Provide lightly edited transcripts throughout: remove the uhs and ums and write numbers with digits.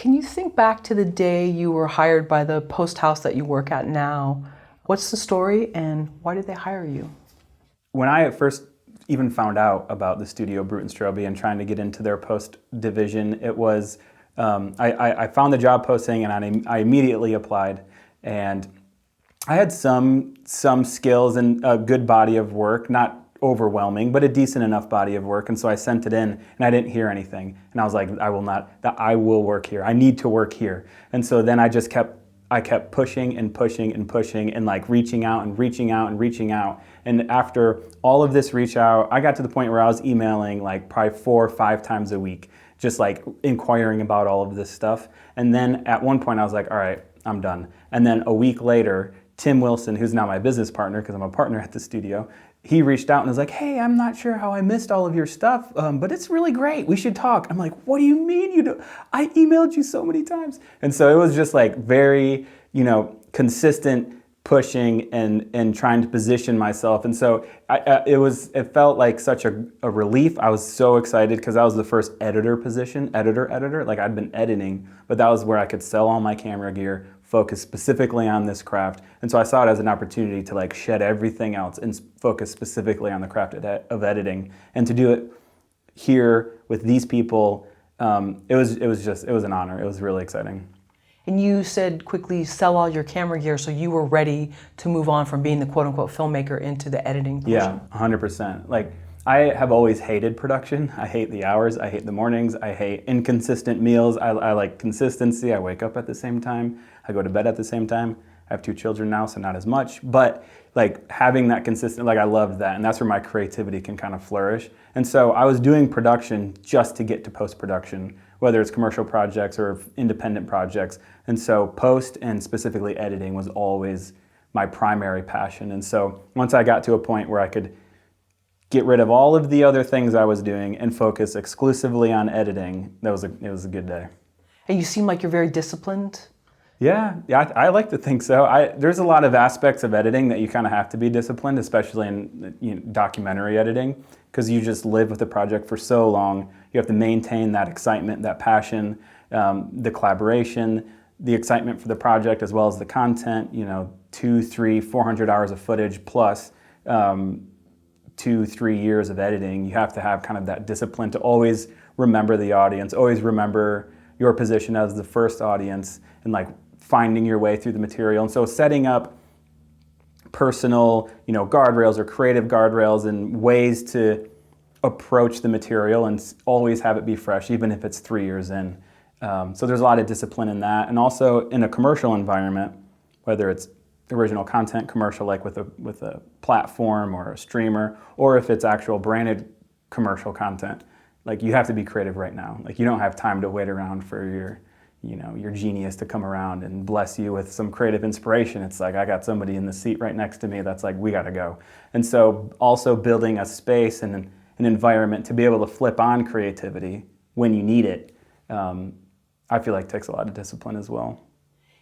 Can you think back to the day you were hired by the post house that you work at now? What's the story and why did they hire you? When I at first even found out about the studio Brute and Strobe and trying to get into their post division, it was, I found the job posting and I immediately applied. And I had some skills and a good body of work, not overwhelming, but a decent enough body of work. And so I sent it in and I didn't hear anything. And I was like, I will work here. I need to work here. And so then I kept pushing and pushing and pushing and like reaching out and reaching out and reaching out. And after all of this reach out, I got to the point where I was emailing like probably 4 or 5 times a week, just like inquiring about all of this stuff. And then at one point I was like, all right, I'm done. And then a week later, Tim Wilson, who's now my business partner because I'm a partner at the studio, he reached out and was like, hey, I'm not sure how I missed all of your stuff, but it's really great. We should talk. I'm like, what do you mean? I emailed you so many times. And so it was just like very, consistent pushing and trying to position myself. And so it felt like such a relief. I was so excited because that was the first editor position, editor. Like I'd been editing, but that was where I could sell all my camera gear, focus specifically on this craft. And so I saw it as an opportunity to like shed everything else and focus specifically on the craft of editing. And to do it here with these people, it was an honor. It was really exciting. And you said quickly sell all your camera gear, so you were ready to move on from being the quote-unquote filmmaker into the editing portion. Yeah, 100%. Like, I have always hated production. I hate the hours, I hate the mornings, I hate inconsistent meals. I like consistency. I wake up at the same time, I go to bed at the same time. I have 2 children now, so not as much, but like having that consistent, like I loved that, and that's where my creativity can kind of flourish. And so I was doing production just to get to post-production, whether it's commercial projects or independent projects. And so post and specifically editing was always my primary passion. And so once I got to a point where I could get rid of all of the other things I was doing and focus exclusively on editing, it was a good day. And you seem like you're very disciplined. Yeah, I like to think so. There's a lot of aspects of editing that you kind of have to be disciplined, especially in documentary editing, because you just live with the project for so long. You have to maintain that excitement, that passion, the collaboration, the excitement for the project as well as the content. 200, 300, 400 hours of footage plus 2-3 years of editing. You have to have kind of that discipline to always remember the audience, always remember your position as the first audience, and like finding your way through the material. And so setting up personal, guardrails or creative guardrails and ways to approach the material and always have it be fresh, even if it's 3 years in. So there's a lot of discipline in that. And also in a commercial environment, whether it's original content commercial like with a platform or a streamer, or if it's actual branded commercial content, like you have to be creative right now. Like you don't have time to wait around for your genius to come around and bless you with some creative inspiration. It's like I got somebody in the seat right next to me that's like, we gotta go. And so also building a space and an environment to be able to flip on creativity when you need it, I feel like takes a lot of discipline as well.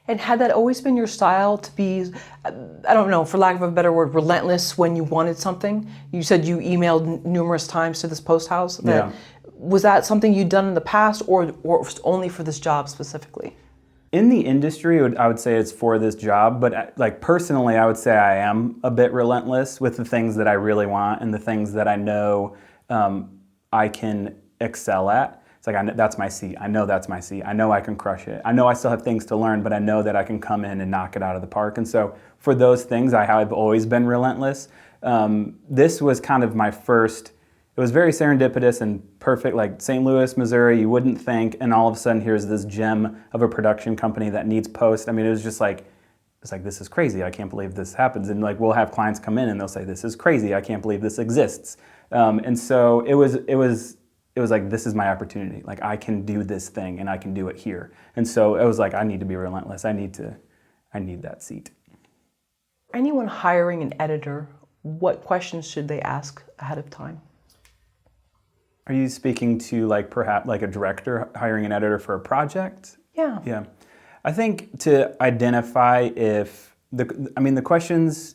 And had that always been your style to be, I don't know, for lack of a better word, relentless when you wanted something? You said you emailed numerous times to this post house. Yeah. Was that something you'd done in the past or only for this job specifically? In the industry, I would say it's for this job, but like personally, I would say I am a bit relentless with the things that I really want and the things that I know I can excel at. It's like, that's my seat. I know that's my seat. I know I can crush it. I know I still have things to learn, but I know that I can come in and knock it out of the park. And so for those things, I have always been relentless. This was kind of my first, it was very serendipitous and perfect, like St. Louis, Missouri, you wouldn't think, and all of a sudden here's this gem of a production company that needs post. I mean, it was just like, this is crazy. I can't believe this happens. And like, we'll have clients come in and they'll say, this is crazy. I can't believe this exists. And so it was like, this is my opportunity. Like, I can do this thing and I can do it here. And so it was like, I need to be relentless. I need that seat. Anyone hiring an editor, what questions should they ask ahead of time? Are you speaking to like perhaps like a director hiring an editor for a project? Yeah. Yeah. I think to identify if the questions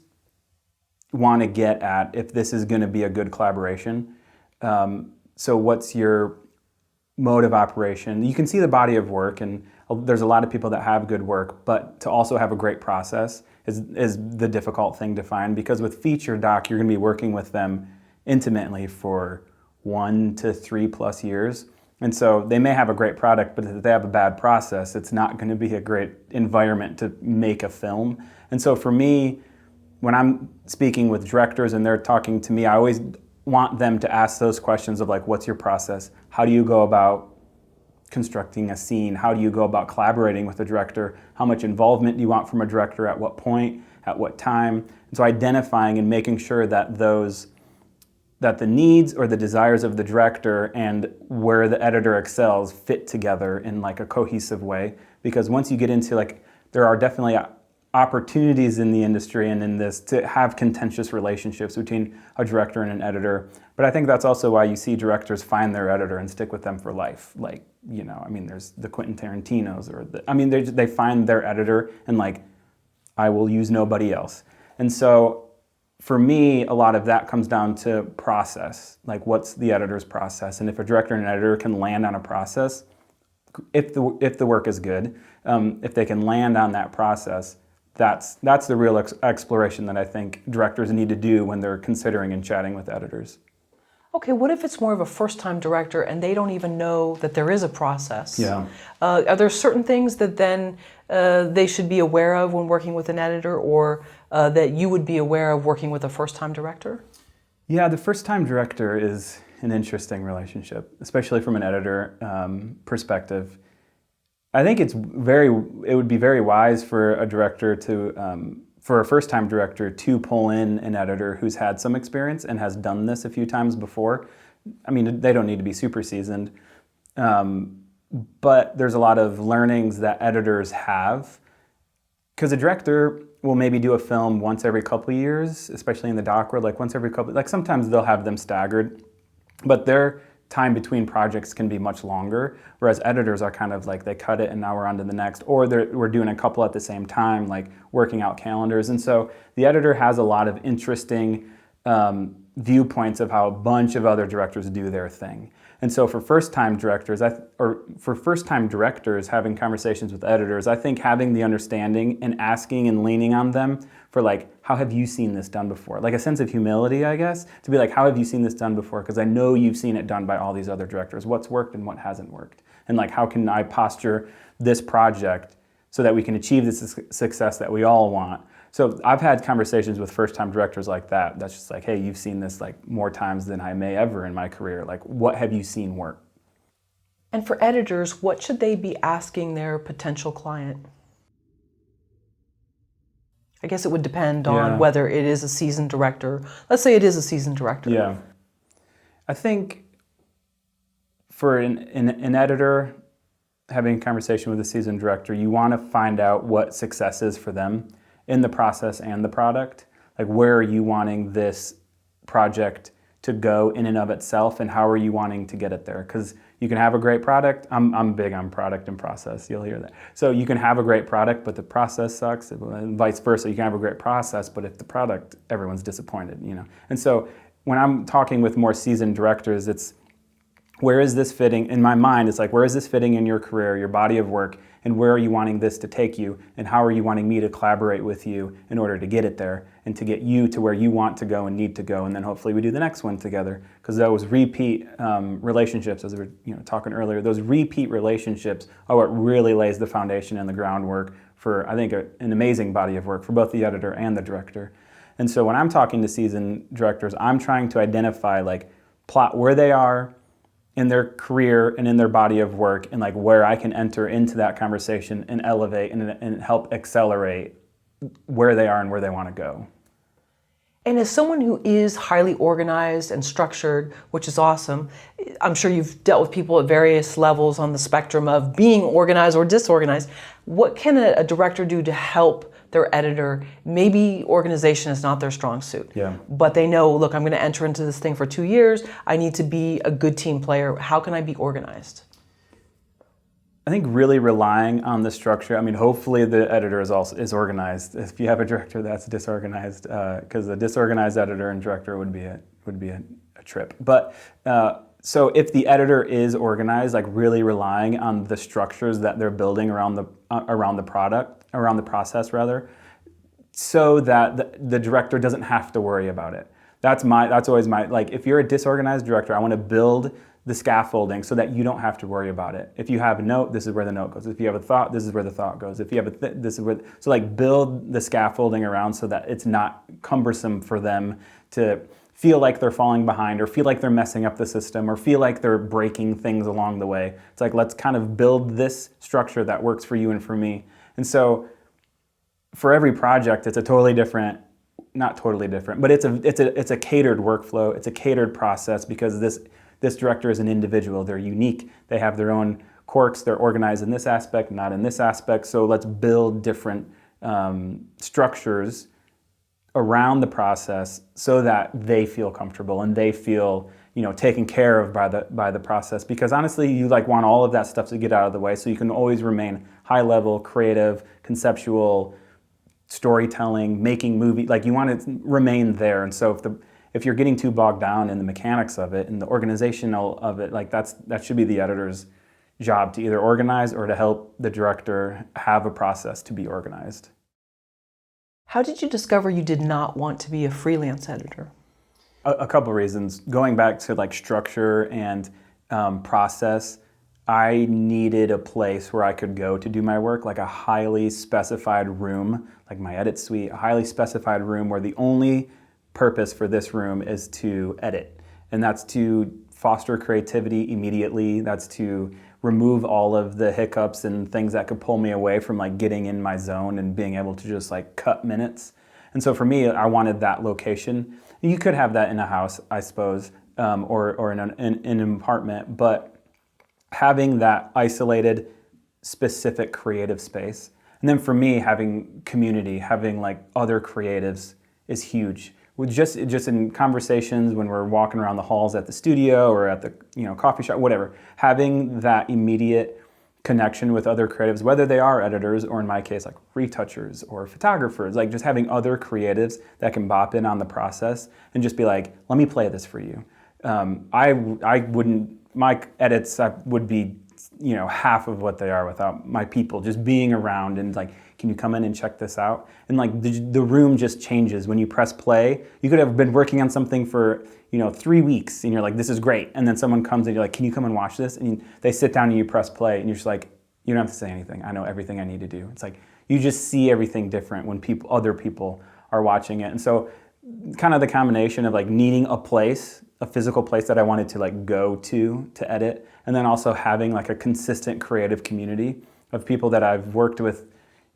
want to get at if this is going to be a good collaboration. So what's your mode of operation. You can see the body of work, and there's a lot of people that have good work, but to also have a great process is the difficult thing to find, because with feature doc, you're going to be working with them intimately for 1 to 3+ years. And so they may have a great product, but if they have a bad process, it's not going to be a great environment to make a film. And so for me, when I'm speaking with directors and they're talking to me, I always want them to ask those questions of like, what's your process? How do you go about constructing a scene? How do you go about collaborating with a director? How much involvement do you want from a director? At what point? At what time? And so identifying and making sure that the needs or the desires of the director and where the editor excels fit together in like a cohesive way. Because once you get into like, there are definitely opportunities in the industry and in this to have contentious relationships between a director and an editor. But I think that's also why you see directors find their editor and stick with them for life. Like, you know, I mean, there's the Quentin Tarantinos they find their editor and like, I will use nobody else. And so for me, a lot of that comes down to process. Like, what's the editor's process? And if a director and an editor can land on a process, if the work is good, if they can land on that process, that's the real exploration that I think directors need to do when they're considering and chatting with editors. Okay, what if it's more of a first-time director and they don't even know that there is a process? Yeah. Are there certain things that then they should be aware of when working with an editor, or that you would be aware of working with a first-time director? Yeah, the first-time director is an interesting relationship, especially from an editor perspective. I think it would be very wise for a director for a first-time director to pull in an editor who's had some experience and has done this a few times before. I mean, they don't need to be super seasoned, but there's a lot of learnings that editors have, because a director will maybe do a film once every couple of years, especially in the doc world, like once every couple, like sometimes they'll have them staggered, but their time between projects can be much longer, whereas editors are kind of like, they cut it and now we're on to the next, or we're doing a couple at the same time, like working out calendars. And so the editor has a lot of interesting viewpoints of how a bunch of other directors do their thing. And so for first-time directors, having conversations with editors, I think having the understanding and asking and leaning on them for like, how have you seen this done before? Like a sense of humility, I guess, to be like, how have you seen this done before? Because I know you've seen it done by all these other directors. What's worked and what hasn't worked? And like, how can I posture this project so that we can achieve this success that we all want? So I've had conversations with first-time directors like that. That's just like, hey, you've seen this like more times than I may ever in my career. Like, what have you seen work? And for editors, what should they be asking their potential client? I guess it would depend on whether it is a seasoned director. Let's say it is a seasoned director. Yeah. I think for an editor, having a conversation with a seasoned director, you want to find out what success is for them in the process and the product. Like, where are you wanting this project to go in and of itself, and how are you wanting to get it there? Because you can have a great product. I'm big on product and process. You'll hear that. So you can have a great product, but the process sucks, and vice versa. You can have a great process, but if the product, everyone's disappointed, you know. And so when I'm talking with more seasoned directors, it's, where is this fitting? In my mind, it's like, where is this fitting in your career, your body of work, and where are you wanting this to take you, and how are you wanting me to collaborate with you in order to get it there and to get you to where you want to go and need to go, and then hopefully we do the next one together. Because those repeat relationships, as we were talking earlier, those repeat relationships are what really lays the foundation and the groundwork for, I think, an amazing body of work for both the editor and the director. And so when I'm talking to seasoned directors, I'm trying to identify, like, plot where they are in their career and in their body of work, and like where I can enter into that conversation and elevate and help accelerate where they are and where they want to go. And as someone who is highly organized and structured, which is awesome, I'm sure you've dealt with people at various levels on the spectrum of being organized or disorganized. What can a director do to help their editor? Maybe organization is not their strong suit, but they know, look, I'm going to enter into this thing for 2 years. I need to be a good team player. How can I be organized? I think really relying on the structure. I mean, hopefully the editor is organized. If you have a director that's disorganized, because a disorganized editor and director would be a trip. But So if the editor is organized, like really relying on the structures that they're building around the process rather, so that the director doesn't have to worry about it. That's always my, like, if you're a disorganized director, I want to build the scaffolding so that you don't have to worry about it. If you have a note, this is where the note goes. If you have a thought, this is where the thought goes. If you have this is where, so like build the scaffolding around so that it's not cumbersome for them to feel like they're falling behind or feel like they're messing up the system or feel like they're breaking things along the way. It's like, let's kind of build this structure that works for you and for me. And so for every project, it's a totally different, not totally different, but it's a catered workflow. It's a catered process because this director is an individual. They're unique. They have their own quirks. They're organized in this aspect, not in this aspect. So let's build different structures around the process so that they feel comfortable and they feel, taken care of by the process. Because honestly, you like want all of that stuff to get out of the way so you can always remain high level, creative, conceptual, storytelling, making movie. Like you want to remain there. And so if you're getting too bogged down in the mechanics of it and the organizational of it, like that should be the editor's job to either organize or to help the director have a process to be organized. How did you discover you did not want to be a freelance editor? A couple reasons. Going back to like structure and process, I needed a place where I could go to do my work, like a highly specified room, like my edit suite, a highly specified room where the only purpose for this room is to edit. And that's to foster creativity immediately. That's to remove all of the hiccups and things that could pull me away from like getting in my zone and being able to just like cut minutes. And so for me, I wanted that location. You could have that in a house, I suppose, or in an apartment, but having that isolated, specific creative space. And then for me, having community, having like other creatives is huge. With just in conversations when we're walking around the halls at the studio or at the coffee shop, whatever, having that immediate connection with other creatives, whether they are editors or in my case like retouchers or photographers, like just having other creatives that can bop in on the process and just be like, let me play this for you. I wouldn't, my edits would be half of what they are without my people just being around and like, can you come in and check this out? And like the room just changes when you press play. You could have been working on something for 3 weeks and you're like, this is great. And then someone comes and you're like, can you come and watch this? And they sit down and you press play and you're just like, you don't have to say anything. I know everything I need to do. It's like, you just see everything different when other people are watching it. And so kind of the combination of like needing a place, a physical place that I wanted to like go to edit, and then also having like a consistent creative community of people that I've worked with.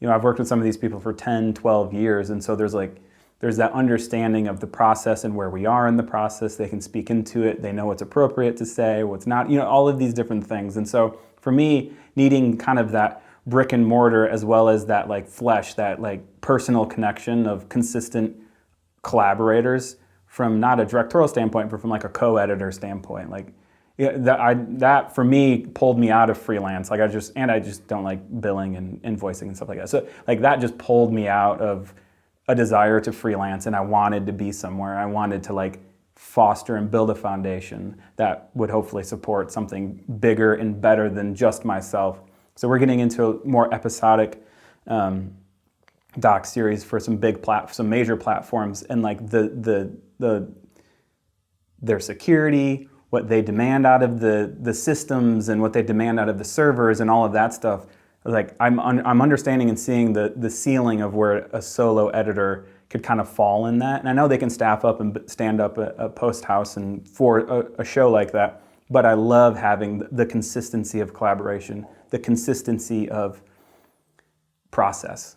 I've worked with some of these people for 10, 12 years, and so there's that understanding of the process and where we are in the process. They can speak into it. They know what's appropriate to say, what's not, all of these different things. And so for me, needing kind of that brick and mortar as well as that like flesh, that like personal connection of consistent collaborators from not a directorial standpoint, but from like a co-editor standpoint, like that for me pulled me out of freelance. Like I just don't like billing and invoicing and stuff like that. So like that just pulled me out of a desire to freelance, and I wanted to be somewhere. I wanted to like foster and build a foundation that would hopefully support something bigger and better than just myself. So we're getting into a more episodic doc series for some major platforms, and like their security, what they demand out of the systems and what they demand out of the servers and all of that stuff. Like I'm understanding and seeing the ceiling of where a solo editor could kind of fall in that. And I know they can staff up and stand up a post house and for a show like that, but I love having the consistency of collaboration, the consistency of process.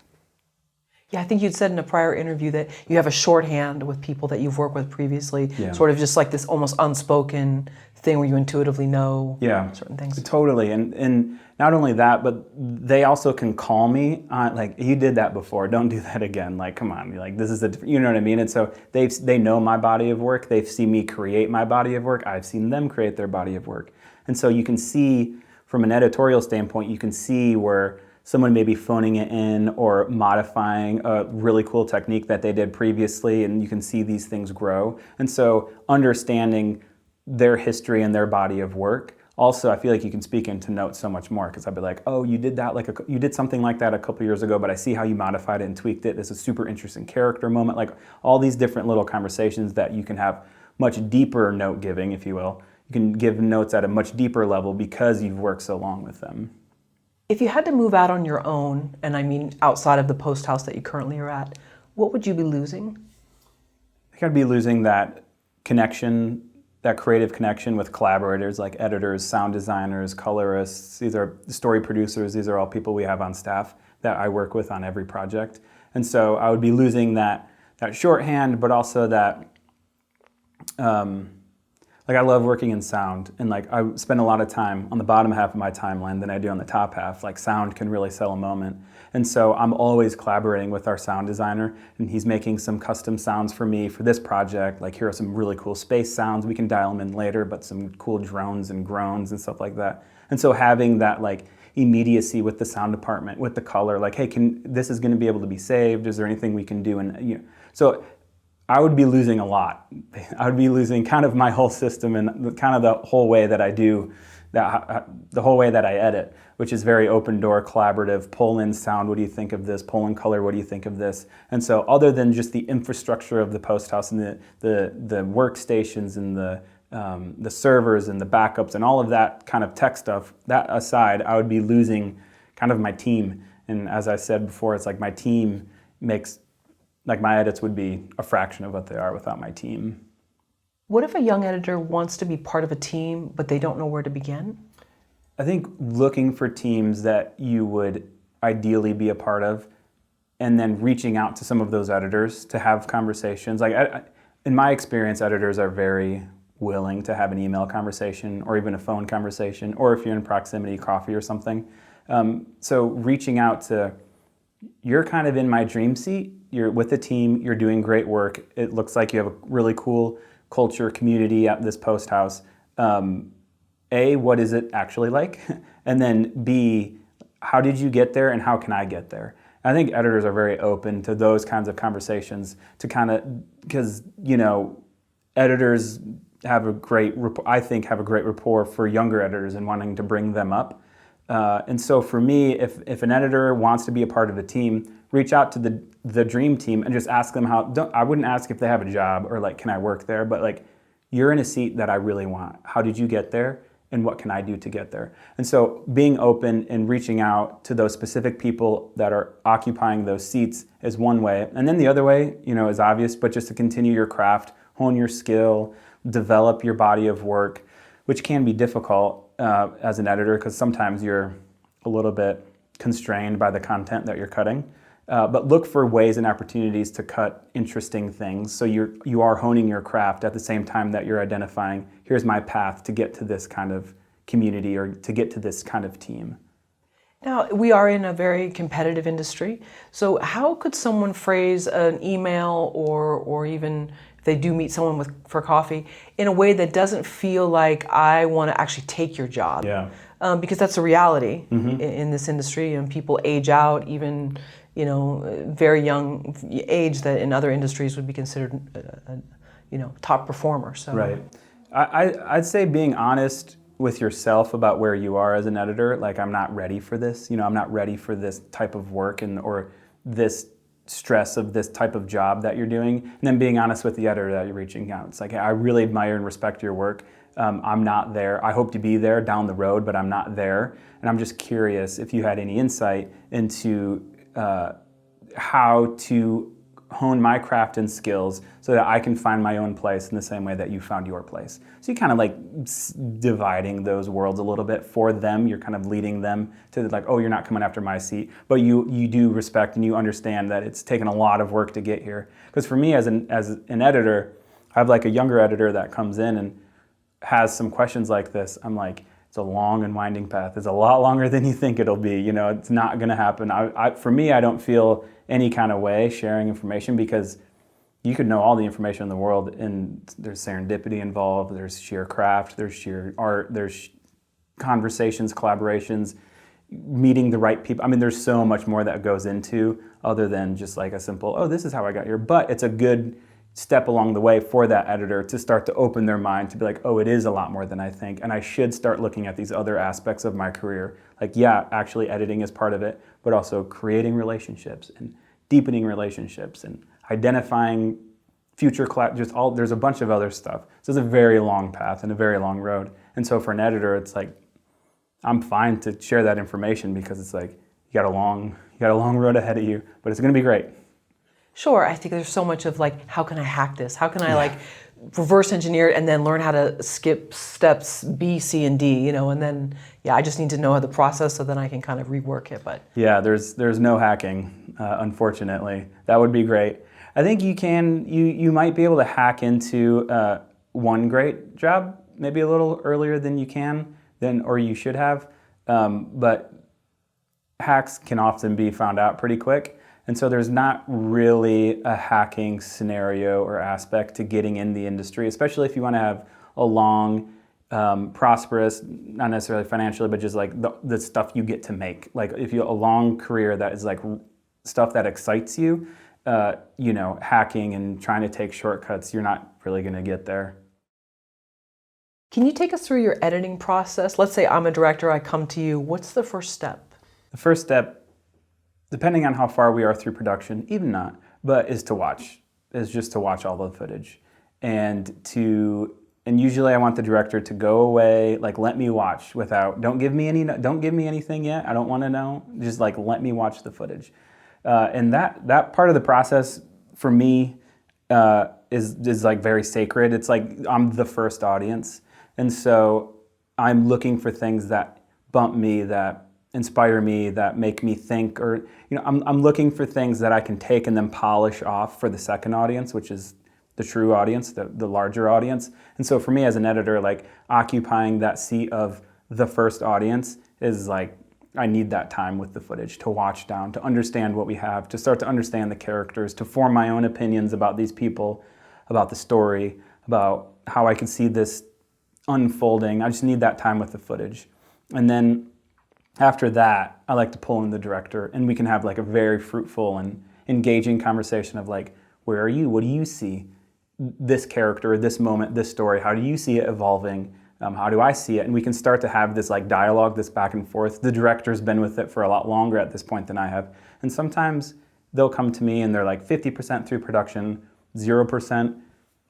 Yeah, I think you'd said in a prior interview that you have a shorthand with people that you've worked with previously, sort of just like this almost unspoken thing where you intuitively know certain things. Totally, and not only that, but they also can call me on, like, you did that before, don't do that again, like, come on, like, this is you know what I mean? And so they know my body of work, they've seen me create my body of work, I've seen them create their body of work. And so you can see, from an editorial standpoint, you can see where someone may be phoning it in or modifying a really cool technique that they did previously, and you can see these things grow. And so understanding their history and their body of work. Also, I feel like you can speak into notes so much more, because I'd be like, oh, you did that you did something like that a couple years ago, but I see how you modified it and tweaked it. This is a super interesting character moment. Like all these different little conversations that you can have much deeper note giving, if you will. You can give notes at a much deeper level because you've worked so long with them. If you had to move out on your own, and I mean outside of the post house that you currently are at, what would you be losing? I think I'd be losing that connection, that creative connection with collaborators like editors, sound designers, colorists. These are story producers. These are all people we have on staff that I work with on every project. And so I would be losing that shorthand, but also that, like I love working in sound, and like I spend a lot of time on the bottom half of my timeline than I do on the top half. Like sound can really sell a moment. And so I'm always collaborating with our sound designer, and he's making some custom sounds for me for this project. Like here are some really cool space sounds. We can dial them in later, but some cool drones and groans and stuff like that. And so having that like immediacy with the sound department, with the color, like, hey, this is going to be able to be saved? Is there anything we can do? And so I would be losing a lot. I would be losing kind of my whole system and kind of the whole way that I do that, the whole way that I edit, which is very open door, collaborative, pull in sound, what do you think of this? Pull in color, what do you think of this? And so other than just the infrastructure of the post house and the workstations and the servers and the backups and all of that kind of tech stuff, that aside, I would be losing kind of my team. And as I said before, it's like my team makes, like my edits would be a fraction of what they are without my team. What if a young editor wants to be part of a team, but they don't know where to begin? I think looking for teams that you would ideally be a part of, and then reaching out to some of those editors to have conversations. Like in my experience, editors are very willing to have an email conversation or even a phone conversation, or if you're in proximity, coffee or something. So reaching out to, you're kind of in my dream seat, you're with a team, you're doing great work. It looks like you have a really cool culture, community at this post house. A, what is it actually like? And then B, how did you get there and how can I get there? I think editors are very open to those kinds of conversations to kind of, because, editors have a great rapport for younger editors and wanting to bring them up. And so for me, if an editor wants to be a part of a team, reach out to the dream team and just ask them I wouldn't ask if they have a job or like, can I work there? But like, you're in a seat that I really want. How did you get there? And what can I do to get there? And so being open and reaching out to those specific people that are occupying those seats is one way. And then the other way, is obvious, but just to continue your craft, hone your skill, develop your body of work, which can be difficult as an editor because sometimes you're a little bit constrained by the content that you're cutting. But look for ways and opportunities to cut interesting things so you are honing your craft at the same time that you're identifying, here's my path to get to this kind of community or to get to this kind of team. Now, we are in a very competitive industry, so how could someone phrase an email or even if they do meet someone for coffee in a way that doesn't feel like I want to actually take your job? Yeah. Because that's a reality in this industry, and people age out even very young age that in other industries would be considered, top performer. So. Right. I'd say being honest with yourself about where you are as an editor. Like, I'm not ready for this. I'm not ready for this type of work or this stress of this type of job that you're doing. And then being honest with the editor that you're reaching out. It's like, hey, I really admire and respect your work. I'm not there. I hope to be there down the road, but I'm not there. And I'm just curious if you had any insight into how to hone my craft and skills so that I can find my own place in the same way that you found your place. So you kind of like dividing those worlds a little bit for them. You're kind of leading them to like, oh, you're not coming after my seat, but you do respect and you understand that it's taken a lot of work to get here. Because for me as an editor, I have like a younger editor that comes in and has some questions like this. I'm like, it's a long and winding path. It's a lot longer than you think it'll be. It's not going to happen. For me, I don't feel any kind of way sharing information because you could know all the information in the world and there's serendipity involved, there's sheer craft, there's sheer art, there's conversations, collaborations, meeting the right people. I mean, there's so much more that goes into other than just like a simple, oh, this is how I got here. But it's a good step along the way for that editor to start to open their mind to be like, oh, it is a lot more than I think, and I should start looking at these other aspects of my career. Like, yeah, actually editing is part of it, but also creating relationships and deepening relationships and identifying future there's a bunch of other stuff. So it's a very long path and a very long road. And so for an editor, it's like, I'm fine to share that information because it's like, you got a long road ahead of you, but it's going to be great. Sure, I think there's so much of like, how can I hack this? How can I like reverse engineer it and then learn how to skip steps B, C, and D, and then, I just need to know how the process so then I can kind of rework it. But yeah, there's no hacking, unfortunately. That would be great. I think you might be able to hack into one great job maybe a little earlier than or you should have, but hacks can often be found out pretty quick. And so there's not really a hacking scenario or aspect to getting in the industry, especially if you want to have a long, prosperous, not necessarily financially, but just like the stuff you get to make. Like if you have a long career that is like stuff that excites you, hacking and trying to take shortcuts, you're not really going to get there. Can you take us through your editing process? Let's say I'm a director, I come to you. What's the first step? The first step, depending on how far we are through production, even not, but is just to watch all the footage. And usually I want the director to go away, like let me watch don't give me anything yet. I don't want to know. Just like let me watch the footage. And that part of the process for me is like very sacred. It's like I'm the first audience. And so I'm looking for things that bump me, that inspire me, that make me think, or I'm looking for things that I can take and then polish off for the second audience, which is the true audience, the larger audience. And so for me as an editor, like occupying that seat of the first audience is like, I need that time with the footage to watch down, to understand what we have, to start to understand the characters, to form my own opinions about these people, about the story, about how I can see this unfolding. I just need that time with the footage. And then after that, I like to pull in the director, and we can have like a very fruitful and engaging conversation of like, where are you? What do you see? This character, this moment, this story, how do you see it evolving? How do I see it? And we can start to have this like dialogue, this back and forth. The director's been with it for a lot longer at this point than I have. And sometimes they'll come to me and they're like 50% through production, 0%,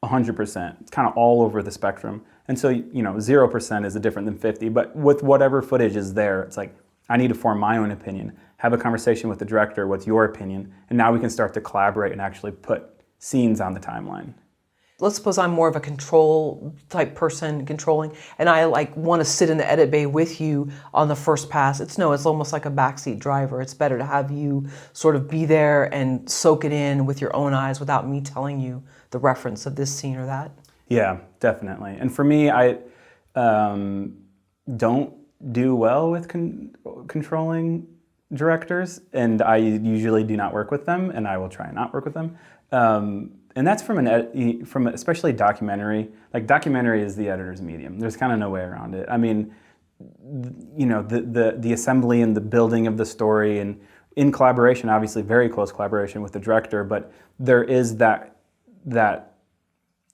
100%. It's kind of all over the spectrum. And so, 0% is different than 50, but with whatever footage is there, it's like, I need to form my own opinion, have a conversation with the director, what's your opinion? And now we can start to collaborate and actually put scenes on the timeline. Let's suppose I'm more of a control type person, controlling, and I like want to sit in the edit bay with you on the first pass. It's almost like a backseat driver. It's better to have you sort of be there and soak it in with your own eyes without me telling you the reference of this scene or that. Yeah, definitely. And for me, I don't do well with controlling directors, and I usually do not work with them, and I will try and not work with them. And that's from especially documentary. Like documentary is the editor's medium. There's kind of no way around it. I mean, the assembly and the building of the story, and in collaboration, obviously very close collaboration with the director, but there is that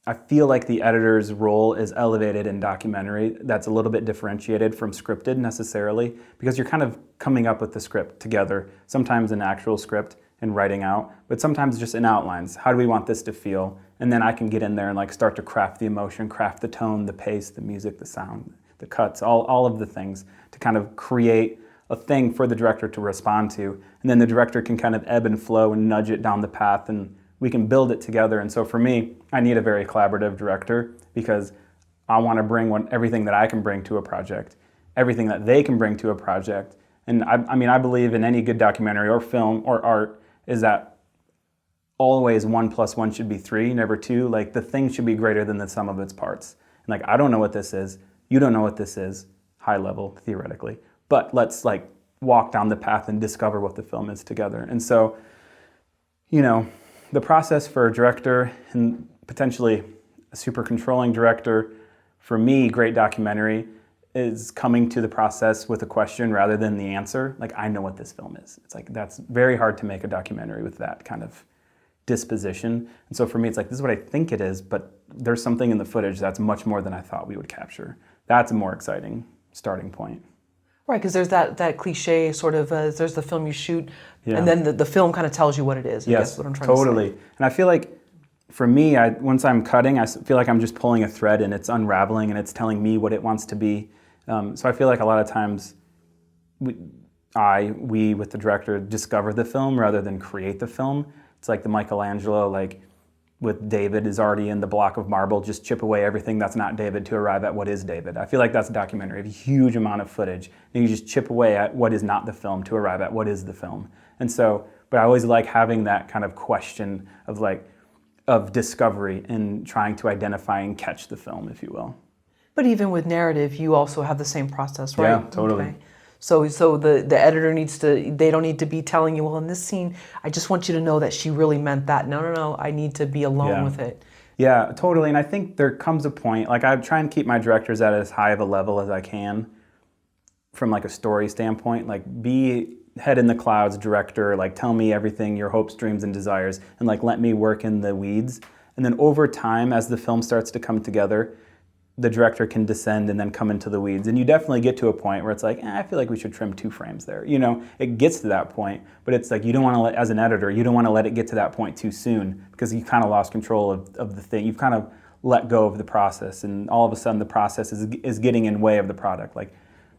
I feel like the editor's role is elevated in documentary. That's a little bit differentiated from scripted necessarily, because you're kind of coming up with the script together, sometimes an actual script and writing out, but sometimes just in outlines. How do we want this to feel? And then I can get in there and like start to craft the emotion, craft the tone, the pace, the music, the sound, the cuts, all of the things to kind of create a thing for the director to respond to. And then the director can kind of ebb and flow and nudge it down the path, and we can build it together. And so for me, I need a very collaborative director, because I want to bring everything that I can bring to a project, everything that they can bring to a project. And I believe in any good documentary or film or art is that always 1 + 1 should be 3, never 2. Like the thing should be greater than the sum of its parts. And like, I don't know what this is. You don't know what this is, high level, theoretically. But let's like walk down the path and discover what the film is together. And so, the process for a director, and potentially a super controlling director, for me, great documentary is coming to the process with a question rather than the answer. Like, I know what this film is. It's like, that's very hard to make a documentary with that kind of disposition. And so for me, it's like, this is what I think it is, but there's something in the footage that's much more than I thought we would capture. That's a more exciting starting point. Right, because there's that cliche sort of, there's the film you shoot, Yeah. and then the film kind of tells you what it is. I guess what I'm trying totally. to say. And I feel like for me, once I'm cutting, I feel like I'm just pulling a thread and it's unraveling and it's telling me what it wants to be. So I feel like a lot of times we with the director discover the film rather than create the film. It's like the Michelangelo, like with David is already in the block of marble, just chip away everything that's not David to arrive at what is David. I feel like that's a documentary, a huge amount of footage, and you just chip away at what is not the film to arrive at what is the film. And so, but I always like having that kind of question of discovery and trying to identify and catch the film, if you will. But even with narrative, you also have the same process, right? Yeah, totally. Okay. So the editor they don't need to be telling you, well, in this scene, I just want you to know that she really meant that. No, I need to be alone with it. Yeah, totally. And I think there comes a point, like I try and keep my directors at as high of a level as I can from like a story standpoint, like be head in the clouds director, like tell me everything, your hopes, dreams, and desires, and like let me work in the weeds. And then over time, as the film starts to come together, the director can descend and then come into the weeds. And you definitely get to a point where it's like, I feel like we should trim 2 frames there. You know, it gets to that point, but it's like you don't want to let, as an editor, you don't want to let it get to that point too soon because you kind of lost control of the thing. You've kind of let go of the process, and all of a sudden the process is getting in way of the product. Like,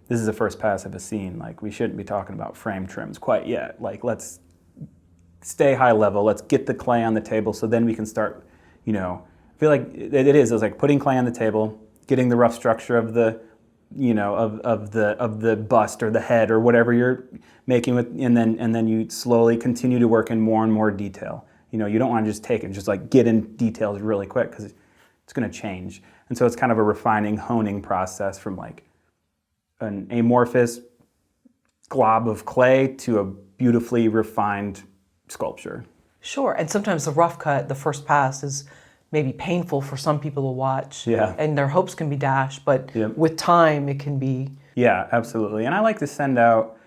this is the first pass of a scene. Like, we shouldn't be talking about frame trims quite yet. Like, let's stay high level. Let's get the clay on the table so then we can start, you know, I feel like it's like putting clay on the table, getting the rough structure of the, you know, of the bust or the head or whatever you're making with, and then you slowly continue to work in more and more detail. You know, you don't want to just take it, just like get in details really quick because it's going to change. And so it's kind of a refining, honing process from like an amorphous glob of clay to a beautifully refined sculpture. Sure, and sometimes the rough cut, the first pass, is maybe painful for some people to watch. Yeah. And their hopes can be dashed, but Yep. with time it can be. Yeah, absolutely. And I like to send out,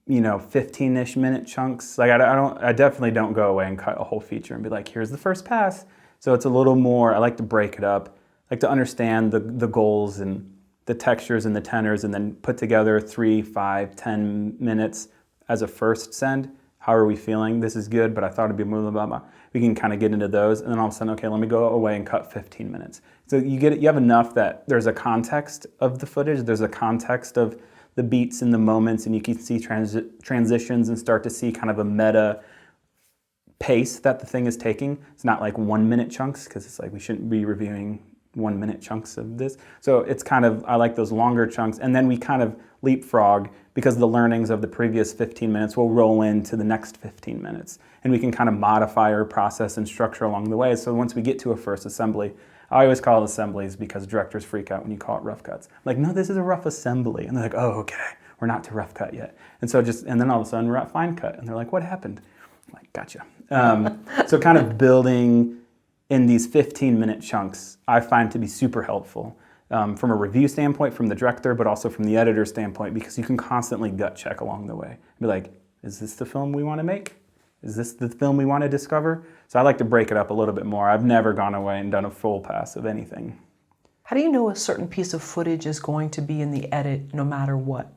you know, 15-ish minute chunks. Like I definitely don't go away and cut a whole feature and be like, here's the first pass. So it's a little more, I like to break it up. I like to understand the goals and the textures and the tenors, and then put together 3, 5, 10 minutes as a first send. How are we feeling? This is good, but I thought it'd be blah, blah, blah. We can kind of get into those, and then all of a sudden, okay, let me go away and cut 15 minutes. So you have enough that there's a context of the footage, there's a context of the beats and the moments, and you can see transitions and start to see kind of a meta pace that the thing is taking. It's not like 1 minute chunks, because it's like we shouldn't be reviewing 1 minute chunks of this. So it's kind of, I like those longer chunks, and then we kind of leapfrog because the learnings of the previous 15 minutes will roll into the next 15 minutes. And we can kind of modify our process and structure along the way. So once we get to a first assembly, I always call it assemblies because directors freak out when you call it rough cuts. I'm like, no, this is a rough assembly. And they're like, oh, okay, we're not to rough cut yet. And so and then all of a sudden we're at fine cut. And they're like, what happened? I'm like, gotcha. So kind of building in these 15-minute chunks, I find to be super helpful from a review standpoint, from the director, but also from the editor standpoint, because you can constantly gut check along the way. Be like, is this the film we want to make? Is this the film we want to discover? So I like to break it up a little bit more. I've never gone away and done a full pass of anything. How do you know a certain piece of footage is going to be in the edit no matter what?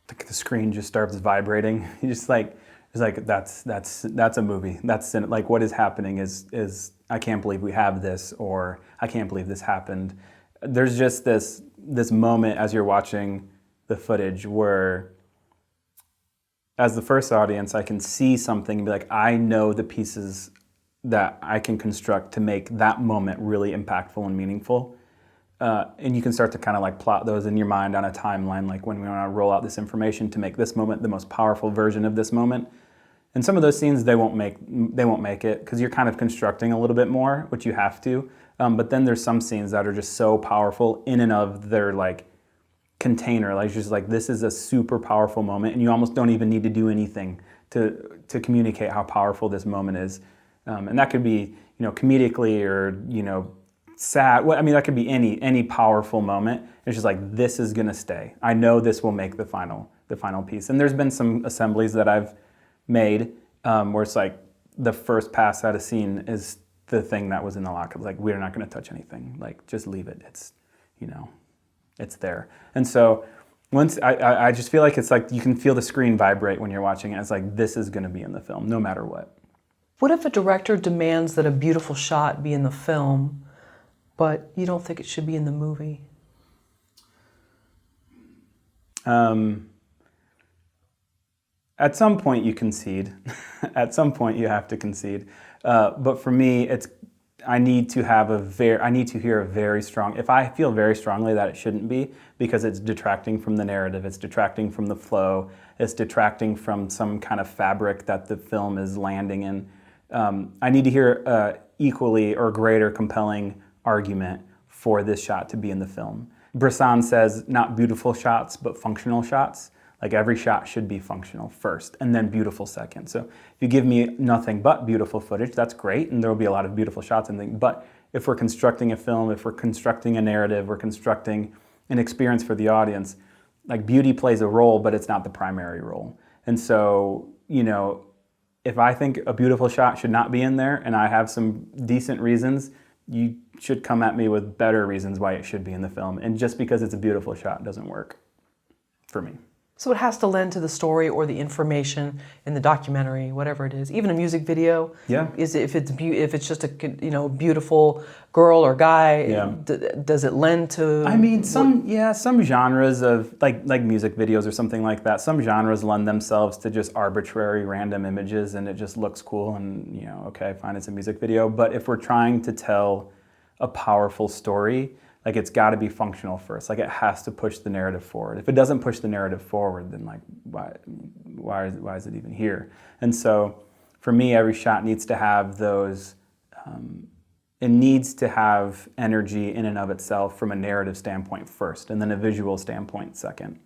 Like the screen just starts vibrating. You just like, it's like that's a movie. That's like what is happening is I can't believe we have this, or I can't believe this happened. There's just this moment as you're watching the footage where, as the first audience, I can see something and be like, I know the pieces that I can construct to make that moment really impactful and meaningful. And you can start to kind of like plot those in your mind on a timeline, like when we want to roll out this information to make this moment the most powerful version of this moment. And some of those scenes they won't make it because you're kind of constructing a little bit more, which you have to. But then there's some scenes that are just so powerful in and of their like container, like just like this is a super powerful moment, and you almost don't even need to do anything to communicate how powerful this moment is. And that could be, you know, comedically or, you know, sad. I mean, that could be any powerful moment. It's just like, this is gonna stay. I know this will make the final piece. And there's been some assemblies that I've made where it's like the first pass at a scene is the thing that was in the lockup. Like, we're not going to touch anything. Like, just leave it. It's, it's there. And so once I just feel like it's like you can feel the screen vibrate when you're watching it. It's like, this is going to be in the film, no matter what. What if a director demands that a beautiful shot be in the film, but you don't think it should be in the movie? At some point you concede. At some point you have to concede. But for me, I need to hear a very strong, if I feel very strongly that it shouldn't be, because it's detracting from the narrative, it's detracting from the flow, it's detracting from some kind of fabric that the film is landing in. I need to hear equally or greater compelling argument for this shot to be in the film. Bresson says not beautiful shots, but functional shots. Like, every shot should be functional first and then beautiful second. So if you give me nothing but beautiful footage, that's great, and there will be a lot of beautiful shots and things. But if we're constructing a film, if we're constructing a narrative, we're constructing an experience for the audience, like, beauty plays a role, but it's not the primary role. And so, if I think a beautiful shot should not be in there and I have some decent reasons, you should come at me with better reasons why it should be in the film. And just because it's a beautiful shot doesn't work for me. So it has to lend to the story or the information in the documentary, whatever it is. Even a music video, Yeah. If it's just a beautiful girl or guy, Yeah. Does it lend to? I mean, some genres of like music videos or something like that. Some genres lend themselves to just arbitrary random images, and it just looks cool. And okay, fine, it's a music video. But if we're trying to tell a powerful story, like, it's got to be functional first. Like, it has to push the narrative forward. If it doesn't push the narrative forward, then like, why is it even here? And so, for me, every shot needs to have those. It needs to have energy in and of itself from a narrative standpoint first, and then a visual standpoint second.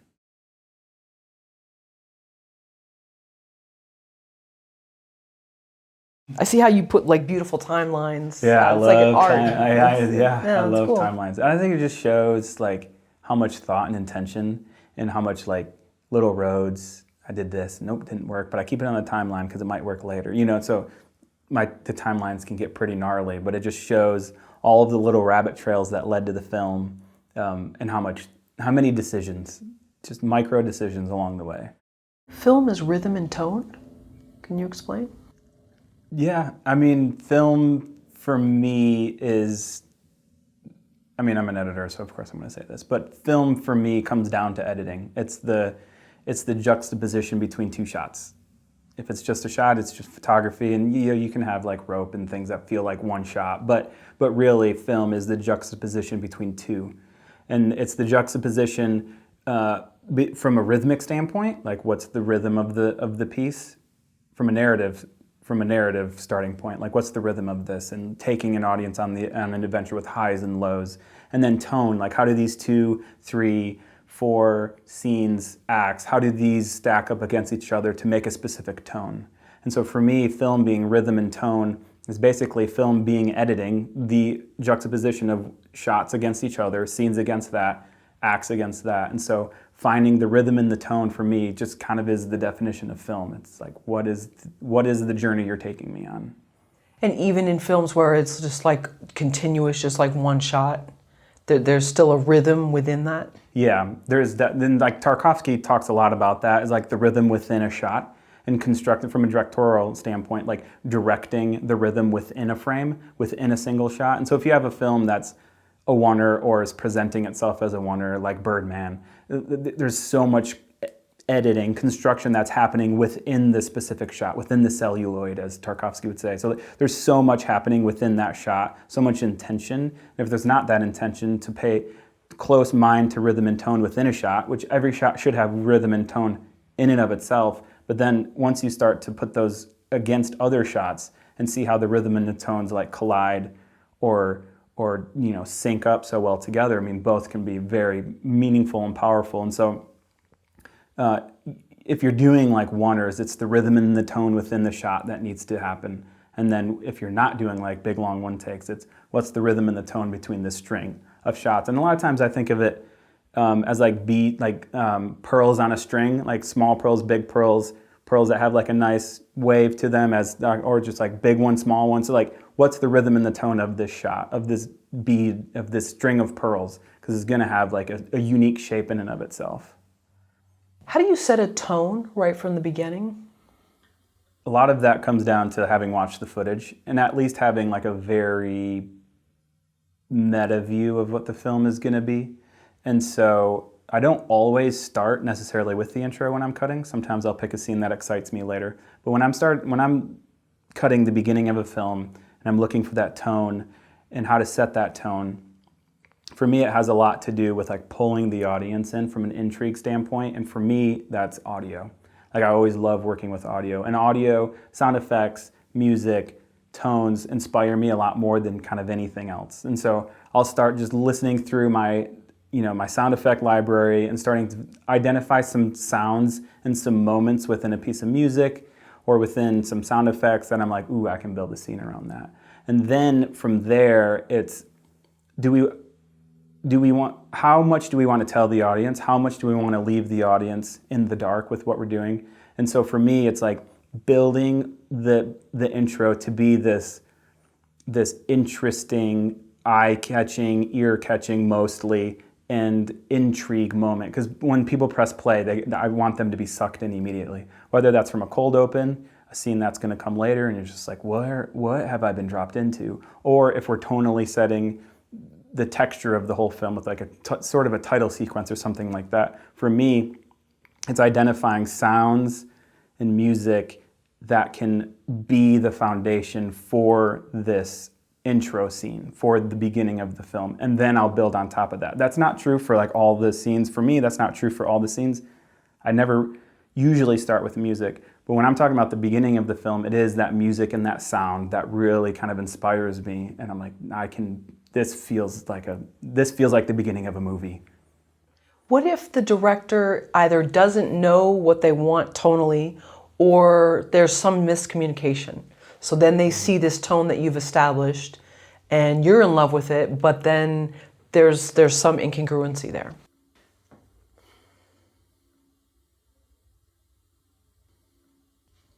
I see how you put like beautiful timelines. Yeah, it's like an art. I love cool. timelines. I think it just shows like how much thought and intention, and how much like little roads. I did this, nope, didn't work, but I keep it on the timeline because it might work later. So the timelines can get pretty gnarly, but it just shows all of the little rabbit trails that led to the film, and how many decisions, just micro decisions along the way. Film is rhythm and tone. Can you explain? Yeah, I mean, film for me is, I'm an editor, so of course I'm going to say this, but film for me comes down to editing. It's the juxtaposition between two shots. If it's just a shot, it's just photography, and you can have like rope and things that feel like one shot, but really film is the juxtaposition between two. And it's the juxtaposition from a rhythmic standpoint, like what's the rhythm of the piece, from a narrative starting point, like what's the rhythm of this, and taking an audience on an adventure with highs and lows. And then tone, like how do these 2, 3, 4 scenes, acts, how do these stack up against each other to make a specific tone? And so for me, film being rhythm and tone is basically film being editing, the juxtaposition of shots against each other, scenes against that, acts against that. And so finding the rhythm and the tone for me just kind of is the definition of film. It's like, what is the journey you're taking me on? And even in films where it's just like continuous, just like one shot, there's still a rhythm within that? Yeah, there's that. Then like Tarkovsky talks a lot about that, is like the rhythm within a shot, and constructed from a directorial standpoint, like directing the rhythm within a frame, within a single shot. And so if you have a film that's a oneer or is presenting itself as a oneer, like Birdman, there's so much editing, construction that's happening within the specific shot, within the celluloid, as Tarkovsky would say. So there's so much happening within that shot, so much intention. And if there's not that intention to pay close mind to rhythm and tone within a shot, which every shot should have rhythm and tone in and of itself, but then once you start to put those against other shots and see how the rhythm and the tones like collide or sync up so well together, I mean, both can be very meaningful and powerful. And so if you're doing like oneers, it's the rhythm and the tone within the shot that needs to happen. And then if you're not doing like big long one takes, it's what's the rhythm and the tone between the string of shots. And a lot of times I think of it as like pearls on a string, like small pearls, big pearls, pearls that have like a nice wave to them, or just like big ones, small ones. So like, what's the rhythm and the tone of this shot, of this bead, of this string of pearls? Because it's gonna have like a unique shape in and of itself. How do you set a tone right from the beginning? A lot of that comes down to having watched the footage and at least having like a very meta view of what the film is gonna be. And so I don't always start necessarily with the intro when I'm cutting. Sometimes I'll pick a scene that excites me later. But when I'm cutting the beginning of a film and I'm looking for that tone and how to set that tone, for me it has a lot to do with like pulling the audience in from an intrigue standpoint. And for me, that's audio. Like I always love working with audio. And audio, sound effects, music, tones inspire me a lot more than kind of anything else. And so I'll start just listening through my sound effect library and starting to identify some sounds and some moments within a piece of music or within some sound effects that I'm like, ooh, I can build a scene around that. And then from there, it's how much do we want to tell the audience? How much do we want to leave the audience in the dark with what we're doing? And so for me, it's like building the intro to be this interesting, eye-catching, ear-catching mostly, and intrigue moment. Because when people press play, I want them to be sucked in immediately. Whether that's from a cold open, a scene that's going to come later, and you're just like, what have I been dropped into? Or if we're tonally setting the texture of the whole film with like sort of a title sequence or something like that. For me, it's identifying sounds and music that can be the foundation for this intro scene, for the beginning of the film, and then I'll build on top of that. That's not true for like all the scenes. For me, that's not true for all the scenes. I never usually start with music, but when I'm talking about the beginning of the film, it is that music and that sound that really kind of inspires me, and I'm like, this feels like the beginning of a movie. What if the director either doesn't know what they want tonally or there's some miscommunication? So then they see this tone that you've established and you're in love with it, but then there's some incongruency there.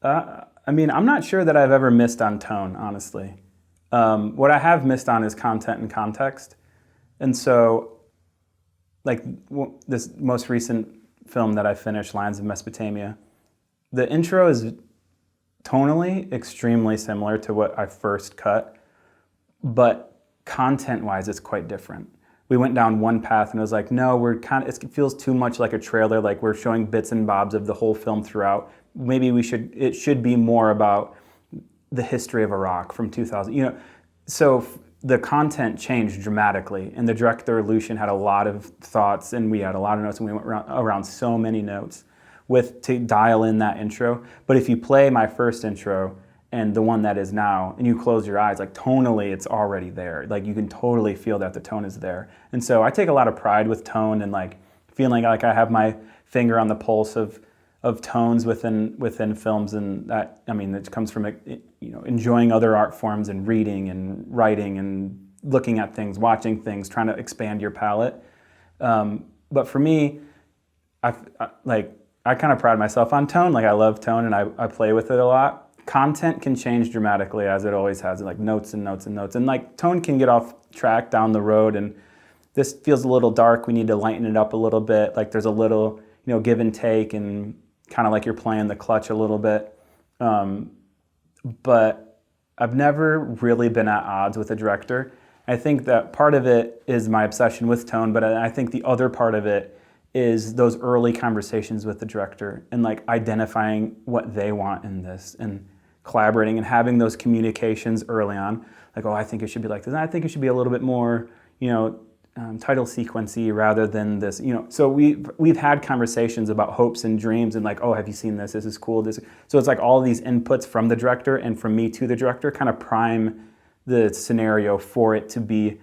I'm not sure that I've ever missed on tone, honestly. What I have missed on is content and context. And so, like this most recent film that I finished, Lions of Mesopotamia, the intro is tonally extremely similar to what I first cut, but content-wise, it's quite different. We went down one path and it was like, no, it feels too much like a trailer, like we're showing bits and bobs of the whole film throughout. Maybe it should be more about the history of Iraq from 2000, so the content changed dramatically, and the director, Lucian, had a lot of thoughts, and we had a lot of notes, and we went around so many notes to dial in that intro. But if you play my first intro and the one that is now, and you close your eyes, like tonally, it's already there. Like you can totally feel that the tone is there. And so I take a lot of pride with tone and like feeling like I have my finger on the pulse of tones within films, and that, it comes from enjoying other art forms and reading and writing and looking at things, watching things, trying to expand your palette. But for me, I kind of pride myself on tone. Like I love tone and I play with it a lot. Content can change dramatically, as it always has, like notes and notes and notes. And like tone can get off track down the road, and this feels a little dark. We need to lighten it up a little bit. Like there's a little, give and take, and kind of like you're playing the clutch a little bit. But I've never really been at odds with a director. I think that part of it is my obsession with tone, but I think the other part of it is those early conversations with the director and like identifying what they want in this and collaborating and having those communications early on. Like, oh, I think it should be like this. I think it should be a little bit more, title sequency rather than this, So we've had conversations about hopes and dreams and like, oh, have you seen this? This is cool. So it's like all of these inputs from the director and from me to the director kind of prime the scenario for it to be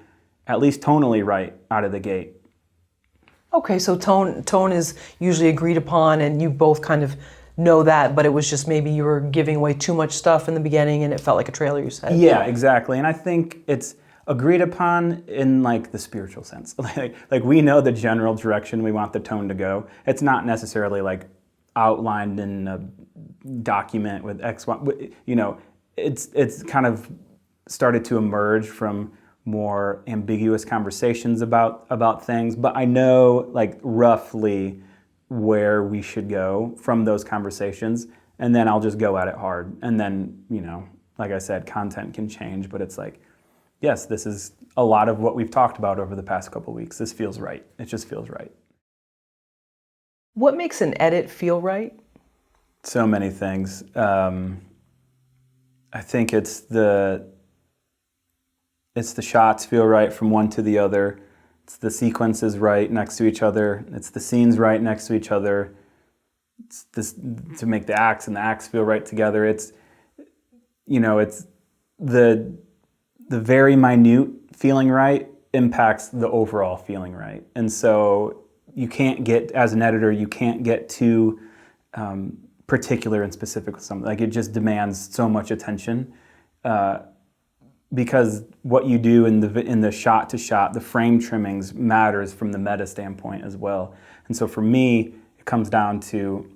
at least tonally right out of the gate. Okay, so tone is usually agreed upon, and you both kind of know that, but it was just maybe you were giving away too much stuff in the beginning and it felt like a trailer, you said. Yeah, exactly. And I think it's agreed upon in like the spiritual sense. like we know the general direction we want the tone to go. It's not necessarily like outlined in document with X, Y, you know, it's kind of started to emerge from more ambiguous conversations about things, but I know like roughly where we should go from those conversations, and then I'll just go at it hard. And then, you know, like I said, content can change, but it's like, yes, this is a lot of what we've talked about over the past couple of weeks. This feels right. It just feels right. What makes an edit feel right? So many things. I think it's the shots feel right from one to the other. It's the sequences right next to each other. It's the scenes right next to each other. It's this to make the acts and the acts feel right together. It's, you know, it's the very minute feeling right impacts the overall feeling right. And so you can't get, as an editor, you can't get too particular and specific with something. Like, it just demands so much attention. Because what you do in the shot to shot, the frame trimmings matters from the meta standpoint as well. And so for me, it comes down to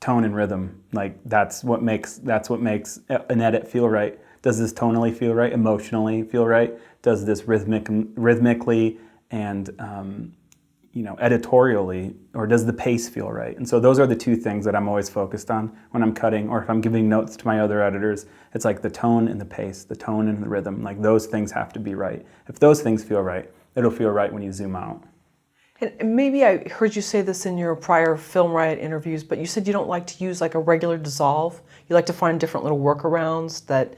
tone and rhythm. Like, that's what makes an edit feel right. Does this tonally feel right? Emotionally feel right? Does this rhythmically and you know, editorially, or does the pace feel right? And so those are the two things that I'm always focused on when I'm cutting, or if I'm giving notes to my other editors. It's like the tone and the pace, the tone and the rhythm. Like, those things have to be right. If those things feel right, it'll feel right when you zoom out. And maybe I heard you say this in your prior Film Riot interviews, but you said you don't like to use like a regular dissolve. You like to find different little workarounds that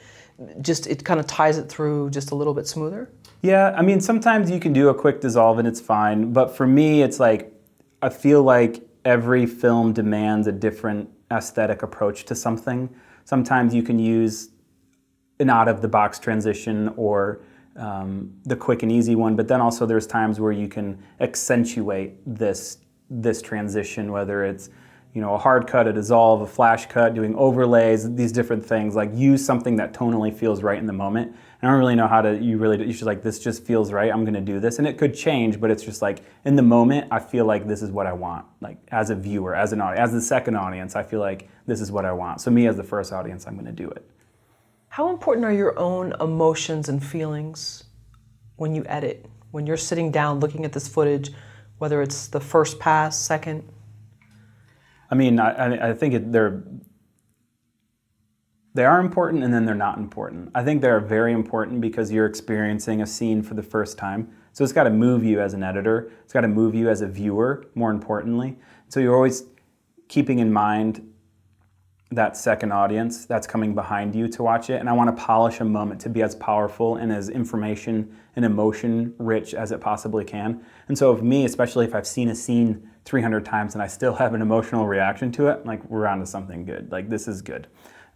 just, it kind of ties it through just a little bit smoother. Yeah, I mean, sometimes you can do a quick dissolve and it's fine, but for me, it's like, I feel like every film demands a different aesthetic approach to something. Sometimes you can use an out-of-the-box transition or the quick and easy one, but then also there's times where you can accentuate this transition, whether it's, you know, a hard cut, a dissolve, a flash cut, doing overlays, these different things. Like, use something that tonally feels right in the moment. And I don't really know how to, you should like, this just feels right, I'm gonna do this. And it could change, but it's just like, in the moment, I feel like this is what I want. Like, as a viewer, as an audience, as the second audience, I feel like this is what I want. So me as the first audience, I'm gonna do it. How important are your own emotions and feelings when you edit? When you're sitting down looking at this footage, whether it's the first pass, second? I mean, I think they are important, and then they're not important. I think they're very important because you're experiencing a scene for the first time. So it's got to move you as an editor. It's got to move you as a viewer, more importantly. So you're always keeping in mind that second audience that's coming behind you to watch it. And I want to polish a moment to be as powerful and as information and emotion rich as it possibly can. And so, of me, especially if I've seen a scene 300 times and I still have an emotional reaction to it, like, we're onto something good. Like, this is good.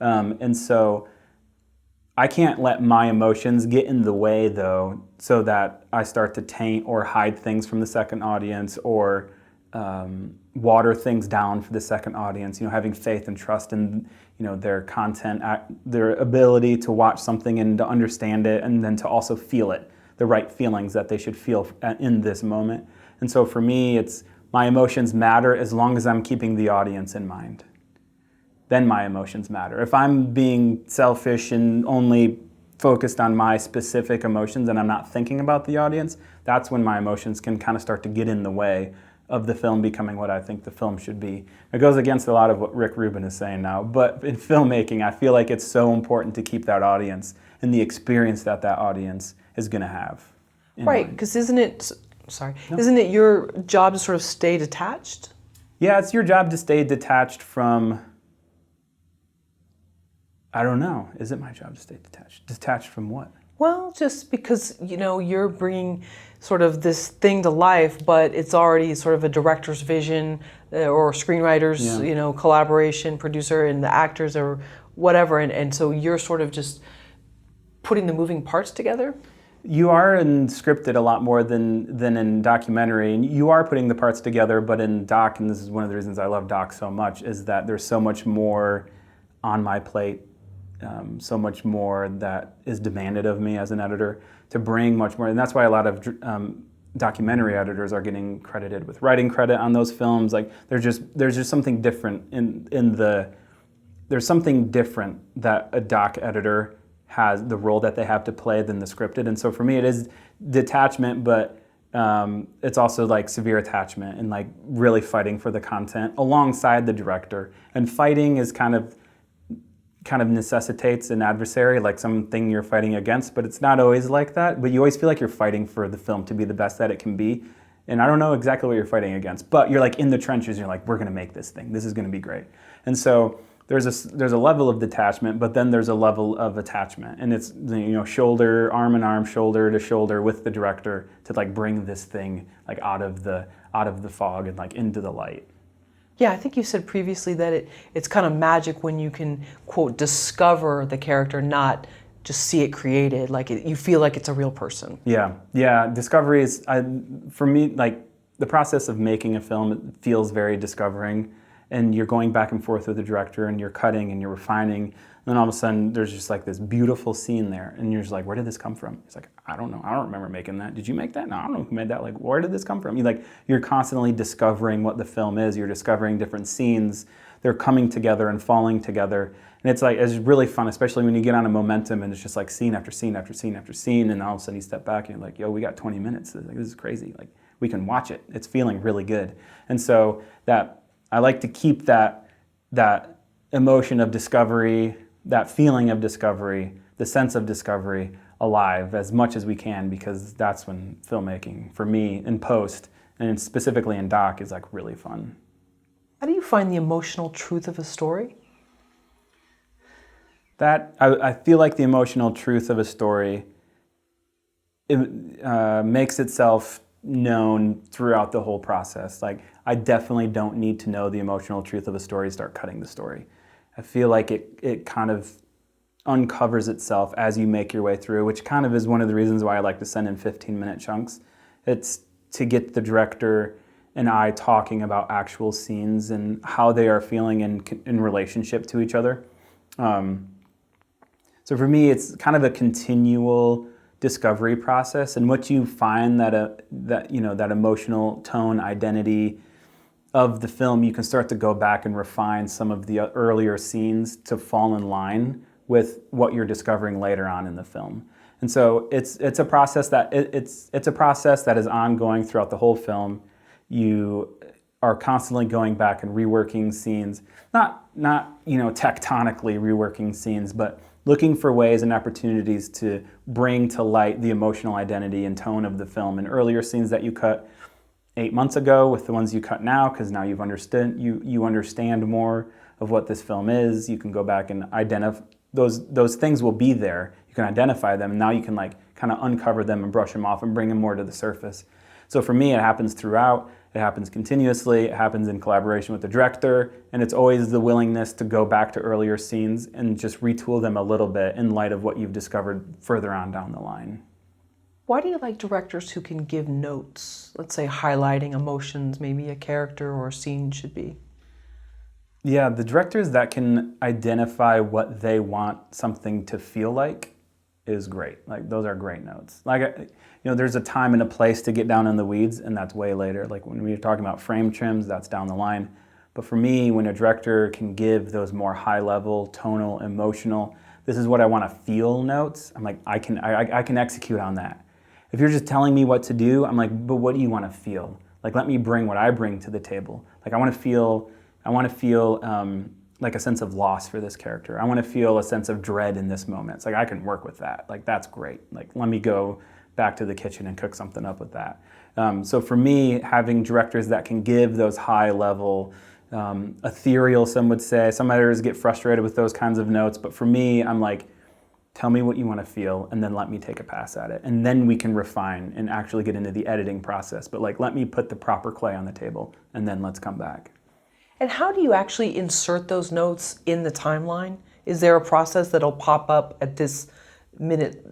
And so I can't let my emotions get in the way, though, so that I start to taint or hide things from the second audience, or water things down for the second audience. You know, having faith and trust in, you know, their content, their ability to watch something and to understand it, and then to also feel it, the right feelings that they should feel in this moment. And so for me, it's, my emotions matter as long as I'm keeping the audience in mind. Then my emotions matter. If I'm being selfish and only focused on my specific emotions and I'm not thinking about the audience, that's when my emotions can kind of start to get in the way of the film becoming what I think the film should be. It goes against a lot of what Rick Rubin is saying now, but in filmmaking, I feel like it's so important to keep that audience and the experience that audience is going to have. Right, because isn't it your job to sort of stay detached? Yeah, it's your job to stay detached from, I don't know, is it my job to stay detached? Detached from what? Well, just because, you know, you're bringing sort of this thing to life, but it's already sort of a director's vision or screenwriter's, you know, collaboration, producer, and the actors or whatever. And so you're sort of just putting the moving parts together? You are in scripted a lot more than in documentary. And you are putting the parts together, but in doc, and this is one of the reasons I love doc so much, is that there's so much more on my plate. So much more that is demanded of me as an editor to bring much more, and that's why a lot of documentary editors are getting credited with writing credit on those films. Like, there's just something different in the there's something different that a doc editor has, the role that they have to play, than the scripted. And so for me, it is detachment, but it's also like severe attachment and like really fighting for the content alongside the director. And fighting is kind of necessitates an adversary, like something you're fighting against, but it's not always like that. But you always feel like you're fighting for the film to be the best that it can be. And I don't know exactly what you're fighting against, but you're like in the trenches, you're like, we're gonna make this thing. This is gonna be great. And so there's a level of detachment, but then there's a level of attachment. And it's, shoulder, arm in arm, shoulder to shoulder with the director to like bring this thing like out of the fog and like into the light. Yeah, I think you said previously that it's kind of magic when you can, quote, discover the character, not just see it created. Like you feel like it's a real person. Yeah. Discovery is, for me, like the process of making a film, it feels very discovering. And you're going back and forth with the director and you're cutting and you're refining. And then all of a sudden there's just like this beautiful scene there. And you're just like, where did this come from? It's like, I don't know. I don't remember making that. Did you make that? No, I don't know who made that. Like, where did this come from? You're constantly discovering what the film is. You're discovering different scenes. They're coming together and falling together. And it's really fun, especially when you get on a momentum and it's just like scene after scene after scene after scene. And all of a sudden you step back and you're like, yo, we got 20 minutes. This is crazy. Like, we can watch it. It's feeling really good. And so I like to keep that emotion of discovery, that feeling of discovery, the sense of discovery alive as much as we can, because that's when filmmaking, for me, in post, and specifically in doc, is like really fun. How do you find the emotional truth of a story? I feel like the emotional truth of a story, it makes itself known throughout the whole process. Like, I definitely don't need to know the emotional truth of a story to start cutting the story. I feel like it kind of uncovers itself as you make your way through, which kind of is one of the reasons why I like to send in 15-minute chunks. It's to get the director and I talking about actual scenes and how they are feeling in relationship to each other. So for me, it's kind of a continual discovery process, and what you find that emotional tone, identity of the film, you can start to go back and refine some of the earlier scenes to fall in line with what you're discovering later on in the film. And so it's a process that is ongoing throughout the whole film. You are constantly going back and reworking scenes, not tectonically reworking scenes, but looking for ways and opportunities to bring to light the emotional identity and tone of the film in earlier scenes that you cut 8 months ago with the ones you cut now, because now you understand more of what this film is. You can go back and identify those things will be there. You can identify them, and now you can like kind of uncover them and brush them off and bring them more to the surface. So for me, it happens throughout. It happens continuously. It happens in collaboration with the director, and it's always the willingness to go back to earlier scenes and just retool them a little bit in light of what you've discovered further on down the line. Why do you like directors who can give notes, let's say highlighting emotions maybe a character or a scene should be? Yeah, the directors that can identify what they want something to feel like is great. Like, those are great notes. Like, there's a time and a place to get down in the weeds, and that's way later. Like when we were talking about frame trims, that's down the line. But for me, when a director can give those more high-level, tonal, emotional, this is what I want to feel notes, I'm like, I can execute on that. If you're just telling me what to do, I'm like, but what do you want to feel? Like, let me bring what I bring to the table. Like, I want to feel like a sense of loss for this character. I want to feel a sense of dread in this moment. It's like, I can work with that. Like, that's great. Like, let me go back to the kitchen and cook something up with that. So for me, having directors that can give those high level, ethereal, some would say, some editors get frustrated with those kinds of notes, but for me, I'm like, tell me what you want to feel, and then let me take a pass at it. And then we can refine and actually get into the editing process. But like, let me put the proper clay on the table, and then let's come back. And how do you actually insert those notes in the timeline? Is there a process that'll pop up at this minute,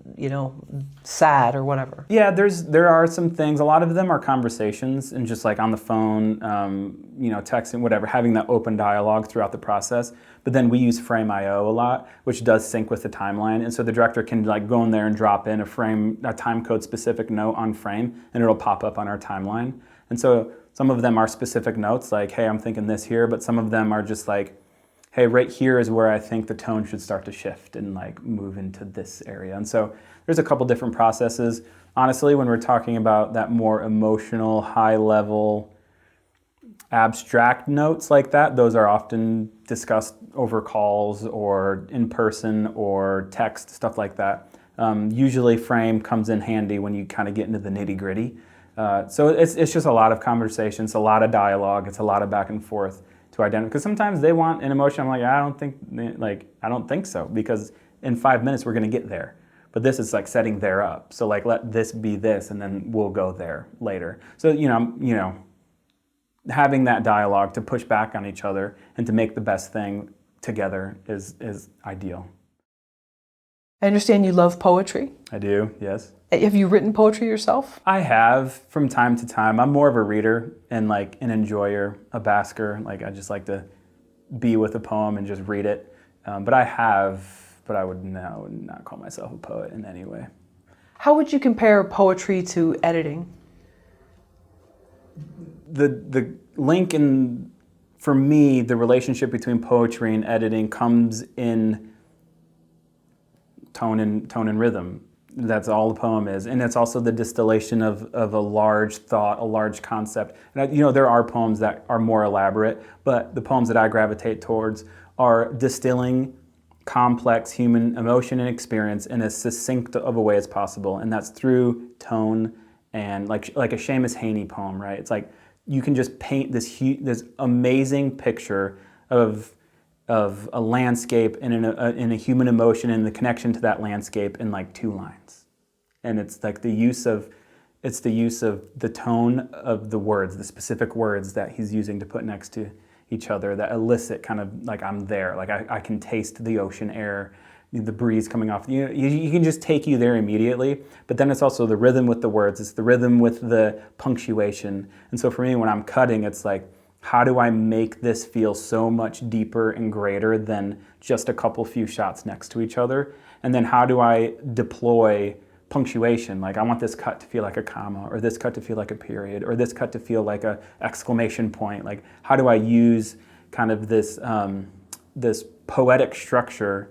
sad or whatever? Yeah, there are some things. A lot of them are conversations and just like on the phone, texting, whatever, having that open dialogue throughout the process. But then we use Frame.io a lot, which does sync with the timeline. And so the director can like go in there and drop in a timecode specific note on Frame, and it'll pop up on our timeline. And so some of them are specific notes like, hey, I'm thinking this here, but some of them are just like, hey, right here is where I think the tone should start to shift and like move into this area. And so there's a couple different processes. Honestly, when we're talking about that more emotional, high level, abstract notes like that, those are often discussed over calls or in person or text, stuff like that. Usually frame comes in handy when you kind of get into the nitty gritty. So it's just a lot of conversations, a lot of dialogue, it's a lot of back and forth to identify, because sometimes they want an emotion. I'm like, I don't think so, because in 5 minutes we're going to get there. But this is like setting there up. So like, let this be this, and then we'll go there later. So having that dialogue to push back on each other and to make the best thing together is ideal. I understand you love poetry. I do, yes. Have you written poetry yourself? I have from time to time. I'm more of a reader and like an enjoyer, a basker. Like I just like to be with a poem and just read it. But I would not call myself a poet in any way. How would you compare poetry to editing? The link in, for me, the relationship between poetry and editing comes in tone and rhythm. That's all the poem is. And it's also the distillation of a large thought, a large concept. And there are poems that are more elaborate, but the poems that I gravitate towards are distilling complex human emotion and experience in as succinct of a way as possible. And that's through tone and like a Seamus Heaney poem, right? It's like you can just paint this amazing picture of a landscape and in a human emotion and the connection to that landscape in like 2 lines. And it's like the use of the tone of the words, the specific words that he's using to put next to each other that elicit kind of like I'm there, like I can taste the ocean air, the breeze coming off. You can just take you there immediately, but then it's also the rhythm with the words, it's the rhythm with the punctuation. And so for me, when I'm cutting, it's like, how do I make this feel so much deeper and greater than just a couple few shots next to each other? And then how do I deploy punctuation? Like I want this cut to feel like a comma, or this cut to feel like a period, or this cut to feel like a exclamation point. Like how do I use kind of this this poetic structure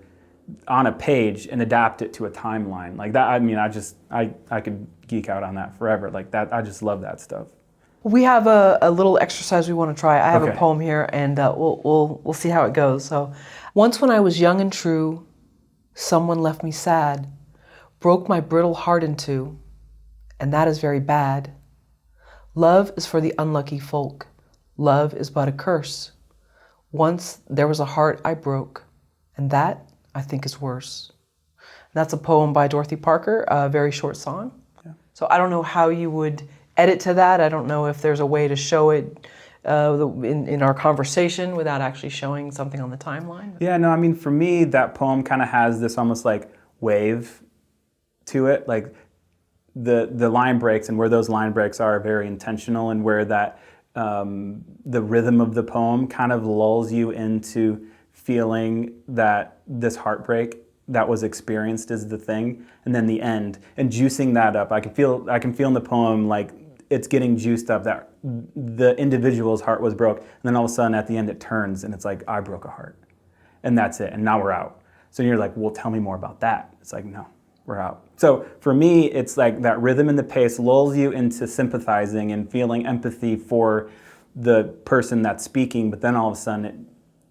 on a page and adapt it to a timeline? Like that, I mean, I could geek out on that forever. Like that, I just love that stuff. We have a little exercise we want to try. I have Okay. a poem here, and we'll see how it goes. So, once when I was young and true, someone left me sad, broke my brittle heart in two, and that is very bad. Love is for the unlucky folk. Love is but a curse. Once there was a heart I broke, and that I think is worse. That's a poem by Dorothy Parker, a very short song. Yeah. So I don't know how you would edit to that. I don't know if there's a way to show it in our conversation without actually showing something on the timeline. Yeah, no, I mean, for me, that poem kind of has this almost like wave to it. Like the line breaks, and where those line breaks are very intentional, and where that the rhythm of the poem kind of lulls you into feeling that this heartbreak that was experienced is the thing, and then the end, and juicing that up. I can feel in the poem like it's getting juiced up, that the individual's heart was broke, and then all of a sudden at the end it turns and it's like, I broke a heart, and that's it, and now we're out. So you're like, well, tell me more about that. It's like, no, we're out. So for me, it's like that rhythm and the pace lulls you into sympathizing and feeling empathy for the person that's speaking, but then all of a sudden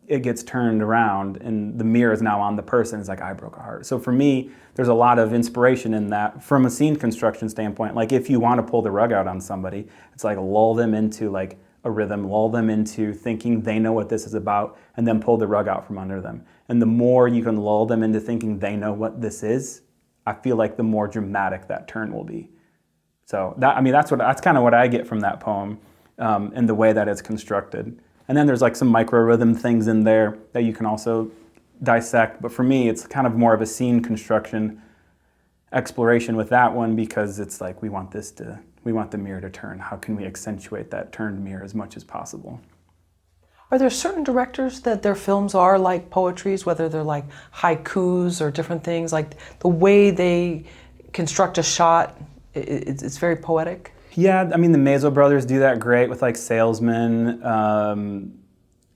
it gets turned around and the mirror is now on the person. It's like, I broke a heart. So for me, there's a lot of inspiration in that from a scene construction standpoint. Like if you want to pull the rug out on somebody, it's like lull them into like a rhythm, lull them into thinking they know what this is about, and then pull the rug out from under them. And the more you can lull them into thinking they know what this is, I feel like the more dramatic that turn will be. So that's kind of what I get from that poem, and the way that it's constructed. And then there's like some micro rhythm things in there that you can also dissect. But for me, it's kind of more of a scene construction exploration with that one, because it's like we want the mirror to turn. How can we accentuate that turned mirror as much as possible? Are there certain directors that their films are like poetries, whether they're like haikus or different things, like the way they construct a shot, it's very poetic? Yeah, I mean, the Maisel brothers do that great with like Salesman.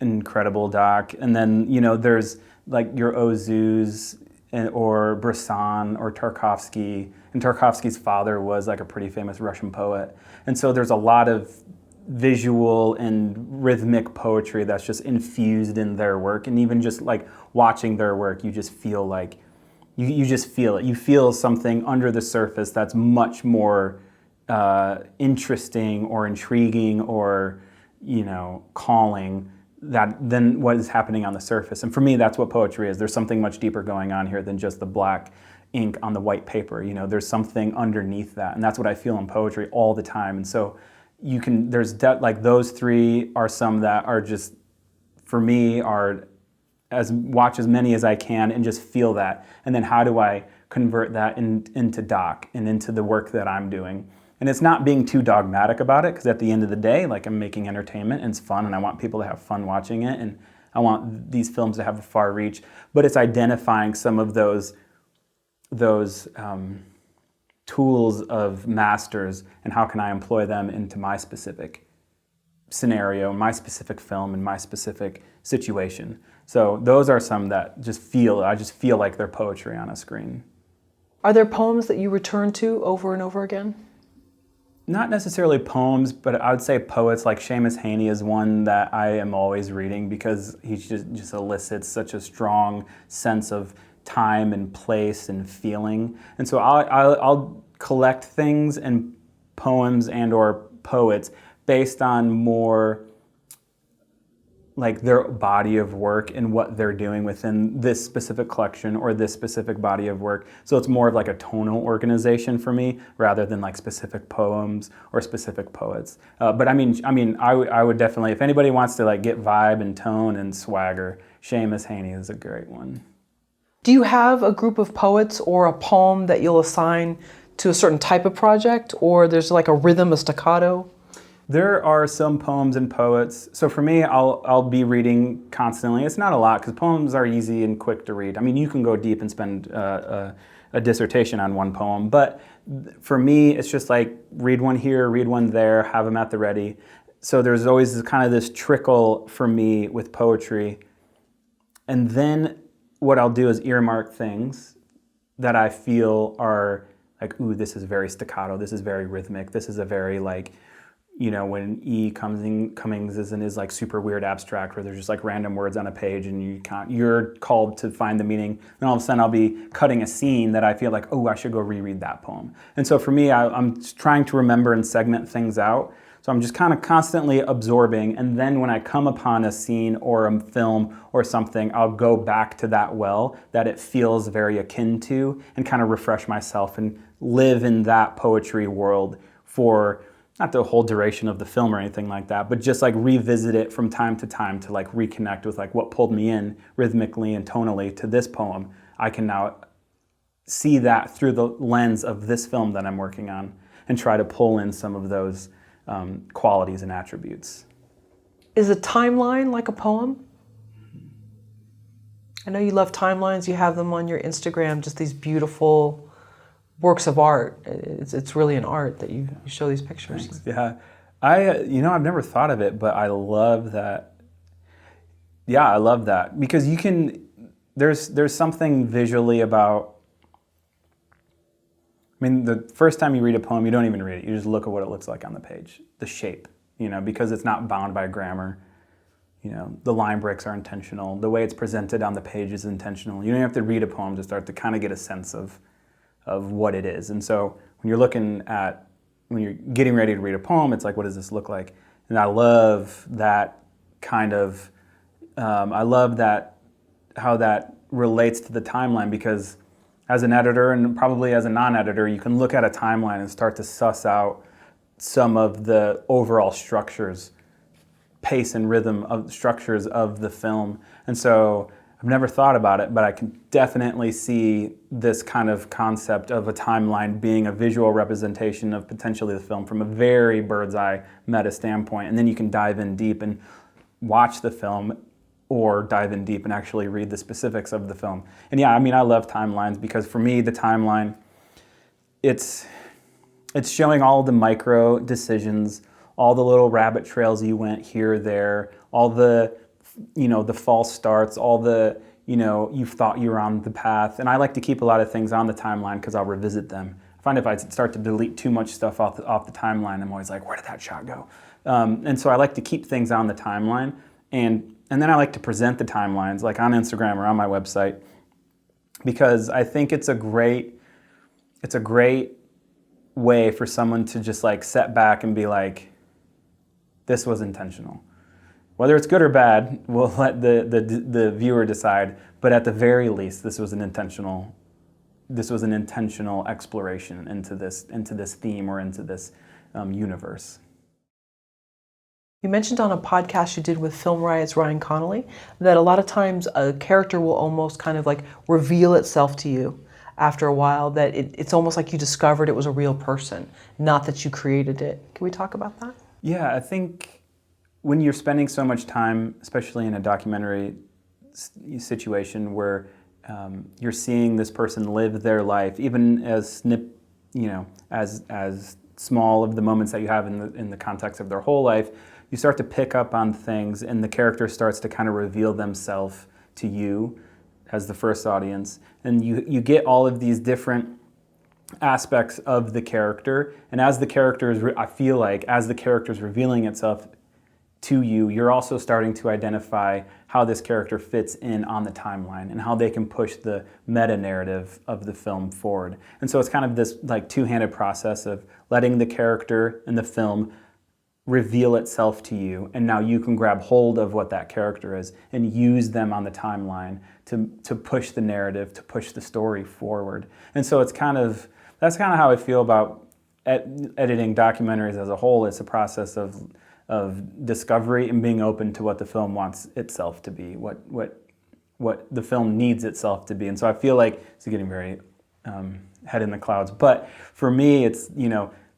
incredible doc. And then, there's like your Ozus or Bresson or Tarkovsky. And Tarkovsky's father was like a pretty famous Russian poet. And so there's a lot of visual and rhythmic poetry that's just infused in their work. And even just like watching their work, you just feel like, you just feel it. You feel something under the surface that's much more interesting or intriguing or, calling than what is happening on the surface. And for me, that's what poetry is. There's something much deeper going on here than just the black ink on the white paper. There's something underneath that. And that's what I feel in poetry all the time. And so like those three are some that are just, for me, are watch as many as I can and just feel that. And then how do I convert that into doc and into the work that I'm doing? And it's not being too dogmatic about it, because at the end of the day, like, I'm making entertainment and it's fun and I want people to have fun watching it and I want these films to have a far reach. But it's identifying some of those tools of masters and how can I employ them into my specific scenario, my specific film, and my specific situation. So those are some that I just feel like they're poetry on a screen. Are there poems that you return to over and over again? Not necessarily poems, but I would say poets. Like Seamus Heaney is one that I am always reading because he just elicits such a strong sense of time and place and feeling. And so I'll collect things and poems and or poets based on more like their body of work and what they're doing within this specific collection or this specific body of work. So it's more of like a tonal organization for me rather than like specific poems or specific poets. But I would definitely, if anybody wants to like get vibe and tone and swagger, Seamus Heaney is a great one. Do you have a group of poets or a poem that you'll assign to a certain type of project, or there's like a rhythm, a staccato? There are some poems and poets. So for me, I'll be reading constantly. It's not a lot because poems are easy and quick to read. I mean, you can go deep and spend a dissertation on one poem, but for me, it's just like read one here, read one there, have them at the ready. So there's always kind of this trickle for me with poetry. And then what I'll do is earmark things that I feel are like, ooh, this is very staccato, this is very rhythmic, this is a very like, when Cummings is like super weird abstract where there's just like random words on a page and you're called to find the meaning. And all of a sudden I'll be cutting a scene that I feel like, oh, I should go reread that poem. And so for me, I'm trying to remember and segment things out. So I'm just kind of constantly absorbing. And then when I come upon a scene or a film or something, I'll go back to that well that it feels very akin to and kind of refresh myself and live in that poetry world for not the whole duration of the film or anything like that, but just like revisit it from time to time to like reconnect with like what pulled me in rhythmically and tonally to this poem. I can now see that through the lens of this film that I'm working on and try to pull in some of those qualities and attributes. Is a timeline like a poem? I know you love timelines. You have them on your Instagram, just these beautiful works of art. It's really an art that you show these pictures. Thanks. Yeah, I've never thought of it, but I love that. Yeah, I love that because there's something visually about. I mean, the first time you read a poem, you don't even read it. You just look at what it looks like on the page, the shape, because it's not bound by grammar. The line breaks are intentional. The way it's presented on the page is intentional. You don't have to read a poem to start to kind of get a sense of what it is. And so when you're getting ready to read a poem, it's like, what does this look like? And I love that kind of, how that relates to the timeline, because as an editor and probably as a non-editor, you can look at a timeline and start to suss out some of the overall structures, pace and rhythm of structures of the film. And so I've never thought about it, but I can definitely see this kind of concept of a timeline being a visual representation of potentially the film from a very bird's eye meta standpoint. And then you can dive in deep and watch the film or dive in deep and actually read the specifics of the film. And yeah, I love timelines because for me, the timeline, it's showing all the micro decisions, all the little rabbit trails you went here, there, all the the false starts, all the, you've thought you were on the path. And I like to keep a lot of things on the timeline because I'll revisit them. I find if I start to delete too much stuff off the timeline, I'm always like, where did that shot go? And so I like to keep things on the timeline. And then I like to present the timelines, like on Instagram or on my website, because I think it's a great way for someone to just like set back and be like, this was intentional. Whether it's good or bad, we'll let the viewer decide. But at the very least, this was an intentional exploration into this theme or into this universe. You mentioned on a podcast you did with Film Riot's Ryan Connolly that a lot of times a character will almost kind of like reveal itself to you after a while, that it's almost like you discovered it was a real person, not that you created it. Can we talk about that? Yeah, I think when you're spending so much time, especially in a documentary situation where you're seeing this person live their life, even as as small of the moments that you have in the context of their whole life, you start to pick up on things, and the character starts to kind of reveal themselves to you as the first audience, and you get all of these different aspects of the character, and as the character is, I feel like as the character is revealing itself to you, you're also starting to identify how this character fits in on the timeline and how they can push the meta narrative of the film forward. And so it's kind of this like two-handed process of letting the character in the film reveal itself to you, and now you can grab hold of what that character is and use them on the timeline to push the narrative, to push the story forward. And so that's kind of how I feel about editing documentaries as a whole. It's a process of discovery and being open to what the film wants itself to be, what the film needs itself to be. And so I feel like it's getting very head in the clouds. But for me, it's,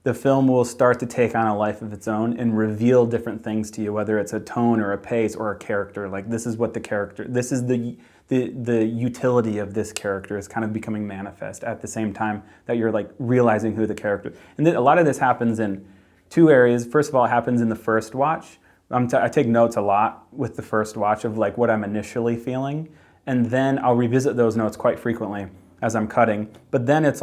the film will start to take on a life of its own and reveal different things to you, whether it's a tone or a pace or a character. Like this is the utility of this character is kind of becoming manifest at the same time that you're like realizing who the character. And a lot of this happens in two areas. First of all, it happens in the first watch. I take notes a lot with the first watch of like what I'm initially feeling, and then I'll revisit those notes quite frequently as I'm cutting. But then it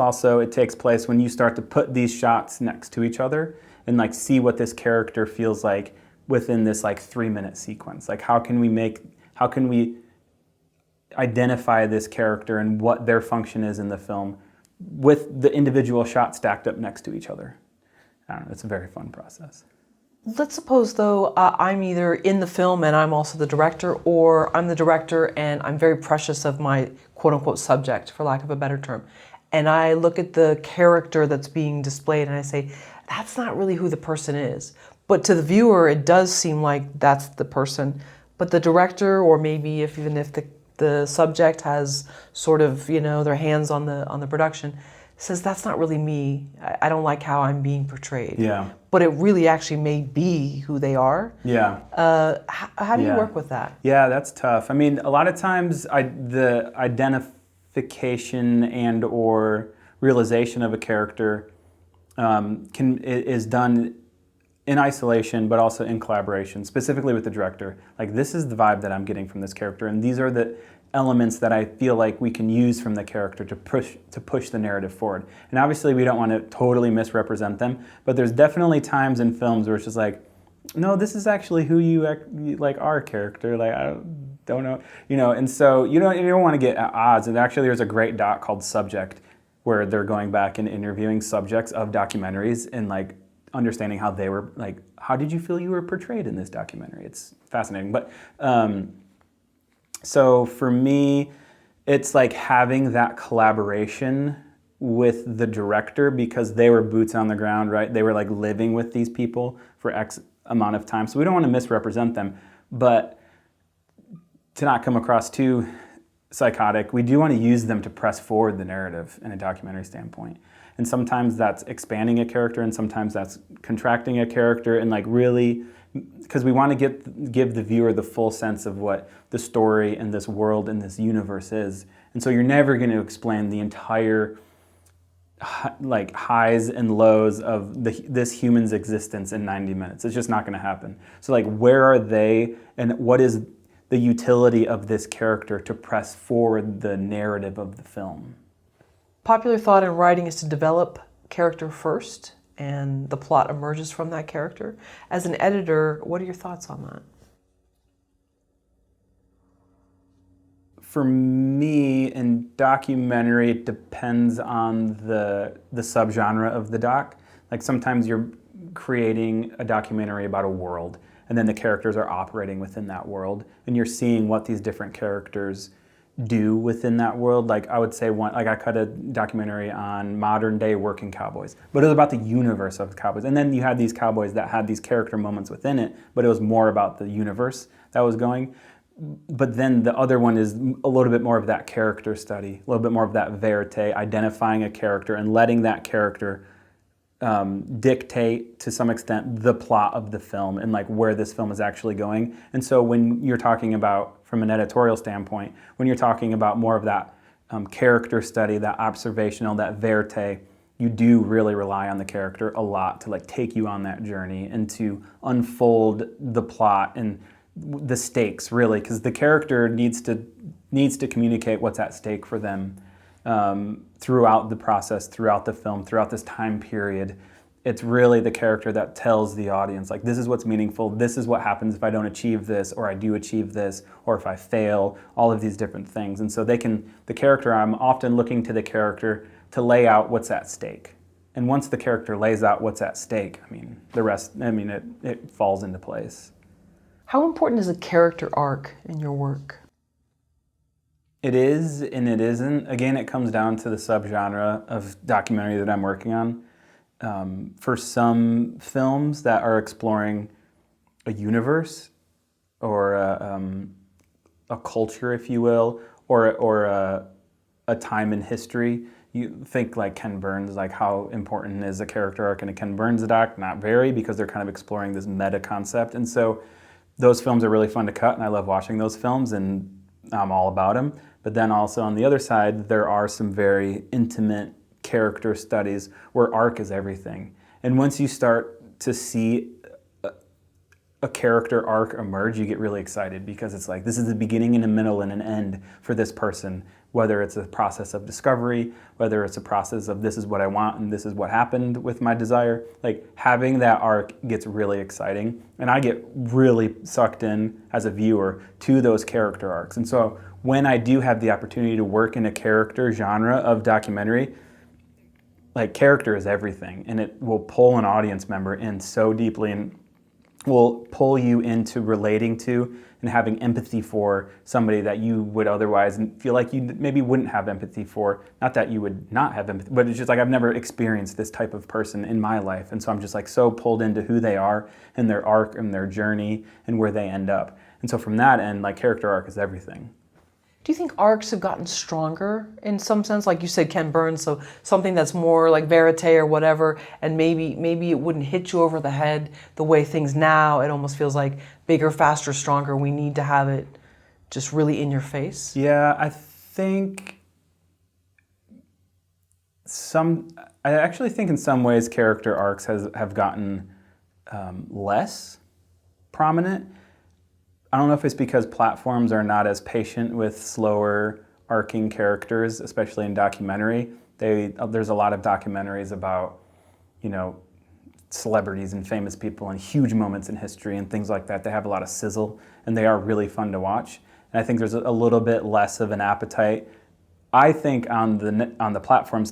takes place when you start to put these shots next to each other and like see what this character feels like within this like 3-minute sequence. Like how can we identify this character and what their function is in the film with the individual shots stacked up next to each other. I don't know, it's a very fun process. Let's suppose, though, I'm either in the film and I'm also the director, or I'm the director and I'm very precious of my quote-unquote subject, for lack of a better term. And I look at the character that's being displayed and I say, that's not really who the person is. But to the viewer, it does seem like that's the person. But the director, or maybe even if the subject has sort of, their hands on the production, says that's not really me. I don't like how I'm being portrayed. Yeah. But it really actually may be who they are. Yeah. How do you work with that? Yeah, that's tough. I mean, a lot of times the identification and or realization of a character is done in isolation, but also in collaboration, specifically with the director. Like, this is the vibe that I'm getting from this character, and these are the elements that I feel like we can use from the character to push the narrative forward. And obviously we don't want to totally misrepresent them, but there's definitely times in films where it's just like, no, this is actually who you like are, character. Like, I don't know, and so you don't want to get at odds. And actually there's a great doc called Subject where they're going back and interviewing subjects of documentaries and like understanding how they were, like, how did you feel you were portrayed in this documentary? It's fascinating. But so for me, it's like having that collaboration with the director, because they were boots on the ground, right? They were like living with these people for X amount of time. So we don't want to misrepresent them, but to not come across too psychotic, we do want to use them to press forward the narrative in a documentary standpoint. And sometimes that's expanding a character, and sometimes that's contracting a character, and like really, because we want to give the viewer the full sense of what the story and this world and this universe is. And so you're never going to explain the entire like highs and lows of this human's existence in 90 minutes. It's just not going to happen. So like, where are they, and what is the utility of this character to press forward the narrative of the film. Popular thought in writing is to develop character first, and the plot emerges from that character. As an editor, what are your thoughts on that? For me, in documentary, it depends on the subgenre of the doc. Like sometimes you're creating a documentary about a world, and then the characters are operating within that world, and you're seeing what these different characters do within that world. Like I would say I cut a documentary on modern day working cowboys, but it was about the universe of the cowboys. And then you had these cowboys that had these character moments within it, but it was more about the universe that was going. But then the other one is a little bit more of that character study, a little bit more of that verite, identifying a character and letting that character dictate to some extent the plot of the film and like where this film is actually going. And so when you're talking about, from an editorial standpoint, when you're talking about more of that character study, that observational, that verite, you do really rely on the character a lot to like take you on that journey and to unfold the plot and the stakes, really, because the character needs to communicate what's at stake for them throughout the process, throughout the film, throughout this time period. It's really the character that tells the audience, like, this is what's meaningful, this is what happens if I don't achieve this, or I do achieve this, or if I fail, all of these different things. And so I'm often looking to the character to lay out what's at stake. And once the character lays out what's at stake, the rest, it falls into place. How important is a character arc in your work? It is and it isn't. Again, it comes down to the subgenre of documentary that I'm working on. For some films that are exploring a universe or a culture, if you will, or a time in history, you think like Ken Burns, like how important is a character arc in a Ken Burns doc? Not very, because they're kind of exploring this meta concept. And so those films are really fun to cut, and I love watching those films, and I'm all about them. But then also on the other side, there are some very intimate character studies where arc is everything. And once you start to see a character arc emerge, you get really excited, because it's like, this is the beginning and a middle and an end for this person, whether it's a process of discovery, whether it's a process of this is what I want and this is what happened with my desire. Like, having that arc gets really exciting, and I get really sucked in as a viewer to those character arcs. And so when I do have the opportunity to work in a character genre of documentary, like, character is everything, and it will pull an audience member in so deeply and will pull you into relating to and having empathy for somebody that you would otherwise feel like you maybe wouldn't have empathy for. Not that you would not have empathy, but it's just like, I've never experienced this type of person in my life. And so I'm just like so pulled into who they are and their arc and their journey and where they end up. And so from that end, like, character arc is everything. Do you think arcs have gotten stronger in some sense? Like you said, Ken Burns, so something that's more like verite or whatever, and maybe it wouldn't hit you over the head the way things now, it almost feels like bigger, faster, stronger. We need to have it just really in your face. Yeah, I actually think in some ways character arcs have gotten less prominent. I don't know if it's because platforms are not as patient with slower arcing characters, especially in documentary. There's a lot of documentaries about, celebrities and famous people and huge moments in history and things like that. They have a lot of sizzle, and they are really fun to watch. And I think there's a little bit less of an appetite, I think, on the platform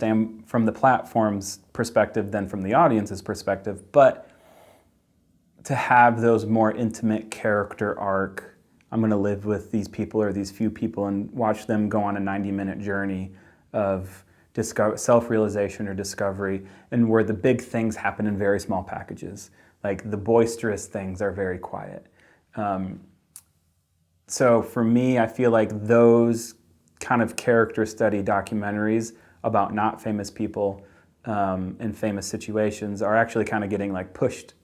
from the platform's perspective than from the audience's perspective. But to have those more intimate character arc, I'm going to live with these people or these few people and watch them go on a 90-minute journey of self-realization or discovery, and where the big things happen in very small packages. Like, the boisterous things are very quiet. So for me, I feel like those kind of character study documentaries about not famous people in famous situations are actually kind of getting like pushed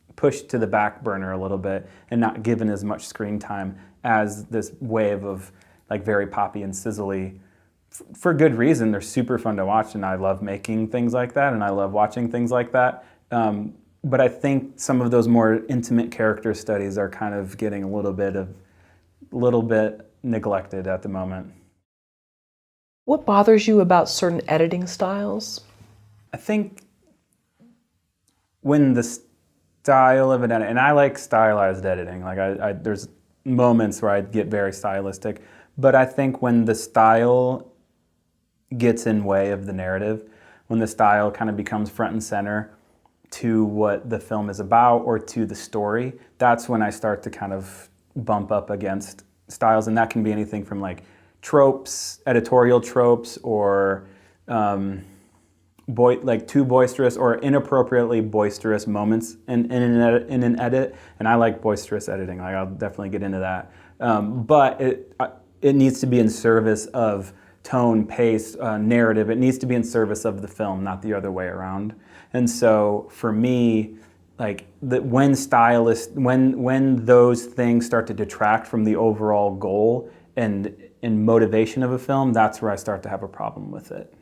to the back burner a little bit and not given as much screen time as this wave of like very poppy and sizzly. For good reason. They're super fun to watch, and I love making things like that, and I love watching things like that. But I think some of those more intimate character studies are kind of getting a little bit of a little bit neglected at the moment. What bothers you about certain editing styles? I think when the style of an edit, and I like stylized editing, like there's moments where I get very stylistic, but I think when the style gets in way of the narrative, when the style kind of becomes front and center to what the film is about or to the story, that's when I start to kind of bump up against styles, and that can be anything from like tropes, editorial tropes, or like too boisterous or inappropriately boisterous moments in an edit. And I like boisterous editing. Like I'll definitely get into that. But it needs to be in service of tone, pace, narrative. It needs to be in service of the film, not the other way around. And so for me, like when those things start to detract from the overall goal and motivation of a film, that's where I start to have a problem with it.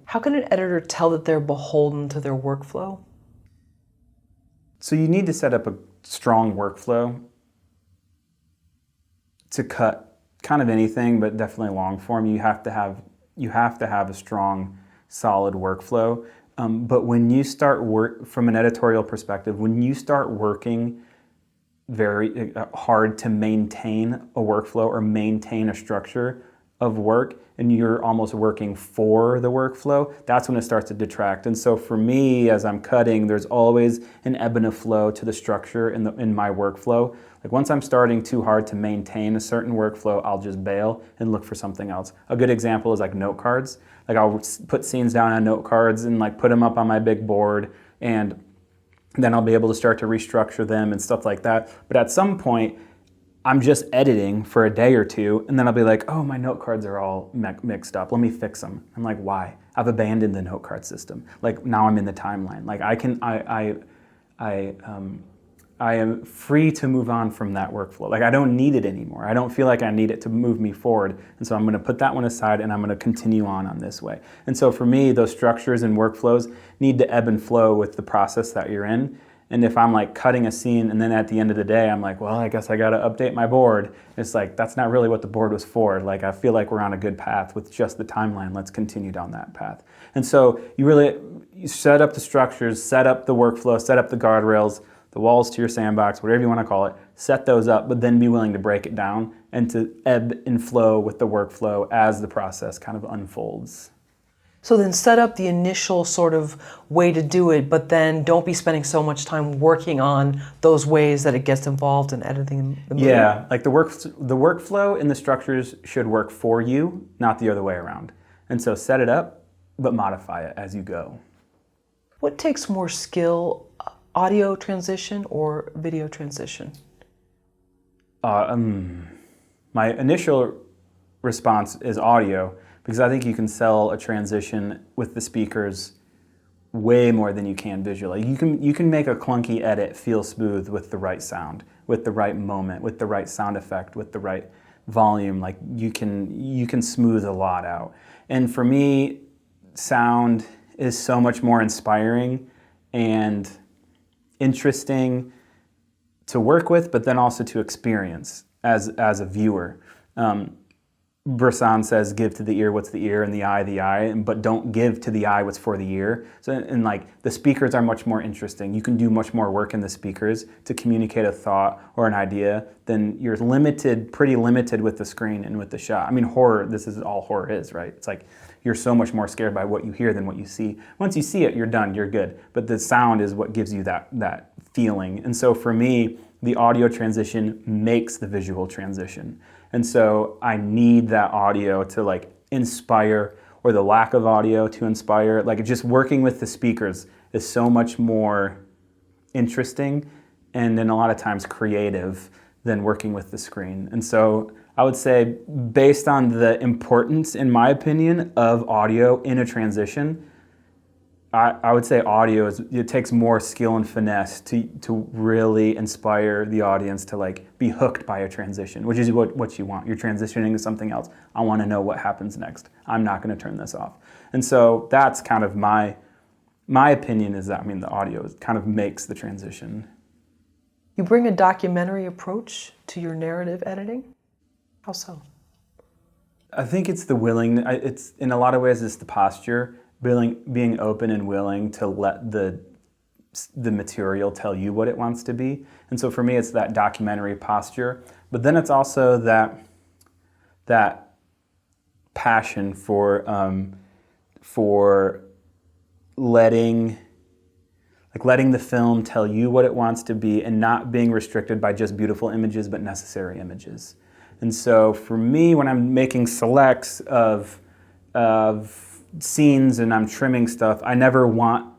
How can an editor tell that they're beholden to their workflow? So you need to set up a strong workflow to cut kind of anything, but definitely long form. You have to have a strong, solid workflow. But when you start from an editorial perspective, when you start working very hard to maintain a workflow or maintain a structure of work, and you're almost working for the workflow, that's when it starts to detract. And so for me, as I'm cutting, there's always an ebb and a flow to the structure in my workflow. Like once I'm starting too hard to maintain a certain workflow, I'll just bail and look for something else. A good example is like note cards. Like I'll put scenes down on note cards and like put them up on my big board, and then I'll be able to start to restructure them and stuff like that. But at some point, I'm just editing for a day or two, and then I'll be like, oh, my note cards are all mixed up. Let me fix them. I'm like, why? I've abandoned the note card system. Like now I'm in the timeline. Like I am free to move on from that workflow. Like I don't need it anymore. I don't feel like I need it to move me forward. And so I'm gonna put that one aside and I'm gonna continue on this way. And so for me, those structures and workflows need to ebb and flow with the process that you're in. And if I'm like cutting a scene and then at the end of the day, I'm like, well, I guess I gotta update my board. It's like, that's not really what the board was for. Like, I feel like we're on a good path with just the timeline. Let's continue down that path. And so you set up the structures, set up the workflow, set up the guardrails, the walls to your sandbox, whatever you wanna call it, set those up, but then be willing to break it down and to ebb and flow with the workflow as the process kind of unfolds. So then set up the initial sort of way to do it, but then don't be spending so much time working on those ways that it gets involved in editing the movie. Yeah, like the workflow and the structures should work for you, not the other way around. And so set it up, but modify it as you go. What takes more skill, audio transition or video transition? My initial response is audio, because I think you can sell a transition with the speakers way more than you can visually. You can make a clunky edit feel smooth with the right sound, with the right moment, with the right sound effect, with the right volume. Like you can smooth a lot out. And for me, sound is so much more inspiring and interesting to work with, but then also to experience as a viewer. Bresson says, give to the ear what's the ear and the eye, but don't give to the eye what's for the ear. So, and like the speakers are much more interesting. You can do much more work in the speakers to communicate a thought or an idea than you're pretty limited with the screen and with the shot. I mean, horror, this is all horror is, right? It's like you're so much more scared by what you hear than what you see. Once you see it, you're done, you're good. But the sound is what gives you that feeling. And so for me, the audio transition makes the visual transition. And so I need that audio to like inspire, or the lack of audio to inspire. Like just working with the speakers is so much more interesting and then a lot of times creative than working with the screen. And so I would say, based on the importance, in my opinion, of audio in a transition, I would say audio it takes more skill and finesse to really inspire the audience to like be hooked by a transition, which is what you want. You're transitioning to something else. I want to know what happens next. I'm not going to turn this off. And so that's kind of my opinion is that, I mean, the audio kind of makes the transition. You bring a documentary approach to your narrative editing? How so? I think it's the willing. It's in a lot of ways it's the posture, being open and willing to let the material tell you what it wants to be. And so for me, it's that documentary posture. But then it's also that passion for letting the film tell you what it wants to be and not being restricted by just beautiful images, but necessary images. And so for me, when I'm making selects of scenes and I'm trimming stuff, I never want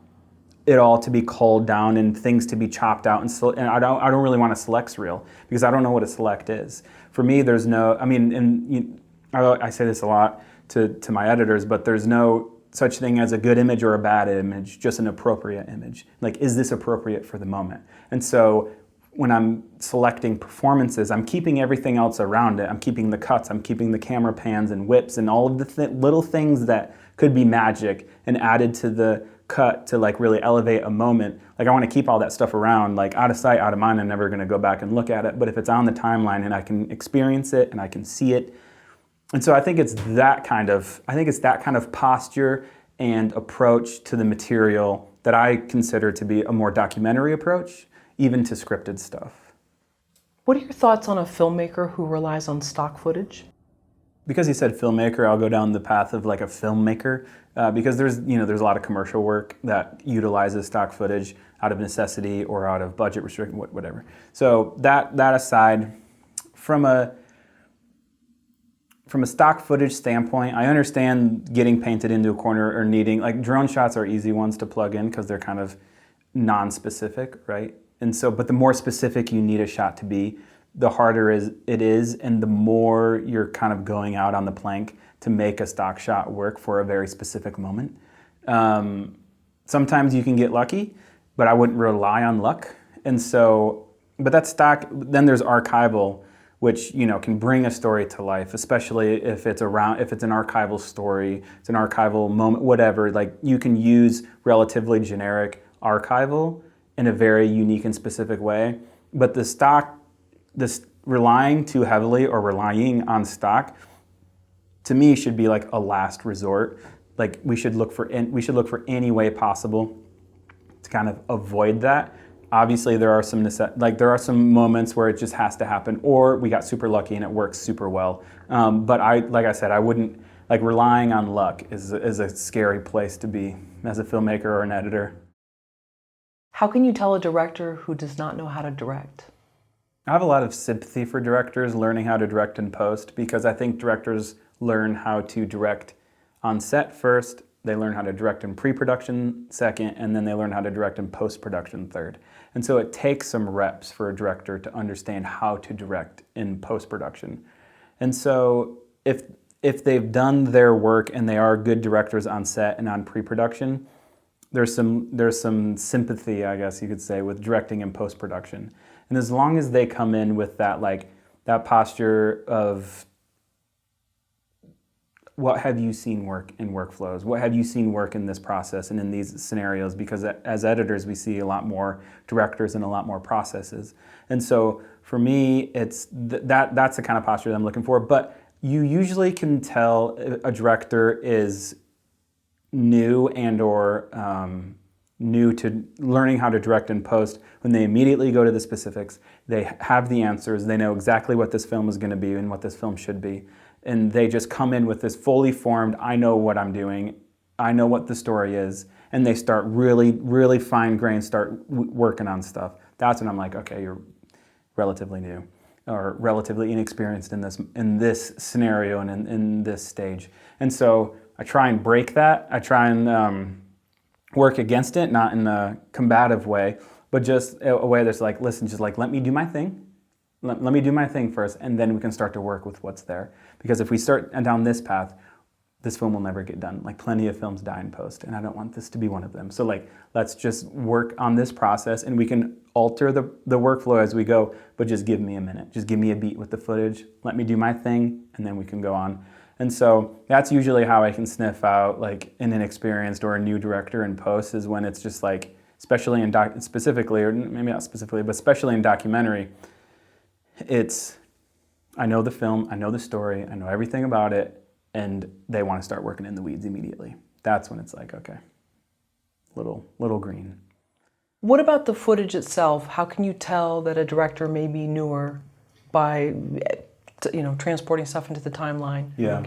it all to be culled down and things to be chopped out. And I don't really want a selects reel because I don't know what a select is. For me, there's no, I mean, and I say this a lot to my editors, but there's no such thing as a good image or a bad image, just an appropriate image. Like, is this appropriate for the moment? And so when I'm selecting performances, I'm keeping everything else around it. I'm keeping the cuts, I'm keeping the camera pans and whips and all of the little things that could be magic and added to the cut to like really elevate a moment. Like I want to keep all that stuff around, like out of sight, out of mind. I'm never going to go back and look at it. But if it's on the timeline and I can experience it and I can see it, and so I think it's that kind of posture and approach to the material that I consider to be a more documentary approach, even to scripted stuff. What are your thoughts on a filmmaker who relies on stock footage? Because he said filmmaker, I'll go down the path of like a filmmaker, because there's a lot of commercial work that utilizes stock footage out of necessity or out of budget restriction, whatever. So that aside, from a stock footage standpoint, I understand getting painted into a corner or needing, like drone shots are easy ones to plug in because they're kind of non-specific, right? And so, but the more specific you need a shot to be, the harder it is, and the more you're kind of going out on the plank to make a stock shot work for a very specific moment. Sometimes you can get lucky, but I wouldn't rely on luck. And so, but that's stock. Then there's archival, which can bring a story to life, especially if it's an archival story, it's an archival moment, whatever. Like you can use relatively generic archival in a very unique and specific way. But this relying too heavily or relying on stock, to me, should be like a last resort. Like we should look for any way possible to kind of avoid that. Obviously, there are some moments where it just has to happen, or we got super lucky and it works super well. But I wouldn't, like, relying on luck is a scary place to be as a filmmaker or an editor. How can you tell a director who does not know how to direct? I have a lot of sympathy for directors learning how to direct in post, because I think directors learn how to direct on set first, they learn how to direct in pre-production second, and then they learn how to direct in post-production third. And so it takes some reps for a director to understand how to direct in post-production. And so if they've done their work and they are good directors on set and on pre-production, there's some sympathy, I guess you could say, with directing in post-production. And as long as they come in with that posture of, what have you seen work in workflows? What have you seen work in this process and in these scenarios? Because as editors, we see a lot more directors and a lot more processes. And so for me, it's that's the kind of posture that I'm looking for. But you usually can tell a director is new new to learning how to direct in post when they immediately go to the specifics. They have the answers. They know exactly what this film is going to be and what this film should be. And they just come in with this fully formed, I know what I'm doing, I know what the story is, and they start really, really fine-grained, start working on stuff. That's when I'm like, okay, you're relatively new or relatively inexperienced in this scenario and in this stage. And so I try and break that. I try and work against it, not in a combative way, but just a way that's like, listen, just like, let me do my thing. Let me do my thing first, and then we can start to work with what's there. Because if we start down this path, this film will never get done. Like, plenty of films die in post, and I don't want this to be one of them. So like, let's just work on this process, and we can alter the workflow as we go, but just give me a minute. Just give me a beat with the footage. Let me do my thing, and then we can go on. And so that's usually how I can sniff out like an inexperienced or a new director in post, is when it's just like, especially in specifically, or maybe not specifically, but especially in documentary, it's I know the film, I know the story, I know everything about it, and they want to start working in the weeds immediately. That's when it's like, okay, little green. What about the footage itself? How can you tell that a director may be newer by, transporting stuff into the timeline? Yeah.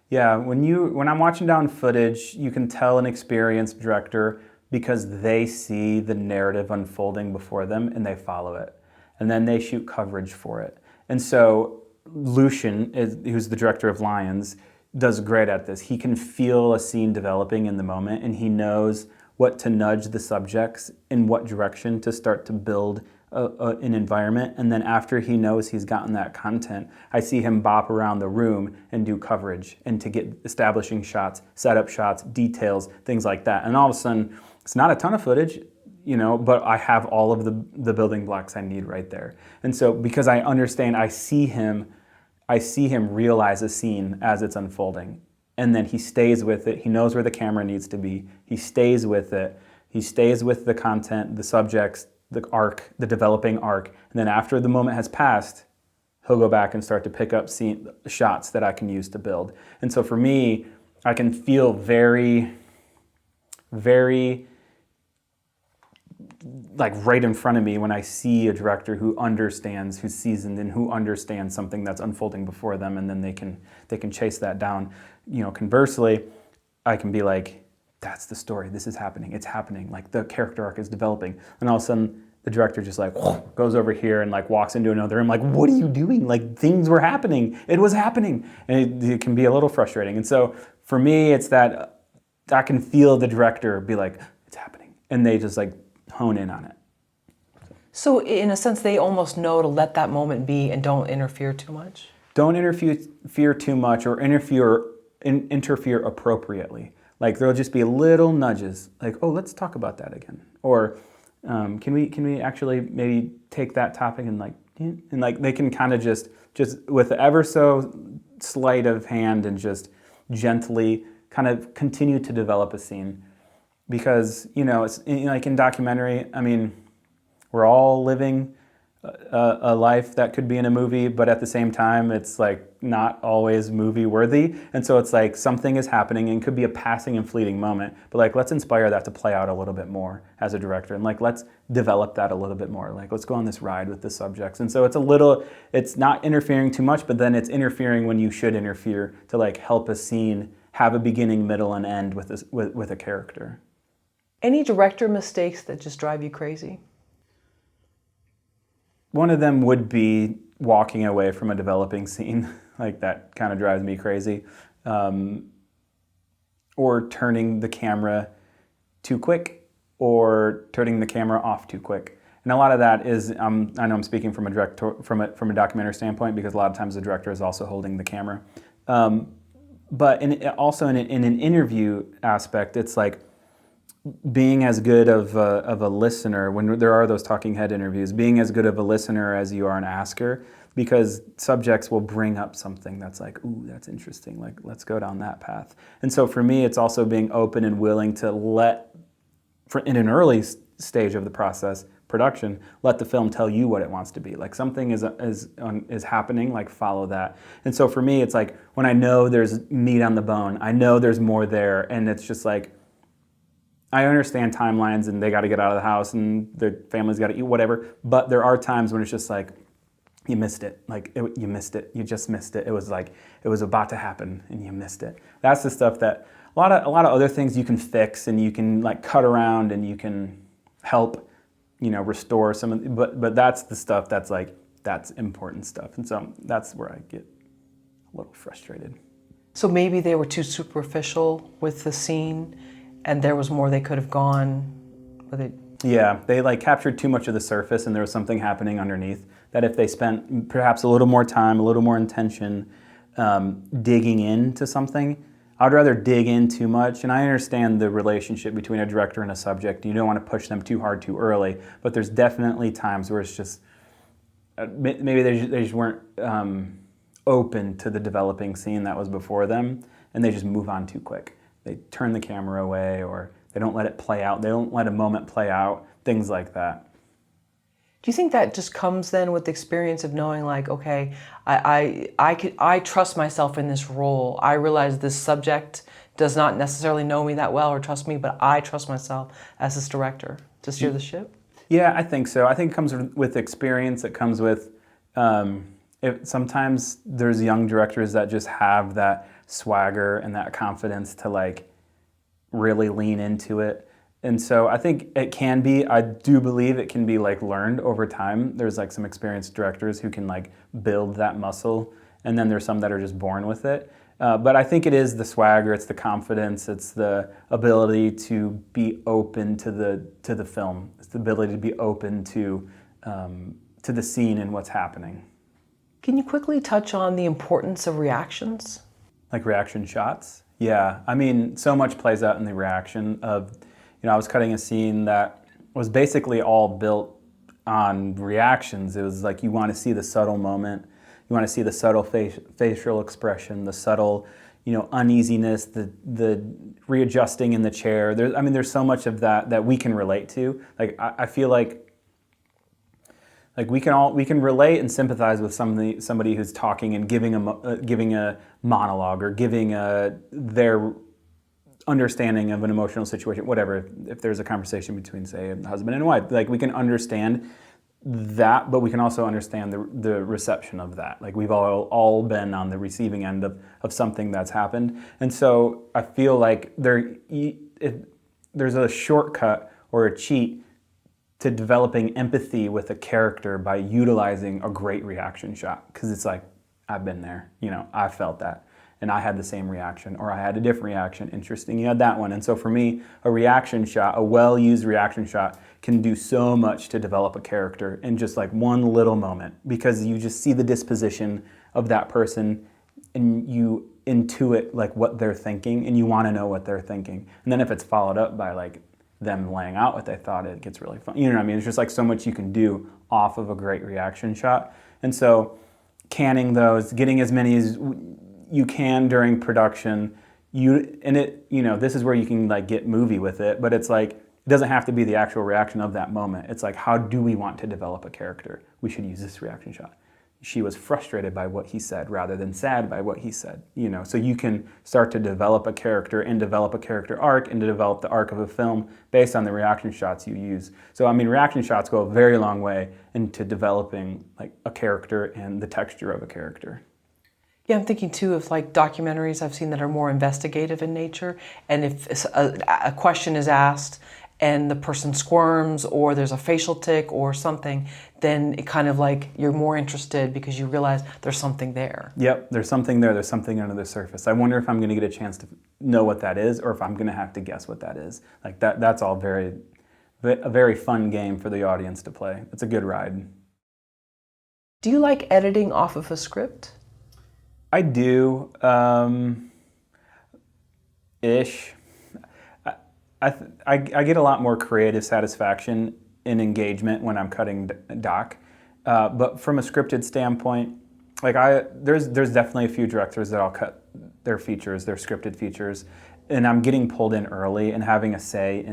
Yeah, when I'm watching down footage, you can tell an experienced director because they see the narrative unfolding before them and they follow it. And then they shoot coverage for it. And so Lucian, who's the director of Lions, does great at this. He can feel a scene developing in the moment, and he knows what to nudge the subjects in what direction to start to build an environment. And then after he knows he's gotten that content, I see him bop around the room and do coverage and to get establishing shots, setup shots, details, things like that. And all of a sudden, it's not a ton of footage, but I have all of the building blocks I need right there. And so because I understand, I see him realize a scene as it's unfolding. And then he stays with it. He knows where the camera needs to be. He stays with it. He stays with the content, the subjects, the arc, the developing arc. And then after the moment has passed, he'll go back and start to pick up shots that I can use to build. And so for me, I can feel very, very like right in front of me when I see a director who understands, who's seasoned, and who understands something that's unfolding before them, and then they can chase that down. Conversely, I can be like, that's the story. This is happening. It's happening. Like the character arc is developing, and all of a sudden the director just like goes over here and like walks into another room. Like, what are you doing? Like things were happening. It was happening, and it can be a little frustrating. And so for me, it's that I can feel the director be like, it's happening, and they just like hone in on it. So in a sense, they almost know to let that moment be and don't interfere too much? Don't interfere too much or interfere appropriately. Like there'll just be little nudges, like, oh, let's talk about that again. Or can we actually maybe take that topic and like they can kind of just with ever so sleight of hand and just gently kind of continue to develop a scene. Because, it's like in documentary, I mean, we're all living a life that could be in a movie, but at the same time, it's like not always movie worthy. And so it's like something is happening and it could be a passing and fleeting moment, but like let's inspire that to play out a little bit more as a director. And like let's develop that a little bit more. Like let's go on this ride with the subjects. And so it's not interfering too much, but then it's interfering when you should interfere to like help a scene have a beginning, middle, and end with a character. Any director mistakes that just drive you crazy? One of them would be walking away from a developing scene. Like that kind of drives me crazy. Or turning the camera too quick or turning the camera off too quick. And a lot of that is, I know I'm speaking from a documentary standpoint because a lot of times the director is also holding the camera. But also in an interview aspect, it's like, being as good of a listener, when there are those talking head interviews, being as good of a listener as you are an asker, because subjects will bring up something that's like, ooh, that's interesting, like let's go down that path. And so for me, it's also being open and willing to in an early stage of the process, production, let the film tell you what it wants to be. Like something is happening, like follow that. And so for me, it's like when I know there's meat on the bone, I know there's more there, and it's just like, I understand timelines and they got to get out of the house and their family's got to eat, whatever. But there are times when it's just like, you missed it. You missed it. You just missed it. It was like, it was about to happen and you missed it. That's the stuff that a lot of other things you can fix and you can like cut around and you can help, restore some of but that's the stuff that's like, that's important stuff. And so that's where I get a little frustrated. So maybe they were too superficial with the scene and there was more they could have gone with it. Yeah, they like captured too much of the surface and there was something happening underneath that if they spent perhaps a little more time, a little more intention digging into something, I'd rather dig in too much. And I understand the relationship between a director and a subject. You don't want to push them too hard too early, but there's definitely times where it's just, maybe they just weren't open to the developing scene that was before them and they just move on too quick. They turn the camera away or they don't let it play out. They don't let a moment play out, things like that. Do you think that just comes then with the experience of knowing, like, okay, I trust myself in this role. I realize this subject does not necessarily know me that well or trust me, but I trust myself as this director to steer the ship? Yeah, I think so. I think it comes with experience. It comes with sometimes there's young directors that just have that swagger and that confidence to like really lean into it. And so I think it can be, I do believe it can be like learned over time. There's like some experienced directors who can like build that muscle, and then there's some that are just born with it. But I think it is the swagger, it's the confidence, it's the ability to be open to the film. It's the ability to be open to the scene and what's happening. Can you quickly touch on the importance of reactions? Like reaction shots? Yeah, I mean, so much plays out in the reaction of, I was cutting a scene that was basically all built on reactions. It was like you want to see the subtle moment, you want to see the subtle facial expression, the subtle, uneasiness, the readjusting in the chair. There's so much of that we can relate to. Like I feel like we can relate and sympathize with somebody who's talking and giving a monologue or giving their understanding of an emotional situation, whatever. If there's a conversation between, say, a husband and wife, like we can understand that, but we can also understand the reception of that. Like we've all been on the receiving end of something that's happened, and so I feel like there's a shortcut or a cheat to developing empathy with a character by utilizing a great reaction shot, because it's like, I've been there, I felt that, and I had the same reaction, or I had a different reaction. Interesting, you had that one. And so for me, a reaction shot, a well-used reaction shot, can do so much to develop a character in just like one little moment, because you just see the disposition of that person and you intuit like what they're thinking, and you want to know what they're thinking. And then if it's followed up by like them laying out what they thought, it gets really fun. You know what I mean? It's just like so much you can do off of a great reaction shot. And so canning those, getting as many as you can during production, this is where you can like get movie with it, but it's like, it doesn't have to be the actual reaction of that moment. It's like, how do we want to develop a character? We should use this reaction shot. She was frustrated by what he said rather than sad by what he said. So you can start to develop a character and develop a character arc and to develop the arc of a film based on the reaction shots you use. So reaction shots go a very long way into developing like a character and the texture of a character. Yeah, I'm thinking too of like documentaries I've seen that are more investigative in nature, and if a question is asked and the person squirms or there's a facial tic or something, then it kind of like you're more interested because you realize there's something there. Yep, there's something there, there's something under the surface. I wonder if I'm gonna get a chance to know what that is, or if I'm gonna have to guess what that is. Like that's all a very fun game for the audience to play. It's a good ride. Do you like editing off of a script? I do, ish. I get a lot more creative satisfaction in engagement when I'm cutting doc, but from a scripted standpoint, like there's definitely a few directors that I'll cut their features, their scripted features, and I'm getting pulled in early and having a say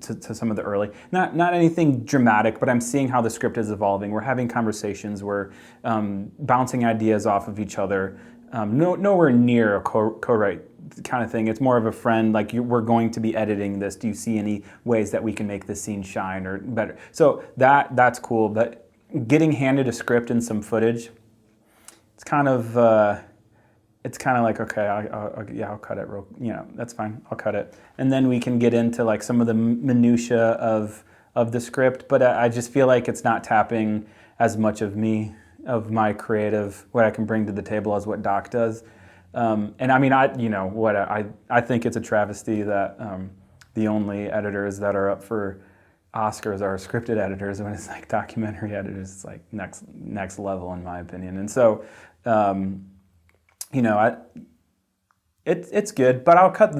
to some of the early, not anything dramatic, but I'm seeing how the script is evolving. We're having conversations, we're bouncing ideas off of each other. Nowhere near a co-write kind of thing. It's more of a friend, like we're going to be editing this. Do you see any ways that we can make this scene shine or better? So that's cool, but getting handed a script and some footage, it's kind of like, okay, I'll cut it real, that's fine, I'll cut it. And then we can get into like some of the minutia of the script, but I just feel like it's not tapping as much of me, of my creative, what I can bring to the table as what Doc does. And I think it's a travesty that the only editors that are up for Oscars are scripted editors. When it's like documentary editors, it's like next level in my opinion. And so, it's good, but I'll cut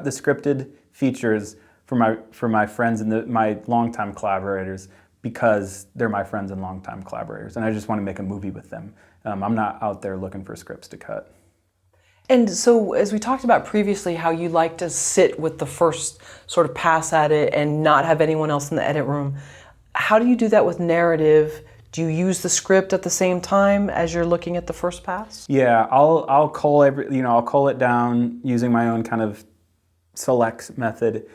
the scripted features for my friends and my longtime collaborators, because they're my friends and longtime collaborators, and I just want to make a movie with them. I'm not out there looking for scripts to cut. And so, as we talked about previously, how you like to sit with the first sort of pass at it and not have anyone else in the edit room, How do you do that with narrative? Do you use the script at the same time as you're looking at the first pass? Yeah, I'll cull I'll cull it down using my own kind of selects method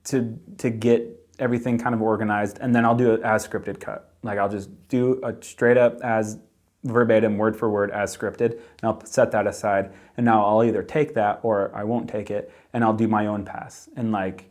to get everything kind of organized, and then I'll do it as scripted cut. Like I'll just do a straight up as verbatim, word for word as scripted, and I'll set that aside. And now I'll either take that or I won't take it, and I'll do my own pass and like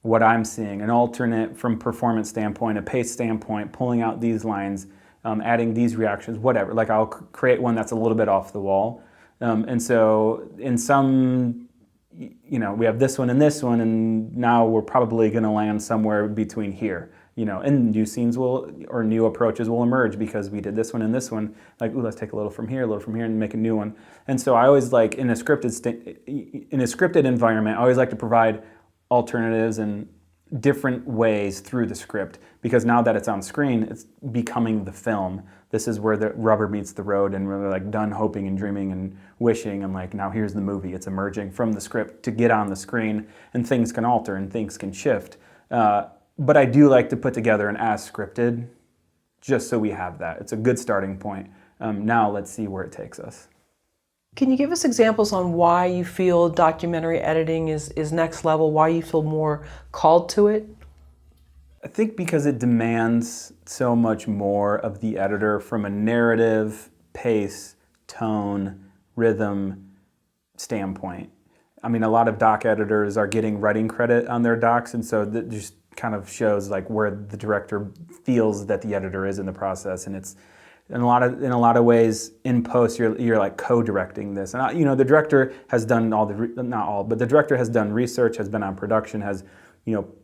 what I'm seeing, an alternate from performance standpoint, a pace standpoint, pulling out these lines, adding these reactions, whatever. Like I'll create one that's a little bit off the wall. And so in some, we have this one, and now we're probably going to land somewhere between here. And new scenes or new approaches will emerge because we did this one and this one. Like, ooh, let's take a little from here, and make a new one. And so I always like in a scripted environment, I always like to provide alternatives and different ways through the script, because now that it's on screen, it's becoming the film. This is where the rubber meets the road, and we're like done hoping and dreaming and wishing, and like now here's the movie. It's emerging from the script to get on the screen, and things can alter and things can shift. But I do like to put together an as scripted, just so we have that. It's a good starting point. Now let's see where it takes us. Can you give us examples on why you feel documentary editing is next level, why you feel more called to it? I think because it demands so much more of the editor from a narrative, pace, tone, rhythm standpoint. I mean, a lot of doc editors are getting writing credit on their docs, and so that just kind of shows like where the director feels that the editor is in the process. And it's in a lot of ways in post you're like co-directing this, and the director has done the director has done research, has been on production, has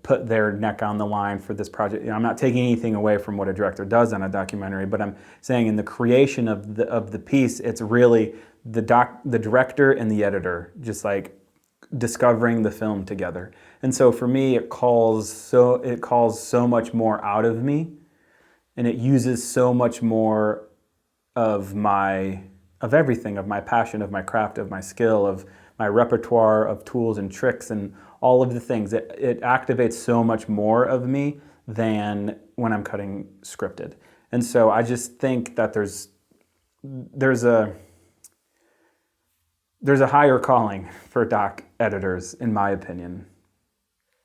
put their neck on the line for this project. I'm not taking anything away from what a director does on a documentary, but I'm saying in the creation of the piece, it's really the director and the editor just like discovering the film together. And so for me, it calls so much more out of me. And it uses so much more of everything, of my passion, of my craft, of my skill, of my repertoire of tools and tricks and all of the things. It activates so much more of me than when I'm cutting scripted. And so I just think that there's a higher calling for doc editors, in my opinion.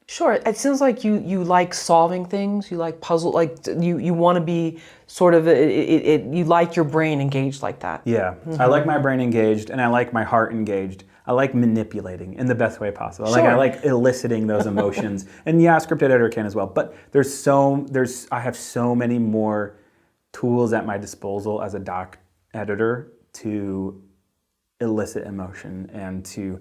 Sure. It sounds like you like solving things. You like puzzle. Like you want to be sort of you like your brain engaged like that. Yeah, I like my brain engaged, and I like my heart engaged. I like manipulating in the best way possible. Sure. I like eliciting those emotions, and yeah, a scripted editor can as well. But I have so many more tools at my disposal as a doc editor to elicit emotion and to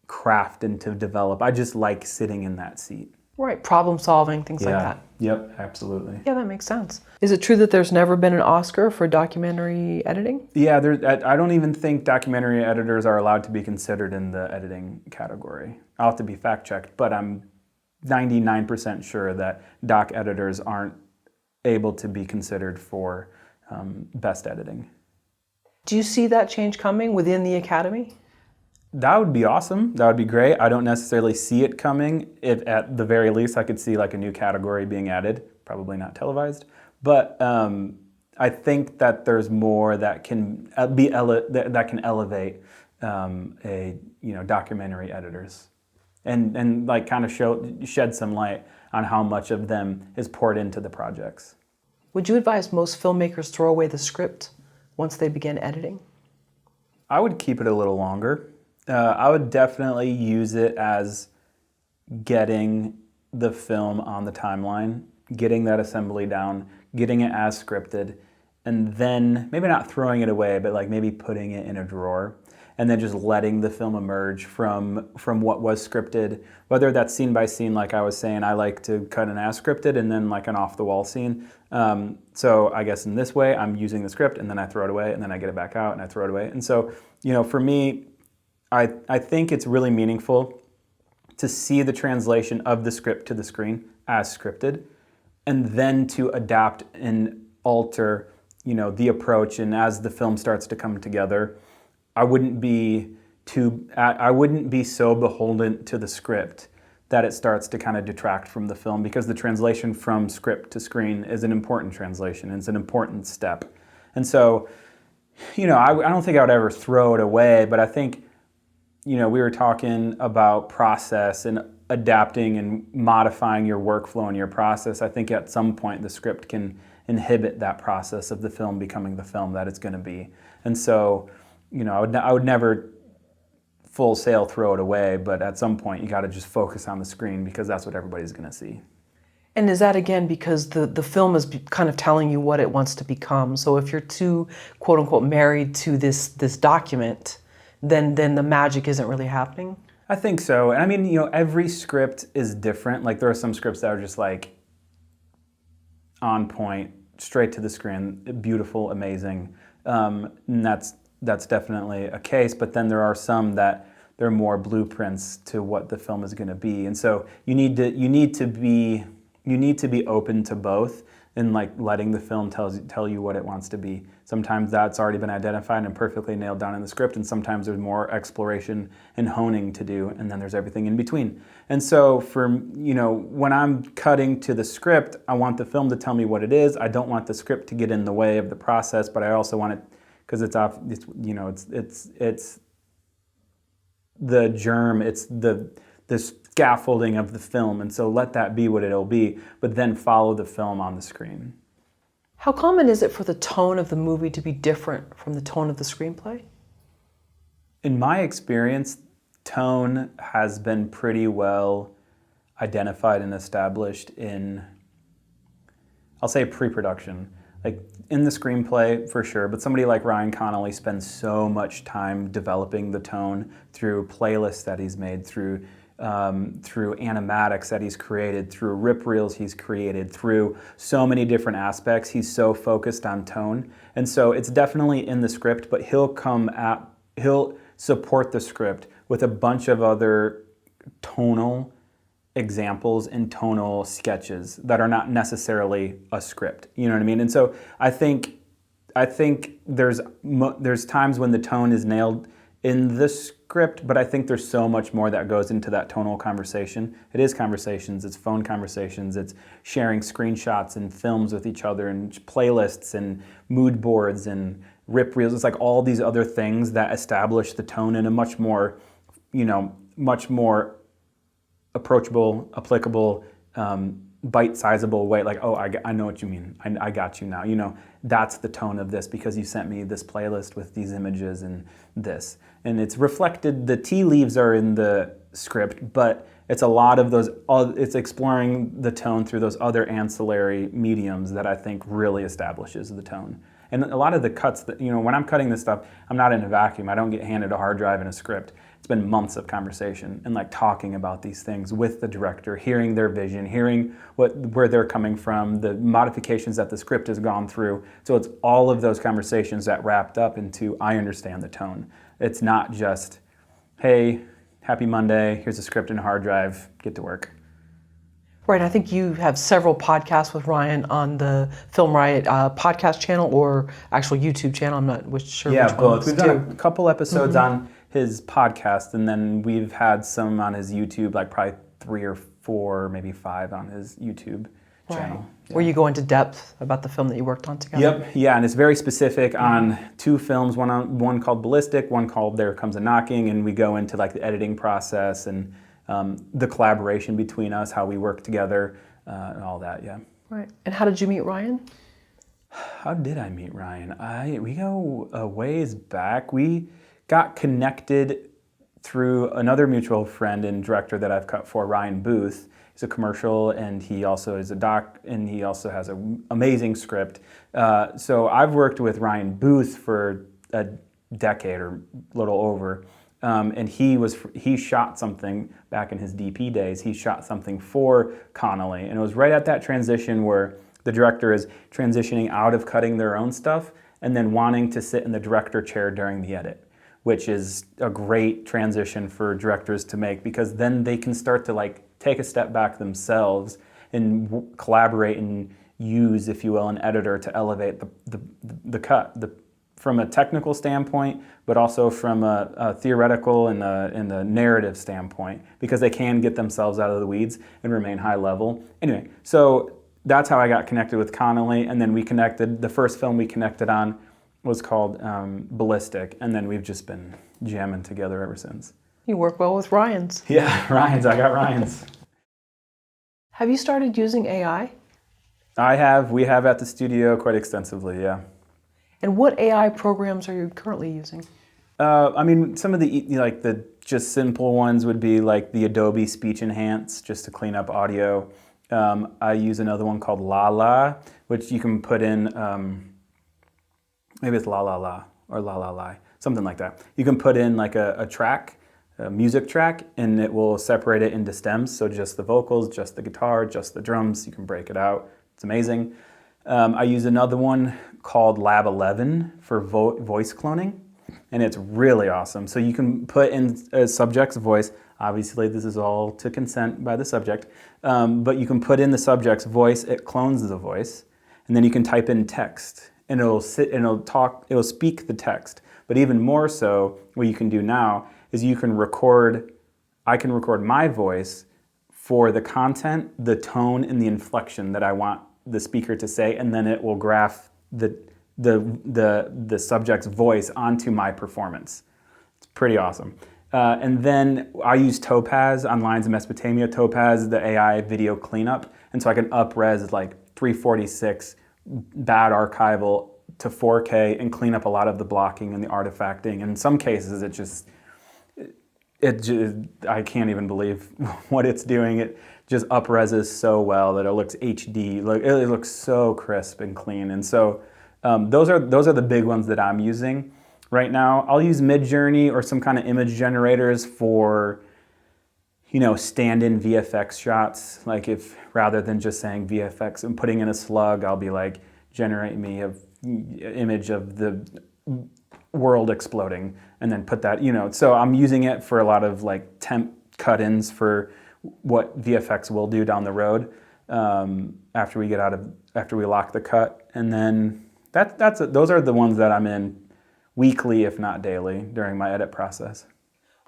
craft and to develop. I just like sitting in that seat. Right, problem solving, things like that. Yep, absolutely. Yeah, that makes sense. Is it true that there's never been an Oscar for documentary editing? Yeah, I don't even think documentary editors are allowed to be considered in the editing category. I'll have to be fact checked, but I'm 99% sure that doc editors aren't able to be considered for best editing. Do you see that change coming within the Academy? That would be awesome. That would be great. I don't necessarily see it coming. If at the very least I could see like a new category being added, probably not televised. But I think that there's more that can that can elevate documentary editors, and like kind of shed some light on how much of them is poured into the projects. Would you advise most filmmakers throw away the script once they begin editing? I would keep it a little longer. I would definitely use it as getting the film on the timeline, getting that assembly down, getting it as scripted, and then maybe not throwing it away, but like maybe putting it in a drawer, and then just letting the film emerge from what was scripted, whether that's scene by scene, like I was saying. I like to cut an as scripted and then like an off the wall scene. So I guess in this way, I'm using the script and then I throw it away and then I get it back out and I throw it away. And so, for me, I think it's really meaningful to see the translation of the script to the screen as scripted, and then to adapt and alter, the approach. And as the film starts to come together, I wouldn't be so beholden to the script that it starts to kind of detract from the film, because the translation from script to screen is an important translation. It's an important step. And so, I don't think I would ever throw it away, but I think, we were talking about process and adapting and modifying your workflow and your process. I think at some point the script can inhibit that process of the film becoming the film that it's going to be. And so, I would never full sail throw it away, but at some point you got to just focus on the screen, because that's what everybody's going to see. And is that, again, because the film is kind of telling you what it wants to become? So if you're too, quote unquote, married to this document, then the magic isn't really happening? I think so. And I mean, every script is different. Like, there are some scripts that are just like on point, straight to the screen, beautiful, amazing. And that's definitely a case. But then there are some that they're more blueprints to what the film is going to be. And so you need to be open to both, and like letting the film tell you what it wants to be. Sometimes that's already been identified and perfectly nailed down in the script, and sometimes there's more exploration and honing to do, and then there's everything in between. And so for, when I'm cutting to the script, I want the film to tell me what it is. I don't want the script to get in the way of the process, but I also want it, because it's the germ, it's the scaffolding of the film, and so let that be what it'll be, but then follow the film on the screen. How common is it for the tone of the movie to be different from the tone of the screenplay? In my experience, tone has been pretty well identified and established in, I'll say, pre-production. Like, in the screenplay, for sure, but somebody like Ryan Connolly spends so much time developing the tone through playlists that he's made, through animatics that he's created, through rip reels he's created, through so many different aspects. He's so focused on tone. And so it's definitely in the script, but he'll support the script with a bunch of other tonal examples and tonal sketches that are not necessarily a script. You know what I mean? And so I think there's times when the tone is nailed in the script, but I think there's so much more that goes into that tonal conversation. It is conversations, it's phone conversations, it's sharing screenshots and films with each other, and playlists and mood boards and rip reels. It's like all these other things that establish the tone in a much more approachable, applicable, bite-sizable way. Like, oh, I know what you mean. I got you now. That's the tone of this because you sent me this playlist with these images and this. And it's reflected, the tea leaves are in the script, but it's a lot of those, it's exploring the tone through those other ancillary mediums that I think really establishes the tone. And a lot of the cuts that, when I'm cutting this stuff, I'm not in a vacuum. I don't get handed a hard drive and a script. It's been months of conversation and like talking about these things with the director, hearing their vision, hearing where they're coming from, the modifications that the script has gone through. So it's all of those conversations that wrapped up into, I understand the tone. It's not just, hey, happy Monday, here's a script and a hard drive, get to work. Right, I think you have several podcasts with Ryan on the Film Riot podcast channel or actual YouTube channel. I'm not sure which both. We've done one. a couple episodes on his podcast, and then we've had some on his YouTube, like probably 3 or 4, maybe 5 on his YouTube channel. Right. Yeah. Where you go into depth about the film that you worked on together. Yep, yeah, and it's very specific on 2 films, one called Ballistic, one called There Comes a Knocking, and we go into like the editing process and the collaboration between us, how we work together, and all that, yeah. Right, and how did you meet Ryan? How did I meet Ryan? We go a ways back. We got connected through another mutual friend and director that I've cut for, Ryan Booth. He's a commercial, and he also is a doc, and he also has an amazing script. So I've worked with Ryan Booth for a decade or a little over, and he shot something back in his DP days. He shot something for Connolly, and it was right at that transition where the director is transitioning out of cutting their own stuff and then wanting to sit in the director chair during the edit, which is a great transition for directors to make, because then they can start to like take a step back themselves and collaborate and use, if you will, an editor to elevate the cut, the from a technical standpoint, but also from a theoretical and a narrative standpoint, because they can get themselves out of the weeds and remain high level. Anyway, so that's how I got connected with Connolly, and then we connected. The first film we connected on was called Ballistic, and then we've just been jamming together ever since. You work well with Ryan's. Yeah, Ryan's. I got Ryan's. Have you started using AI? We have at the studio quite extensively, yeah. And what AI programs are you currently using? I mean, some of the just simple ones would be like the Adobe Speech Enhance, just to clean up audio. I use another one called La, which you can put in, maybe it's La or La, something like that. You can put in like a track, a music track, and it will separate it into stems. So just the vocals, just the guitar, just the drums. You can break it out. It's amazing. I use another one called Lab 11 for voice cloning, and it's really awesome. So you can put in a subject's voice. Obviously, this is all to consent by the subject, but you can put in the subject's voice. It clones the voice, and then you can type in text, and it'll speak the text. But even more so, what you can do now is I can record my voice for the content, the tone, and the inflection that I want the speaker to say, and then it will graph the subject's voice onto my performance. It's pretty awesome. And then I use Topaz on Lines of Mesopotamia. Topaz, the AI video cleanup, and so I can up-res like 346 bad archival to 4K and clean up a lot of the blocking and the artifacting. And in some cases, I can't even believe what it's doing. It just up-reses so well that it looks HD. It looks so crisp and clean. And so those are the big ones that I'm using right now. I'll use Midjourney or some kind of image generators for, stand-in VFX shots. Like if rather than just saying VFX and putting in a slug, I'll be like, generate me an image of the world exploding, and then put that, so I'm using it for a lot of like temp cut-ins for what VFX will do down the road after we lock the cut. And then those are the ones that I'm in weekly, if not daily, during my edit process.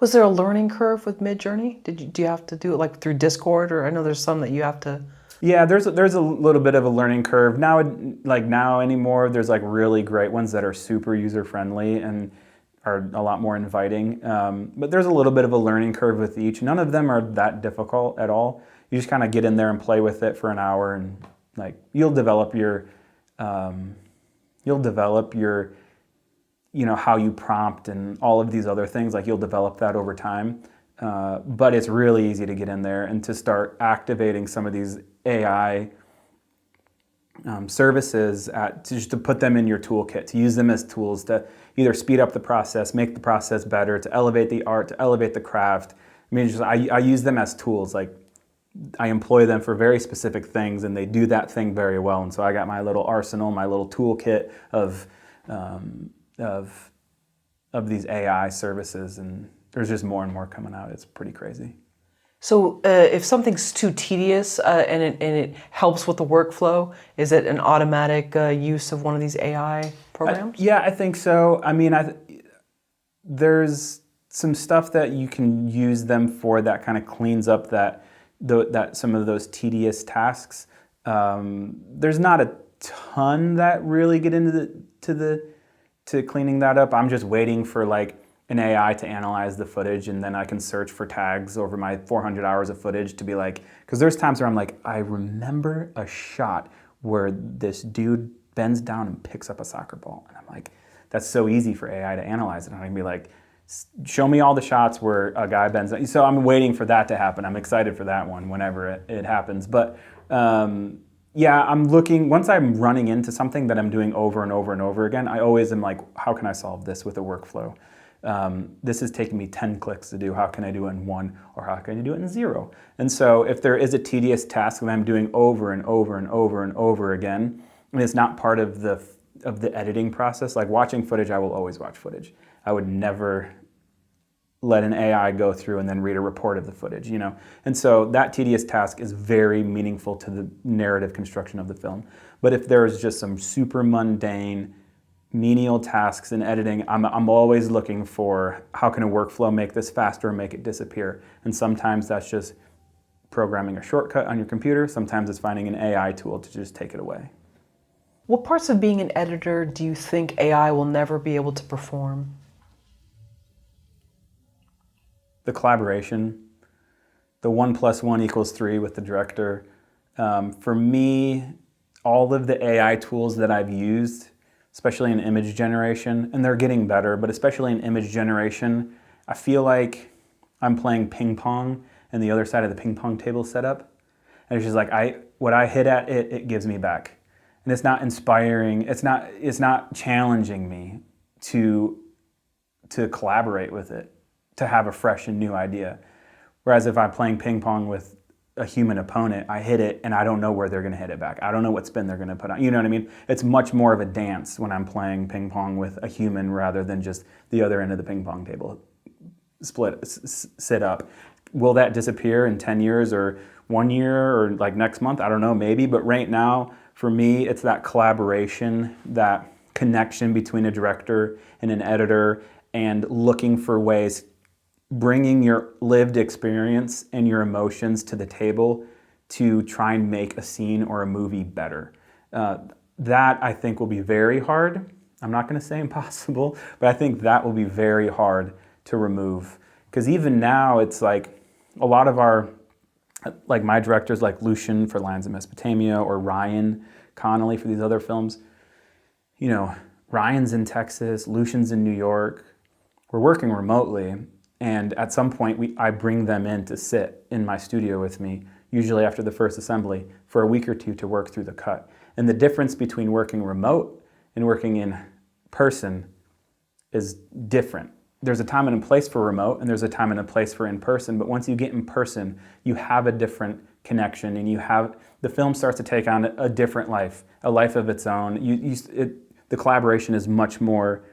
Was there a learning curve with Midjourney? Do you have to do it like through Discord, or I know there's some that you have to? Yeah, there's a little bit of a learning curve now. Now anymore, there's like really great ones that are super user friendly and are a lot more inviting. But there's a little bit of a learning curve with each. None of them are that difficult at all. You just kind of get in there and play with it for an hour, and like you'll develop your how you prompt and all of these other things. Like you'll develop that over time. But it's really easy to get in there and to start activating some of these AI services to put them in your toolkit, to use them as tools to either speed up the process, make the process better, to elevate the art, to elevate the craft. I mean, I use them as tools. Like I employ them for very specific things, and they do that thing very well. And so I got my little arsenal, my little toolkit of these AI services, and there's just more and more coming out. It's pretty crazy. So if something's too tedious and it helps with the workflow, is it an automatic use of one of these AI programs? Yeah, I think so. I mean, there's some stuff that you can use them for that kind of cleans up that some of those tedious tasks. There's not a ton that really get to cleaning that up. I'm just waiting for like an AI to analyze the footage, and then I can search for tags over my 400 hours of footage to be like, because there's times where I'm like, I remember a shot where this dude bends down and picks up a soccer ball. And I'm like, that's so easy for AI to analyze it. And I can be like, show me all the shots where a guy bends down. So I'm waiting for that to happen. I'm excited for that one whenever it happens. But yeah, I'm looking, once I'm running into something that I'm doing over and over and over again, I always am like, how can I solve this with a workflow? This is taking me 10 clicks to do. How can I do it in 1, or how can I do it in 0? And so if there is a tedious task that I'm doing over and over and over and over again, and it's not part of the editing process, like watching footage, I will always watch footage. I would never let an AI go through and then read a report of the footage, And so that tedious task is very meaningful to the narrative construction of the film. But if there is just some super mundane, menial tasks in editing, I'm always looking for how can a workflow make this faster and make it disappear. And sometimes that's just programming a shortcut on your computer. Sometimes it's finding an AI tool to just take it away. What parts of being an editor do you think AI will never be able to perform? The collaboration, the 1 + 1 = 3 with the director. For me, all of the AI tools that I've used, especially in image generation, and they're getting better, but especially in image generation, I feel like I'm playing ping pong and the other side of the ping pong table set up. And it's just like, what I hit at it gives me back. And it's not inspiring, it's not challenging me to collaborate with it, to have a fresh and new idea. Whereas if I'm playing ping pong with a human opponent, I hit it and I don't know where they're gonna hit it back. I don't know what spin they're gonna put on. You know what I mean? It's much more of a dance when I'm playing ping pong with a human rather than just the other end of the ping pong table sit up. Will that disappear in 10 years or 1 year or like next month? I don't know, maybe. But right now, for me, it's that collaboration, that connection between a director and an editor, and looking for ways, bringing your lived experience and your emotions to the table to try and make a scene or a movie better. That I think will be very hard. I'm not going to say impossible, but I think that will be very hard to remove. Because even now, it's like a lot of our, like my directors like Lucian for Lands of Mesopotamia or Ryan Connolly for these other films, you know, Ryan's in Texas, Lucian's in New York. We're working remotely. And at some point, I bring them in to sit in my studio with me, usually after the first assembly, for a week or two to work through the cut. And the difference between working remote and working in person is different. There's a time and a place for remote, and there's a time and a place for in person. But once you get in person, you have a different connection, and the film starts to take on a different life, a life of its own. The collaboration is much more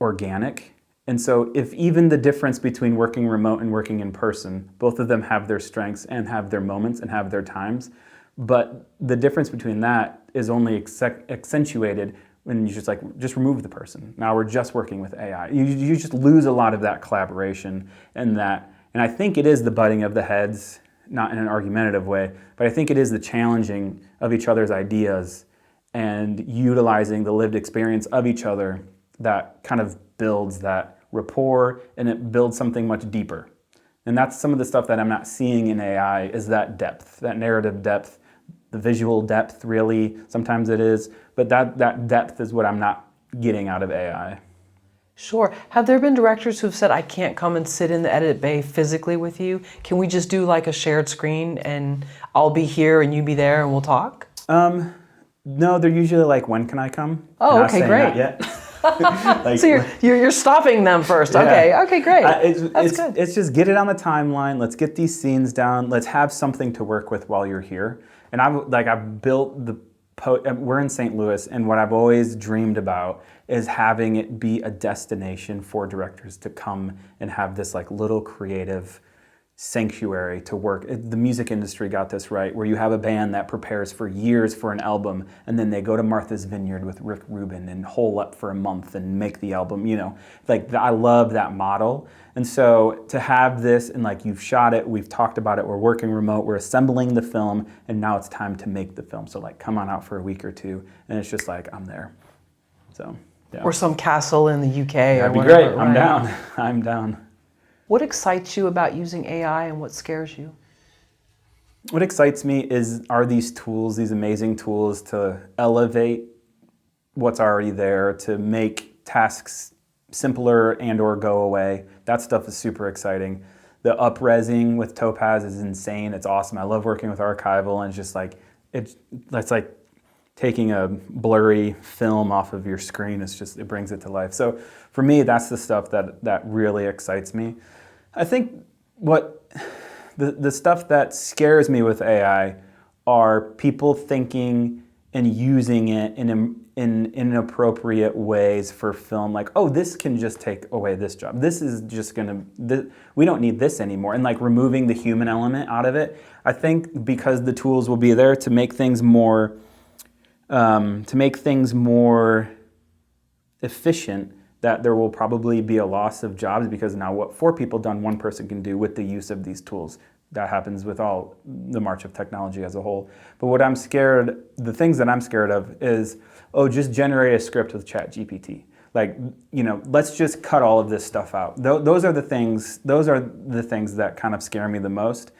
organic. And so if even the difference between working remote and working in person, both of them have their strengths and have their moments and have their times, but the difference between that is only accentuated when you just remove the person. Now we're just working with AI. You just lose a lot of that collaboration and I think it is the butting of the heads, not in an argumentative way, but I think it is the challenging of each other's ideas and utilizing the lived experience of each other that kind of builds that rapport, and it builds something much deeper. And that's some of the stuff that I'm not seeing in AI, is that depth, that narrative depth, the visual depth, really, sometimes it is, but that depth is what I'm not getting out of AI. Sure. Have there been directors who've said, I can't come and sit in the edit bay physically with you? Can we just do like a shared screen and I'll be here and you be there and we'll talk? No, they're usually like, when can I come? Oh, okay, great. Not yet. Like, so you're stopping them first. Yeah. Okay, great. That's good. It's just get it on the timeline. Let's get these scenes down. Let's have something to work with while you're here. And I've built we're in St. Louis, and what I've always dreamed about is having it be a destination for directors to come and have this like little creative sanctuary to work. The music industry got this right, where you have a band that prepares for years for an album, and then they go to Martha's Vineyard with Rick Rubin and hole up for a month and make the album, you know. Like, I love that model. And so to have this, and like, you've shot it, we've talked about it, we're working remote, we're assembling the film, and now it's time to make the film. So like, come on out for a week or two, and it's just like, I'm there. So, yeah. Or some castle in the UK. That'd be great. I'm down. I'm down. What excites you about using AI and what scares you? What excites me are these tools, these amazing tools to elevate what's already there, to make tasks simpler and or go away. That stuff is super exciting. The up-resing with Topaz is insane. It's awesome. I love working with archival, and it's just like, it's like taking a blurry film off of your screen. It brings it to life. So for me, that's the stuff that really excites me. I think what the stuff that scares me with AI are people thinking and using it in inappropriate ways for film. Like, oh, this can just take away this job. This is just we don't need this anymore. And like removing the human element out of it. I think because the tools will be there to make things more efficient that there will probably be a loss of jobs, because now what 4 people done, 1 person can do with the use of these tools. That happens with all the march of technology as a whole. But the things that I'm scared of is, just generate a script with ChatGPT. Like, let's just cut all of this stuff out. Those are the things that kind of scare me the most.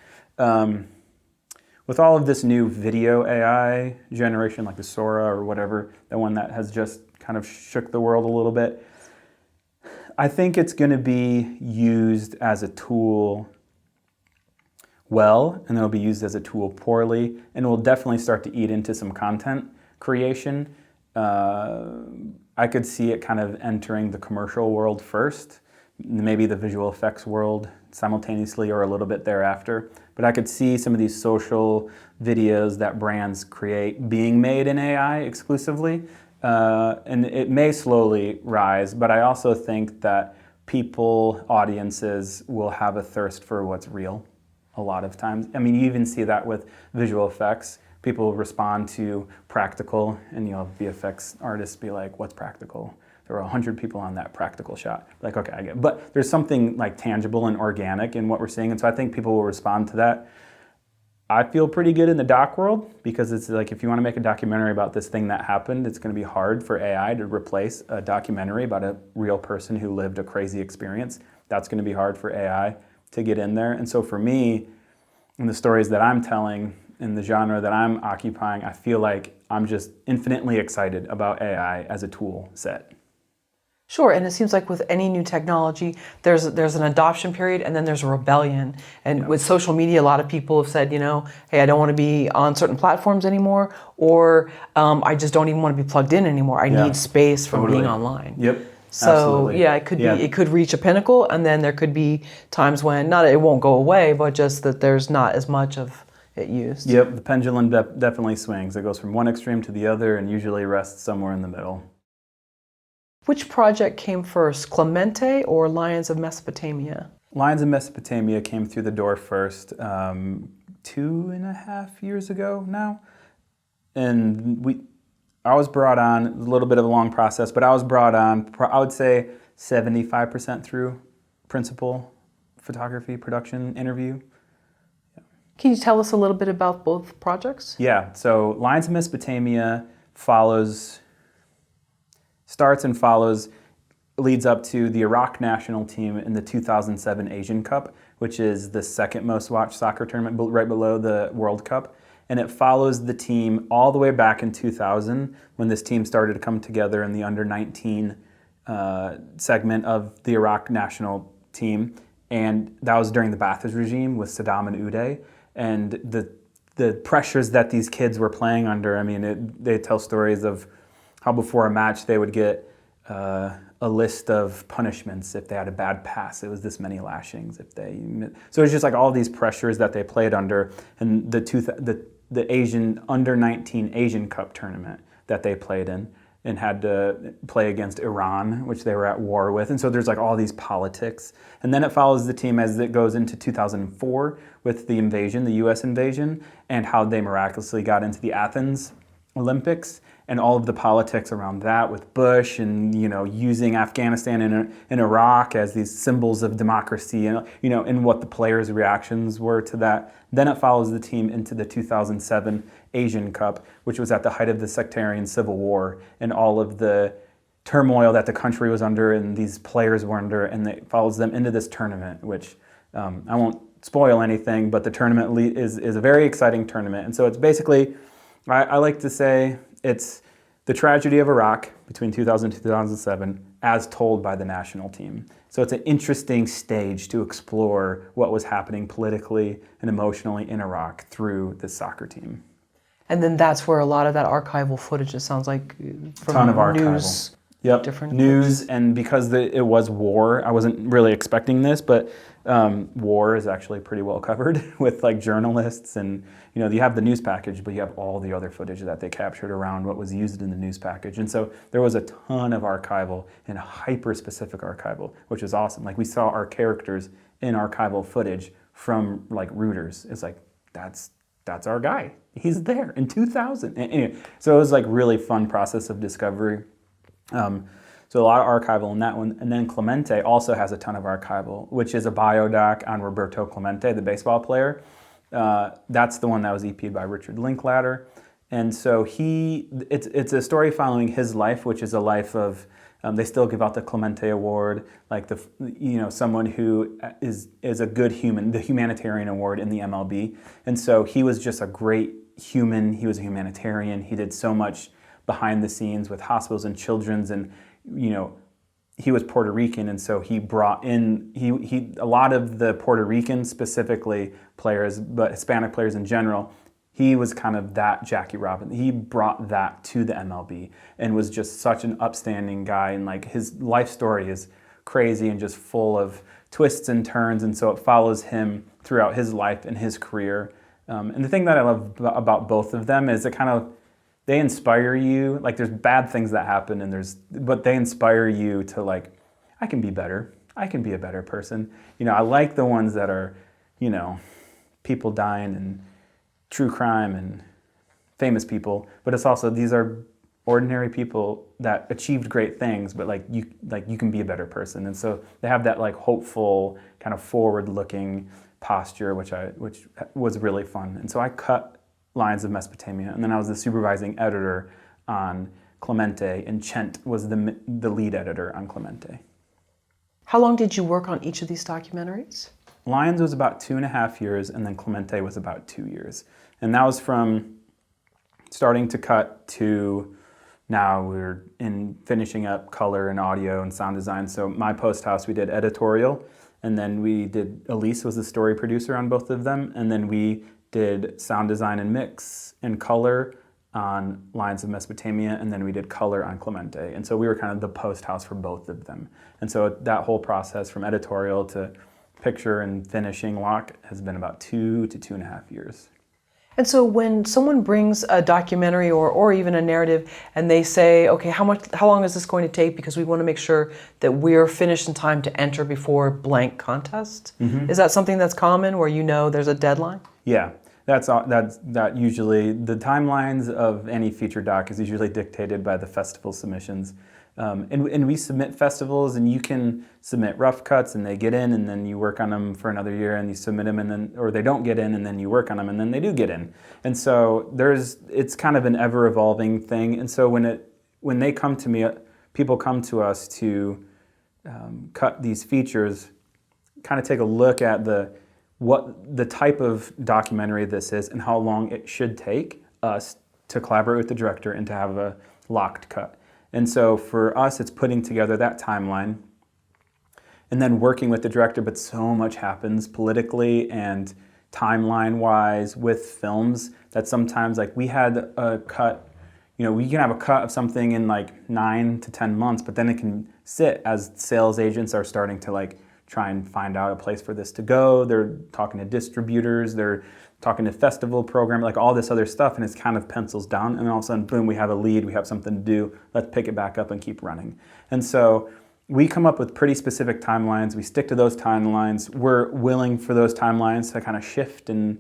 With all of this new video AI generation, like the Sora or whatever, the one that has just kind of shook the world a little bit, I think it's going to be used as a tool well, and it'll be used as a tool poorly, and it will definitely start to eat into some content creation. I could see it kind of entering the commercial world first, maybe the visual effects world simultaneously or a little bit thereafter. But I could see some of these social videos that brands create being made in AI exclusively. And it may slowly rise, but I also think that audiences will have a thirst for what's real a lot of times. I mean, you even see that with visual effects. People respond to practical, and VFX artists be like, what's practical? There were 100 people on that practical shot. Like, okay, I get it. But there's something like tangible and organic in what we're seeing, and so I think people will respond to that. I feel pretty good in the doc world, because it's like, if you want to make a documentary about this thing that happened, it's going to be hard for AI to replace a documentary about a real person who lived a crazy experience. That's going to be hard for AI to get in there. And so for me, in the stories that I'm telling, in the genre that I'm occupying, I feel like I'm just infinitely excited about AI as a tool set. Sure, and it seems like with any new technology, there's an adoption period and then there's a rebellion. And with social media, a lot of people have said, hey, I don't want to be on certain platforms anymore, or I just don't even want to be plugged in anymore. I need space from being online. Yep. So Absolutely. It could reach a pinnacle, and then there could be times when it won't go away, but just that there's not as much of it used. Yep, the pendulum definitely swings. It goes from one extreme to the other and usually rests somewhere in the middle. Which project came first, Clemente or Lions of Mesopotamia? Lions of Mesopotamia came through the door first 2.5 years ago now. And I was brought on, a little bit of a long process, but I was brought on, I would say 75% through principal photography, production, interview. Can you tell us a little bit about both projects? Yeah, so Lions of Mesopotamia leads up to the Iraq national team in the 2007 Asian Cup, which is the second most watched soccer tournament, right below the World Cup. And it follows the team all the way back in 2000, when this team started to come together in the under-19 segment of the Iraq national team. And that was during the Ba'athist regime with Saddam and Uday. And the pressures that these kids were playing under, I mean, they tell stories of how before a match they would get a list of punishments. If they had a bad pass, it was this many lashings. So it's just like all these pressures that they played under, and the Asian under-19 Asian Cup tournament that they played in, and had to play against Iran, which they were at war with. And so there's like all these politics. And then it follows the team as it goes into 2004 with the invasion, the US invasion, and how they miraculously got into the Athens Olympics, and all of the politics around that with Bush, and using Afghanistan and Iraq as these symbols of democracy, and what the players' reactions were to that. Then it follows the team into the 2007 Asian Cup, which was at the height of the sectarian civil war and all of the turmoil that the country was under and these players were under, and it follows them into this tournament, which I won't spoil anything, but the tournament is a very exciting tournament. And so it's basically, I like to say, it's the tragedy of Iraq between 2000 and 2007 as told by the national team. So it's an interesting stage to explore what was happening politically and emotionally in Iraq through this soccer team. And then that's where a lot of that archival footage, it sounds like, from ton of archival. News. Yep, Different news, places. and because it was war, I wasn't really expecting this, but war is actually pretty well covered with like journalists, and you have the news package, but you have all the other footage that they captured around what was used in the news package. And so there was a ton of archival and hyper-specific archival, which is awesome. Like we saw our characters in archival footage from like Reuters. It's like, that's our guy. He's there in 2000. And anyway, so it was like really fun process of discovery. So a lot of archival in that one. And then Clemente also has a ton of archival, which is a biodoc on Roberto Clemente, the baseball player. That's the one that was EP'd by Richard Linklater. And so it's a story following his life, which is a life of, they still give out the Clemente Award, like someone who is a good human, the humanitarian award in the MLB. And so he was just a great human. He was a humanitarian. He did so much behind the scenes with hospitals and children's, and he was Puerto Rican, and so he brought in a lot of the Puerto Rican specifically players, but Hispanic players in general. He was kind of that Jackie Robinson. He brought that to the MLB and was just such an upstanding guy. And like his life story is crazy and just full of twists and turns. And so it follows him throughout his life and his career. And the thing that I love about both of them is they inspire you. Like there's bad things that happen but they inspire you to like, I can be better. I can be a better person. I like the ones that are, people dying and true crime and famous people, but it's also, these are ordinary people that achieved great things, but you can be a better person. And so they have that like hopeful kind of forward-looking posture, which was really fun. And so I cut Lions of Mesopotamia, and then I was the supervising editor on Clemente, and Chent was the lead editor on Clemente. How long did you work on each of these documentaries? Lions was about 2.5 years, and then Clemente was about 2 years. And that was from starting to cut to now we're in finishing up color and audio and sound design. So my post house, we did editorial, and then we did, Elise was the story producer on both of them, and then we did sound design and mix and color on Lions of Mesopotamia, and then we did color on Clemente. And so we were kind of the post house for both of them. And so that whole process from editorial to picture and finishing lock has been about 2 to 2.5 years. And so when someone brings a documentary or even a narrative and they say, okay, how long is this going to take, because we want to make sure that we're finished in time to enter before blank contest? Mm-hmm. Is that something that's common where there's a deadline? Yeah, that usually, the timelines of any feature doc is usually dictated by the festival submissions. And we submit festivals, and you can submit rough cuts and they get in, and then you work on them for another year and you submit them, and then, or they don't get in and then you work on them and then they do get in. And so it's kind of an ever evolving thing. And so when they come to me, people come to us to cut these features, kind of take a look at what the type of documentary this is and how long it should take us to collaborate with the director and to have a locked cut. And so for us, it's putting together that timeline and then working with the director, but so much happens politically and timeline-wise with films that sometimes, like we had a cut, we can have a cut of something in like 9 to 10 months, but then it can sit as sales agents are starting to try and find out a place for this to go. They're talking to distributors, they're talking to festival program, all this other stuff, and it's kind of pencils down, and then all of a sudden, boom, we have a lead, we have something to do, let's pick it back up and keep running. And so we come up with pretty specific timelines, we stick to those timelines, we're willing for those timelines to kind of shift and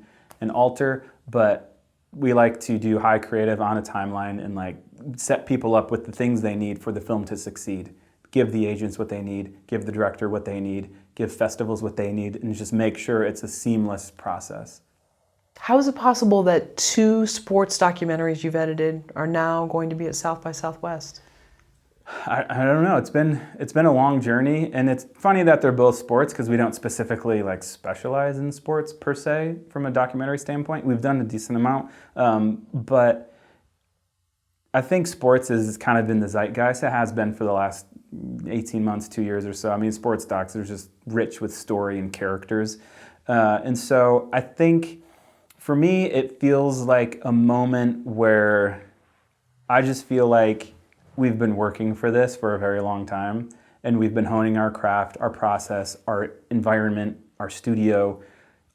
alter, but we like to do high creative on a timeline and set people up with the things they need for the film to succeed. Give the agents what they need, give the director what they need, give festivals what they need, and just make sure it's a seamless process. How is it possible that 2 sports documentaries you've edited are now going to be at South by Southwest? I don't know. It's been a long journey, and it's funny that they're both sports because we don't specifically specialize in sports per se from a documentary standpoint. We've done a decent amount, but I think sports is kind of in the zeitgeist. It has been for the last 18 months, 2 years or so. I mean, sports docs are just rich with story and characters. And so I think for me, it feels like a moment where I just feel like we've been working for this for a very long time, and we've been honing our craft, our process, our environment, our studio,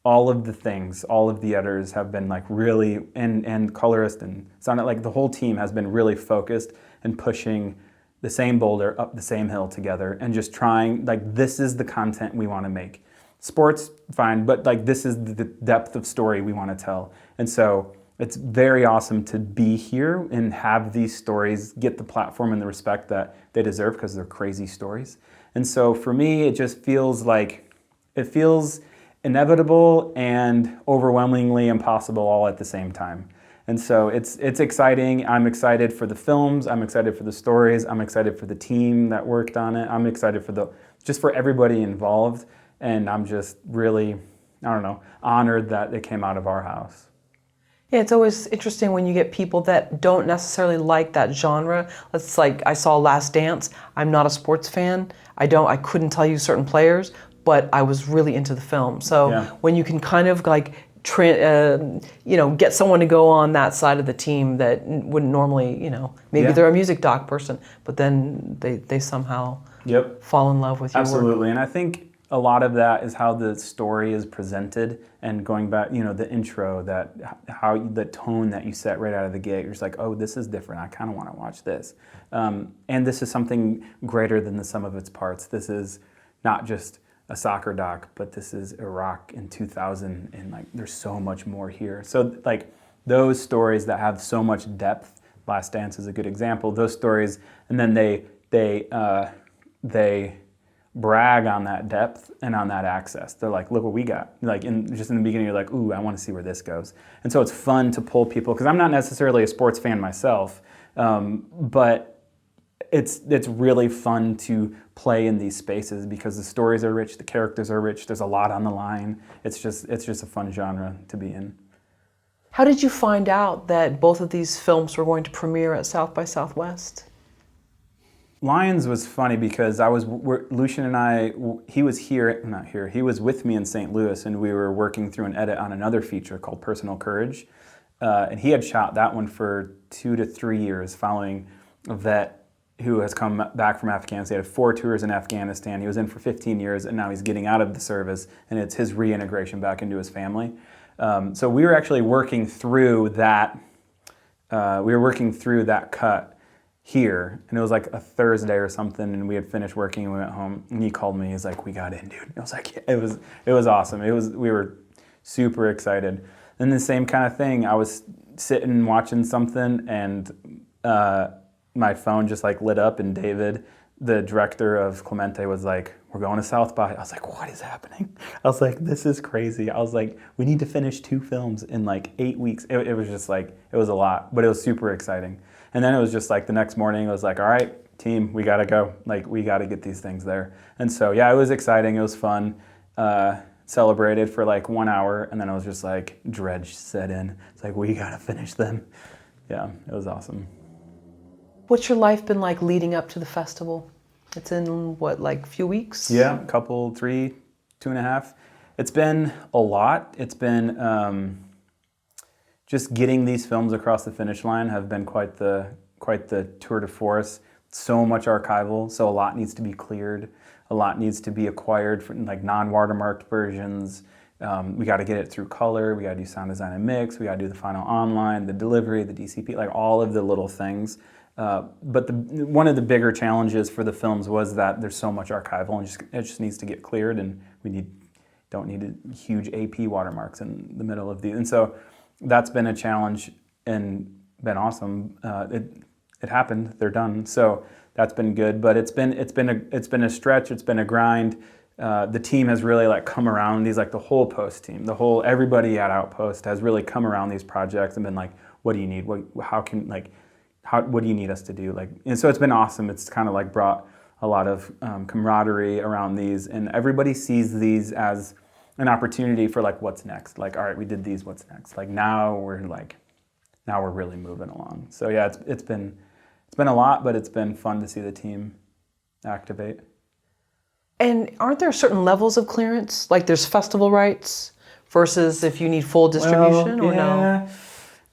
all of the things, all of the editors have been really, and colorist and sound the whole team has been really focused and pushing the same boulder up the same hill together and just trying, this is the content we want to make. Sports, fine, but this is the depth of story we want to tell. And so it's very awesome to be here and have these stories get the platform and the respect that they deserve because they're crazy stories. And so for me, it just feels like, it feels inevitable and overwhelmingly impossible all at the same time. And so it's exciting. I'm excited for the films. I'm excited for the stories. I'm excited for the team that worked on it. I'm excited for just for everybody involved. And I'm just really, I don't know, honored that it came out of our house. Yeah, it's always interesting when you get people that don't necessarily like that genre. It's like I saw Last Dance. I'm not a sports fan. I couldn't tell you certain players, but I was really into the film. So Yeah. when you can kind of like get someone to go on that side of the team that wouldn't normally, maybe Yeah. they're a music doc person, but then they somehow Yep. fall in love with your work. Absolutely. And I think a lot of that is how the story is presented, and going back, the intro, how the tone that you set right out of the gate, you're just like, oh, this is different. I kind of want to watch this. And this is something greater than the sum of its parts. This is not just a soccer doc, but this is Iraq in 2000, and like there's so much more here. So like those stories that have so much depth, Last Dance is a good example. Those stories, and then they brag on that depth and on that access. They're like, look what we got. Like just in the beginning, you're like, ooh, I want to see where this goes. And so it's fun to pull people, because I'm not necessarily a sports fan myself, but it's really fun to play in these spaces because the stories are rich, the characters are rich, there's a lot on the line. It's just a fun genre to be in. How did you find out that both of these films were going to premiere at South by Southwest? Lions was funny because Lucian and I, he was with me in St. Louis, and we were working through an edit on another feature called Personal Courage. And he had shot that one for 2 to 3 years following a vet who has come back from Afghanistan. He had 4 tours in Afghanistan. He was in for 15 years, and now he's getting out of the service, and it's his reintegration back into his family. So we were actually working through that. Cut here, and it was like a Thursday or something, and we had finished working and we went home, and he called me. He's like, we got in, dude. I was like, yeah. It was awesome. We were super excited. And the same kind of thing, I was sitting watching something, and my phone just like lit up, and David, the director of Clemente, was like, we're going to South by. I was like, what is happening? I was like, this is crazy. I was like, we need to finish 2 films in like 8 weeks. It was just like, it was a lot, but it was super exciting. And then it was just like the next morning, it was like, all right, team, we got to go. Like, we got to get these things there. And so, yeah, it was exciting. It was fun. Celebrated for like 1 hour, and then I was just like, dredge set in. It's like, we got to finish them. Yeah, it was awesome. What's your life been like leading up to the festival? It's in what, like a few weeks? Yeah, 3, 2.5. It's been a lot. It's been just getting these films across the finish line have been quite the tour de force. So much archival, so a lot needs to be cleared. A lot needs to be acquired for like non-watermarked versions. We got to get it through color. We got to do sound design and mix. We got to do the final online, the delivery, the DCP, like all of the little things. But one of the bigger challenges for the films was that there's so much archival, and it just needs to get cleared, and don't need huge AP watermarks in the middle of these. And so that's been a challenge and been awesome. It happened. They're done. So that's been good. But it's been a stretch. It's been a grind. The team has really like come around these, like the whole post team, everybody at Outpost has really come around these projects and been like, what do you need? What do you need us to do? Like, and so it's been awesome. It's kind of like brought a lot of camaraderie around these, and everybody sees these as an opportunity for like, what's next? Like, all right, we did these, what's next? Like now we're really moving along. So yeah, it's been a lot, but it's been fun to see the team activate. And aren't there certain levels of clearance? Like there's festival rights versus if you need full distribution, or no?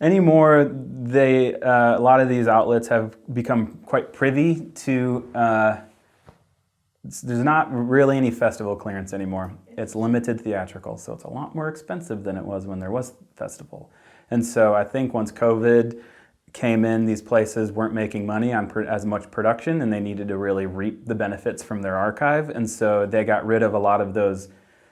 Anymore, a lot of these outlets have become quite privy to, there's not really any festival clearance anymore. It's limited theatrical, so it's a lot more expensive than it was when there was festival. And so I think once COVID came in, these places weren't making money on as much production, and they needed to really reap the benefits from their archive. And so they got rid of a lot of those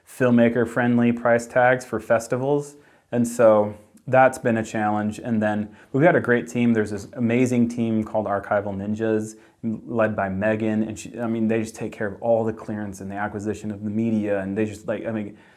filmmaker-friendly price tags for festivals. And so That's been a challenge. And then we've got a great team. There's this amazing team called Archival Ninjas, led by Megan. And they just take care of all the clearance and the acquisition of the media. And they just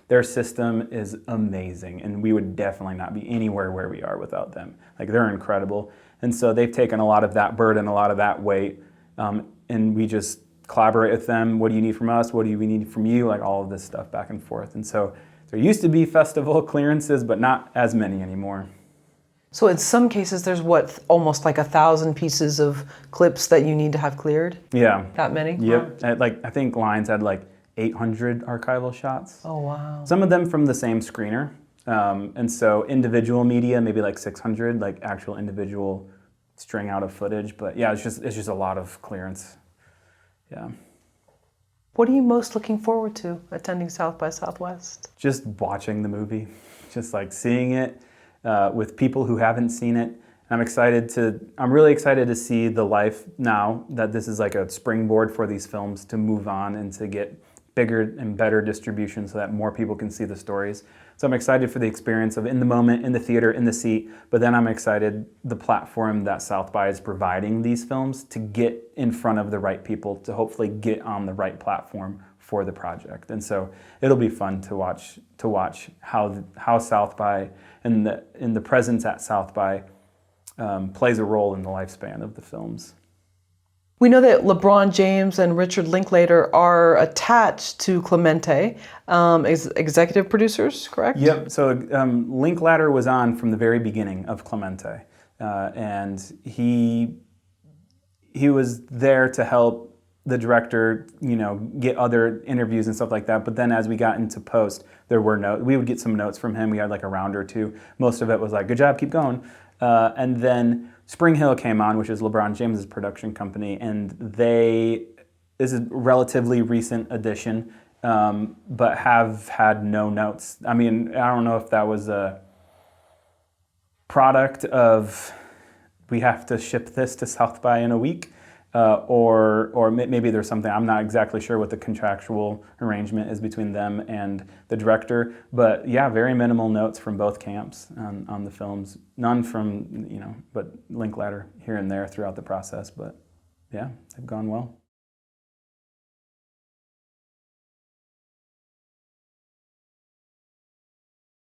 their system is amazing. And we would definitely not be anywhere where we are without them. They're incredible. And so they've taken a lot of that burden, a lot of that weight. And we just collaborate with them. What do you need from us? What do we need from you? All of this stuff back and forth. And so there used to be festival clearances, but not as many anymore. So in some cases, there's almost 1,000 pieces of clips that you need to have cleared? Yeah. That many? Yep. I think Lines had 800 archival shots. Oh, wow. Some of them from the same screener. And so individual media, maybe 600, actual individual string out of footage. But yeah, it's just a lot of clearance. Yeah. What are you most looking forward to attending South by Southwest? Just watching the movie, just seeing it with people who haven't seen it. I'm really excited to see the life now that this is a springboard for these films to move on and to get bigger and better distribution so that more people can see the stories. So I'm excited for the experience of in the moment, in the theater, in the seat, but then I'm excited the platform that South by is providing these films to get in front of the right people, to hopefully get on the right platform for the project. And so it'll be fun to watch how South by and the presence at South by plays a role in the lifespan of the films. We know that LeBron James and Richard Linklater are attached to Clemente as executive producers, correct? Yep. So Linklater was on from the very beginning of Clemente, and he was there to help the director, get other interviews and stuff like that. But then as we got into post, there were we would get some notes from him. We had a round or two. Most of it was good job, keep going. And then Spring Hill came on, which is LeBron James' production company, and this is a relatively recent addition, but have had no notes. I don't know if that was a product of we have to ship this to South by in a week, or maybe there's something. I'm not exactly sure what the contractual arrangement is between them and the director, but yeah, very minimal notes from both camps on the films. None from, but Linklater here and there throughout the process, but yeah, they've gone well.